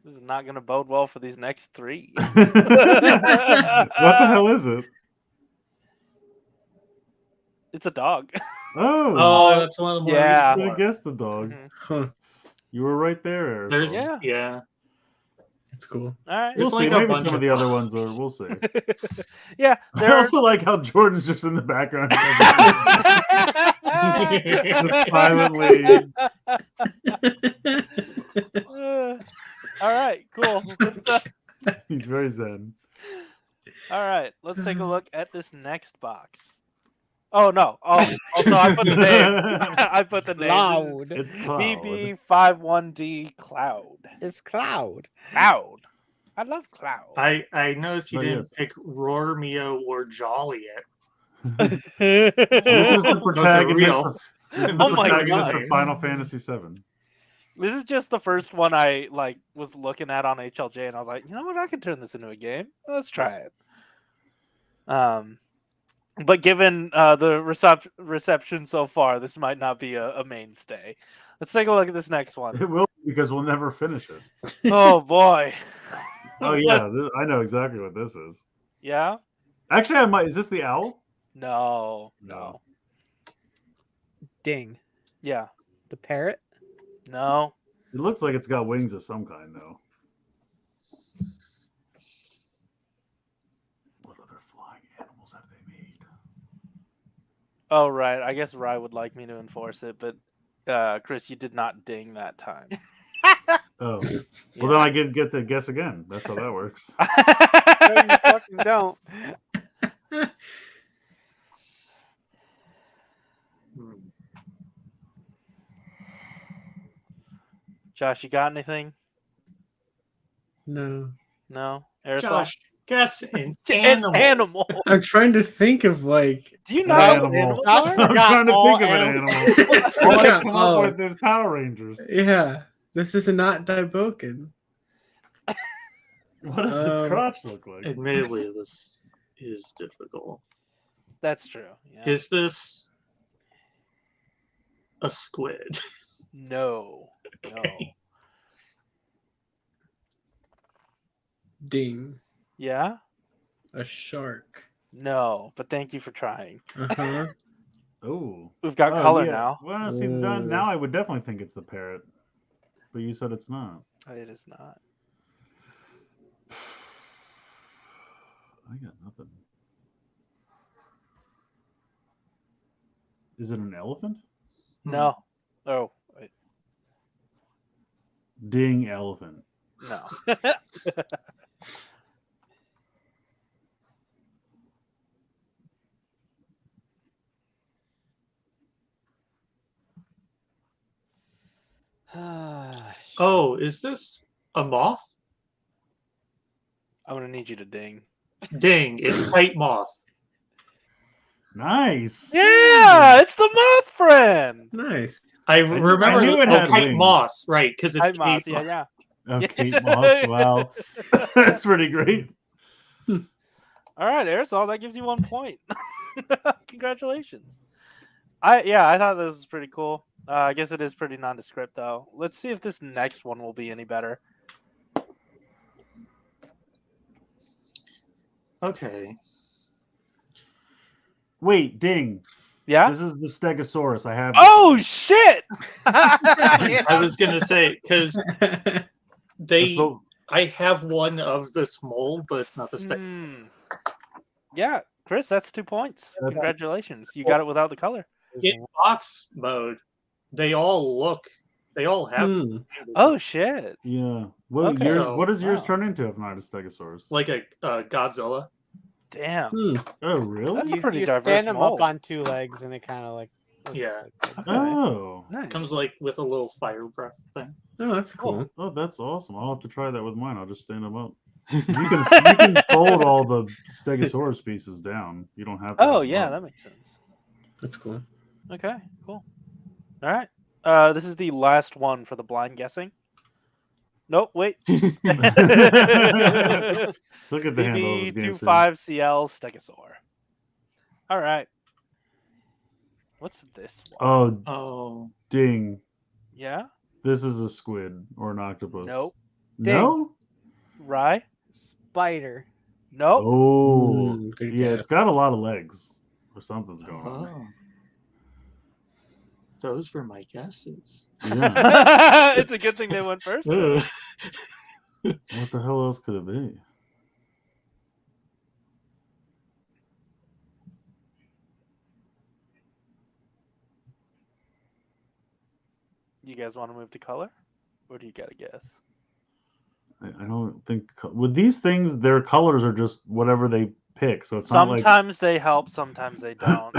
This is not going to bode well for these next 3. What the hell is it? It's a dog. Oh, Oh, that's one of the more yeah. I recent should have ones. guessed the dog. Mhm. Huh. You were right there, Aresol. There's Yeah. yeah. That's cool. All right. We'll There's see. like a Maybe bunch some of of the other ones dogs. are. We'll see. Yeah. I There are... also like how Jordan's just in the background. Just silently. All right. Cool. He's very zen. All right. Let's take a look at this next box. Oh no! Oh, also I put the name. I put the name. Cloud. It's Cloud. BB51D Cloud. It's Cloud. Cloud. I love Cloud. I noticed you Oh, didn't yes. pick Rormio or Jolly This yet. is the protagonist. real. Of, this is the Oh my protagonist God. of Final Fantasy VII. This is just the first one I was looking at on HLJ, and I was like, you know what? I can turn this into a game. Let's try it. But given the reception so far, this might not be a mainstay. Let's take a look at this next one. It will because we'll never finish it. Oh boy. Oh yeah, I know exactly what this is. Yeah? Actually, I might. Is this the owl? No. No. Ding. Yeah. The parrot. No. It looks like it's got wings of some kind, though. What other flying animals have they made? Oh right. I guess Rye would like me to enforce it, but Chris, you did not ding that time. Oh, well then I get to guess again. That's how that works. No, you fucking don't. Hmm. Josh, you got anything? No. No? Aerosol? Josh, guess an An animal. animal. I'm trying to think of like. Do you An know what animal. animals Josh are? I'm forgot trying to all think of an animals. animal. All I Yeah, come oh. up with is Power Rangers. Yeah, this is not Daiboken. What does its crotch look like? Admittedly, this is difficult. That's true. Yeah. Is this a squid? No. Okay. Ding. Yeah? A shark. No. But thank you for trying. Uh-huh. Oh, We've got color yeah. now. Well, see, now I would definitely think it's the parrot, but you said it's not. It is not. I got nothing. Is it an elephant? No. Oh, wait. Ding elephant. No. Oh, is this a moth? I'm going to need you to ding. Ding, it's kite moth. Nice. Yeah, it's the moth friend. Nice. I remember knew it had kite wings. moss, right? Because it's Hi, Moss. Kate Yeah, Moss. yeah. Oh, Kate Moss. Wow. That's pretty great. All right, Aerosol, that gives you 1 point. Congratulations. I thought this was pretty cool. I guess it is pretty nondescript, though. Let's see if this next one will be any better. Okay. Wait, ding. Yeah? This is the Stegosaurus. I have. Oh, shit! I was gonna say because That's they. the- I have one of this mold, but not the stick. Yeah, Chris, that's 2 points. Okay. Congratulations. You got it without the color. In box mode, they all have Hmm. Oh, shit. Yeah. What, Okay. yours, So- what does yours wow. turn into if not a Stegosaurus? like a Godzilla. Damn. Hmm. Oh, really? That's a You, pretty you diverse stand them mold. up on 2 legs, and it kind of like. looks Yeah. like- Okay. Oh. Nice. Comes like with a little fire breath thing. Oh, that's cool. Oh, that's awesome. I'll have to try that with mine. I'll just stand them up. You can fold all the Stegosaurus pieces down. You don't have to. Oh, have yeah, them that up. makes sense. That's cool. Okay, cool. All right. This is the last one for the blind guessing. Nope, wait. Look at the handle of this game. Sam. BB25CL Stegosaur. All right. What's this one? Oh, Oh, ding. Yeah? This is a squid or an octopus. Nope. No. Rye? Spider. Nope. Oh, Good yeah, guess. it's got a lot of legs, or something's going on. Oh. Those were my guesses. Yeah. It's a good thing they went first. Ugh. What the hell else could it be? You guys want to move to color? Or do you got to guess? I don't think with these things, their colors are just whatever they pick. So it's not like Sometimes they help, sometimes they don't.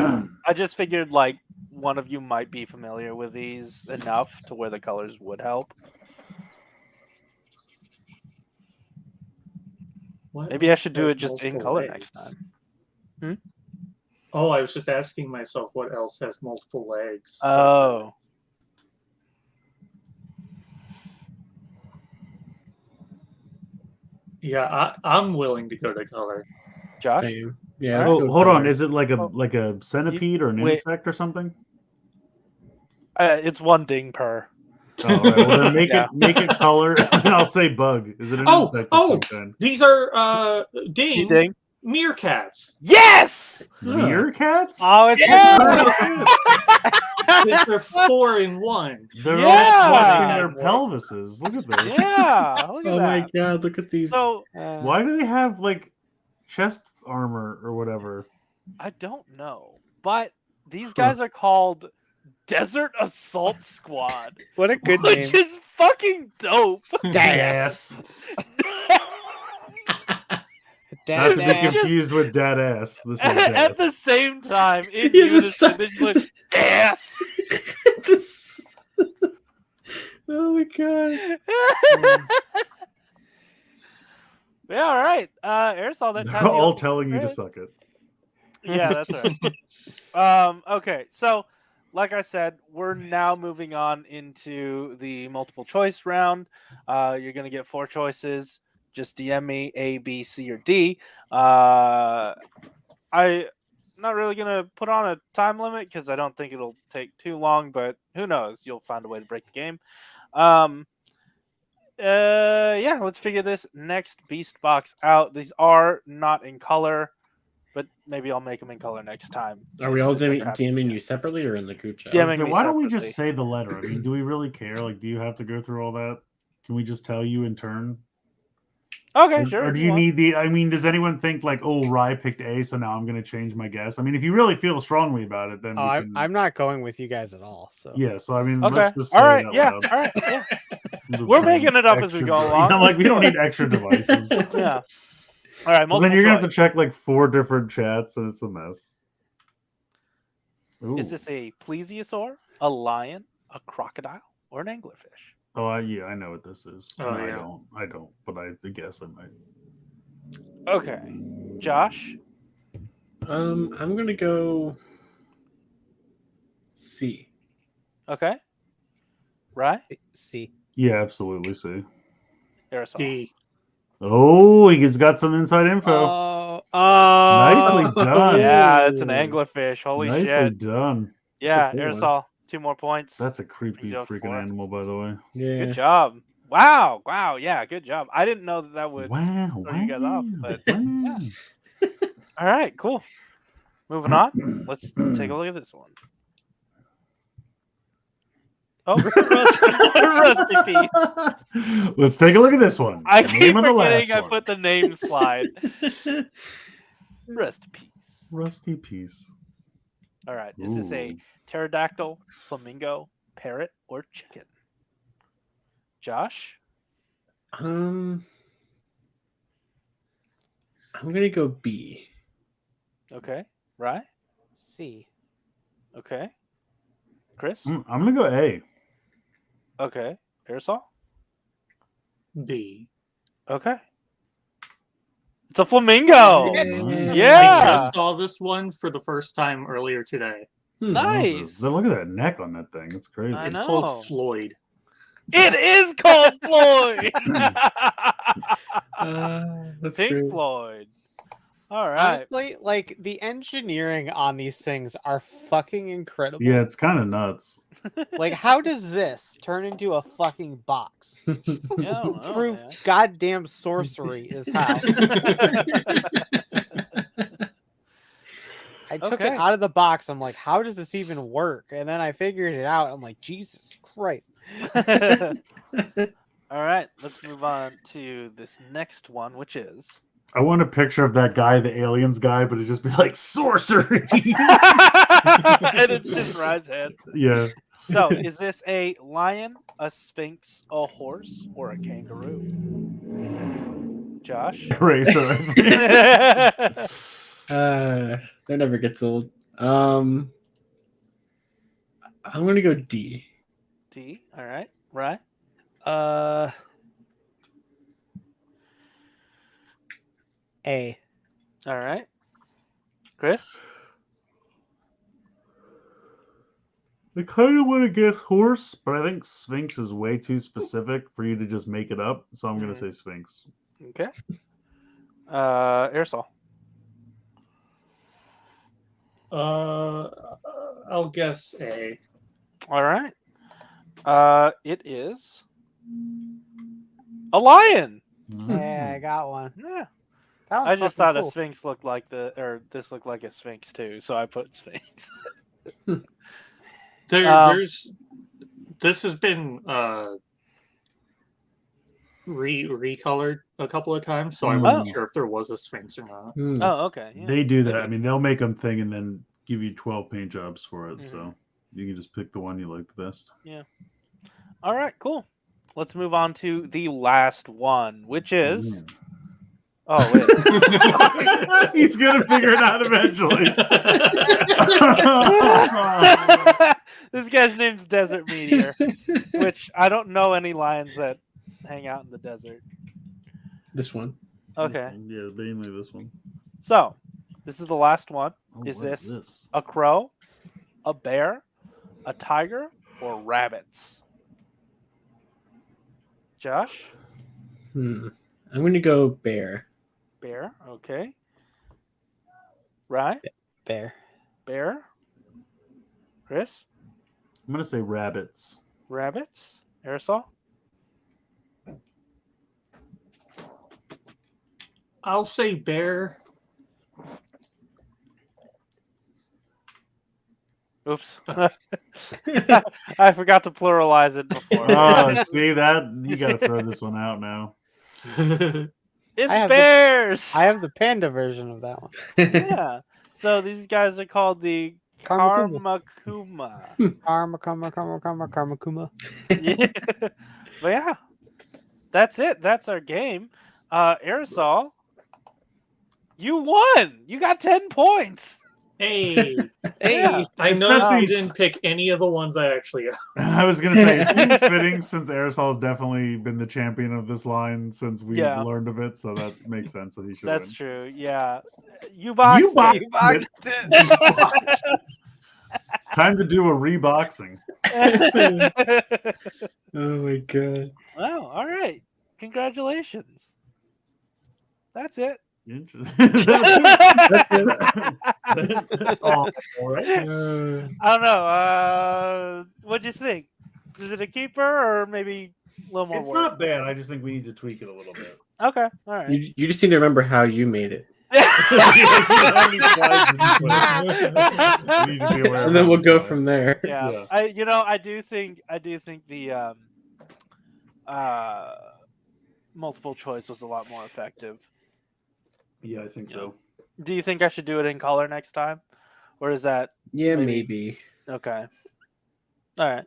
I just figured like one of you might be familiar with these enough to where the colors would help. What Maybe I else should do has it just in multiple color legs? next time. Oh, I was just asking myself what else has multiple legs. Oh. Yeah, I'm willing to go to color. Josh? Same. Yeah. All let's oh, go hold on. color. Is it like Oh, a centipede or an wait. insect or something? It's one ding per. Oh, all right. Well, then make Yeah. it color, and I'll say bug. Is it an Oh, insect of oh, some kind? these are You ding ding? meerkats. Yes! Meerkats? Oh, it's Yeah! They're 4 in 1. They're Yeah! all flexing their pelvises. Look at this. Yeah! Look at Oh my that. god! Look at these. So, Why do they have like chest armor or whatever? I don't know. But these guys are called Desert Assault Squad. what a good Which name. is fucking dope. Yes. Not to be Dad. confused with dad ass. This is At gas. the same time, in Yeah, the unison, it's like, yes! This- Oh my god! Yeah, all right. Aerosol, that They're ties you all up. telling you to Right. suck it. Yeah, that's right. Okay, so like I said, we're now moving on into the multiple choice round. You're gonna get 4 choices. Just DM me A, B, C, or D. I'm not really gonna put on a time limit because I don't think it'll take too long, but who knows? You'll find a way to break the game. Yeah, let's figure this next beast box out. These are not in color, but maybe I'll make them in color next time. Are we all If this ever happens DMing again. you separately or in the group chat? Yeah, So me why don't we separately. just say the letter? I mean, do we really care? Like, do you have to go through all that? Can we just tell you in turn? Okay, Or, sure. or if do you you want. need the? I mean, does anyone think like, oh, Rye picked A, so now I'm going to change my guess? I mean, if you really feel strongly about it, then Oh, we can... I'm not going with you guys at all. So Yeah, so I mean, Okay. let's just say All right. it out Yeah. loud. All right. Yeah. The We're brain making it up as we extra go device. along. I'm Let's like, we do don't it. need extra devices. Yeah. All right. Well, then Multiple you're gonna have choice. to check like 4 different chats, and it's a mess. Ooh. Is this a plesiosaur, a lion, a crocodile, or an anglerfish? Oh, yeah, I know what this is. Oh, No, yeah. I don't, but I guess I might. Okay. Josh. I'm gonna go C. Okay. Right. see. Yeah, absolutely. See. Aerosol. D. Oh, he's got some inside info. Nicely done. Yeah, it's an anglerfish. Holy Nicely shit. done. Yeah, That's a cool one. Aerosol. 2 more points. That's a creepy Brings you up freaking 4. animal, by the way. Yeah. Good job. Wow. Wow. Yeah, good job. I didn't know that would Wow! throw you guys off, but wow. all right, cool. Moving on. Let's take a look at this one. Oh, Rusty Piece. Let's take a look at this one. I The keep name of the forgetting last I one. put the name slide. Rusty Piece. Rusty Piece. All right. Is this a Ooh. pterodactyl, flamingo, parrot, or chicken? Josh? I'm gonna go B. Okay. Right? C. Okay. Chris? I'm gonna go A. Okay. Aerosol? B. Okay. It's a flamingo. I Yeah. just saw this one for the first time earlier today. Nice. Look at that neck on that thing. It's crazy. I It's know. called Floyd. It is called Floyd. That's Pink true. Floyd. All right. Honestly, like the engineering on these things are fucking incredible. Yeah, it's kind of nuts. Like, how does this turn into a fucking box? Yeah, I don't know, Through man. goddamn sorcery is how. I took Okay. it out of the box. I'm like, how does this even work? And then I figured it out. I'm like, Jesus Christ. All right, let's move on to this next one, which is. I want a picture of that guy, the aliens guy, but it'd just be like sorcery. And it's just Rise Head. Yeah. So, is this a lion, a sphinx, a horse, or a kangaroo? Josh? Eraser. I think. That never gets old. I'm gonna go D. D. All right. Right. A. All right. Chris? I kind of want to guess horse, but I think sphinx is way too specific for you to just make it up. So I'm gonna say sphinx. Okay. Aresol. I'll guess A. All right. It is a lion. Yeah, I got one. Yeah. That one's I just fucking thought a cool. sphinx looked like this looked like a sphinx too, so I put sphinx. There's this has been recolored a couple of times, so I wasn't Oh. sure if there was a sphinx or not. Hmm. Oh, okay. Yeah. They do that. Okay. I mean, they'll make them thing and then give you 12 paint jobs for it. Mhm. So you can just pick the one you like the best. All right, cool. Let's move on to the last one, which is. Oh wait. He's gonna figure it out eventually. This guy's name's Desert Meteor, which I don't know any lions that hang out in the desert. This one. Okay, Yeah, mainly this one. so this is the last one. Oh, Is what this a crow, a bear, a tiger, or rabbits? Josh? I'm gonna go bear. Bear, okay. Right? Bear. Bear? Chris? I'm gonna say rabbits. Rabbits? Aerosol? I'll say bear. Oops. I forgot to pluralize it before. Oh, see that? You gotta throw this one out now. It's I have bears! I have the panda version of that one. Yeah. So these guys are called the Karmakuma. Karmakuma. Karmakuma. Yeah. But yeah. That's it. That's our game. Aerosol, you won! You got 10 points! Hey, Yeah. I noticed Wow. you didn't pick any of the ones I actually got. I was gonna say it seems fitting since Aresol has definitely been the champion of this line since we've Yeah. learned of it, so that makes sense that he should That's win. true. Yeah. You boxed boxed it. it. Time to do a reboxing. Oh my god. Wow. All right. Congratulations. That's it. Interesting. That's all right. I don't know. What'd you think? Is it a keeper or maybe a little more It's work? not bad. I just think we need to tweak it a little bit. Okay. All right. You just need to remember how you made it, We need to be aware of and then that we'll go slide. from there. Yeah. Yeah. I do think the multiple choice was a lot more effective. Yeah, I think so. Do you think I should do it in color next time? Or is that Yeah, Maybe. maybe. okay? All right.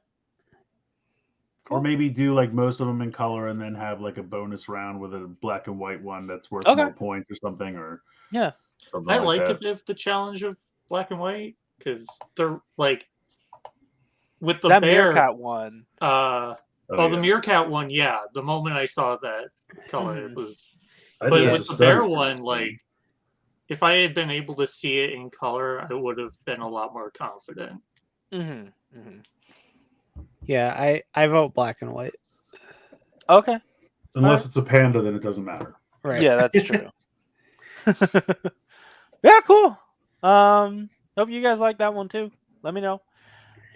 Or maybe do like most of them in color and then have like a bonus round with a black and white one that's worth Okay. more points or something, or Yeah. something I like like a that. bit of the challenge of black and white because they're like with the That bear. meerkat one. The yeah. meerkat one, yeah. The moment I saw that color, it was. I But just had with to the bear study. one, like, if I had been able to see it in color, I would have been a lot more confident. Mm-hmm. Mm-hmm. Yeah, I vote black and white. Okay. Unless it's a panda, then it doesn't matter. Right. Yeah, that's true. Yeah, cool. Hope you guys like that one too. Let me know.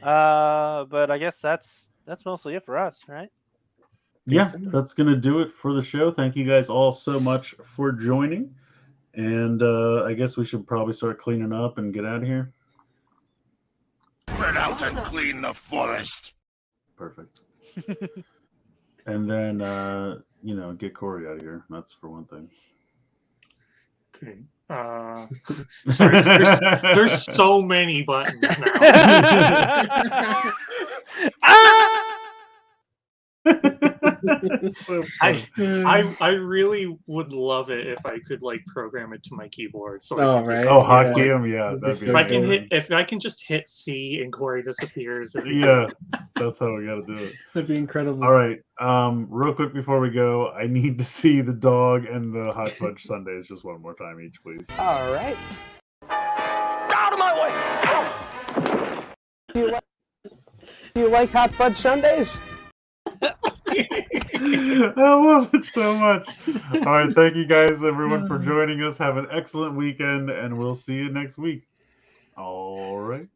But I guess that's mostly it for us, right? Yeah, so. that's gonna do it for the show. Thank you guys all so much for joining, and I guess we should probably start cleaning up and get out of here. Spread out and clean the forest. Perfect. And then get Corey out of here. That's for one thing. Okay. Sorry, there's so many buttons now. So funny. I really would love it if I could like program it to my keyboard. So Oh, I can just, right. Oh, Yeah. hotkey him, yeah, that'd be if I can amazing. if I can just hit C and Corey disappears. Yeah, that's how we gotta do it. That'd be incredible. All right. Real quick before we go, I need to see the dog and the hot fudge sundaes just one more time each, please. All right. Out of my way! You like hot fudge sundaes? I love it so much. All right, thank you guys, everyone, for joining us. Have an excellent weekend, and we'll see you next week. All right.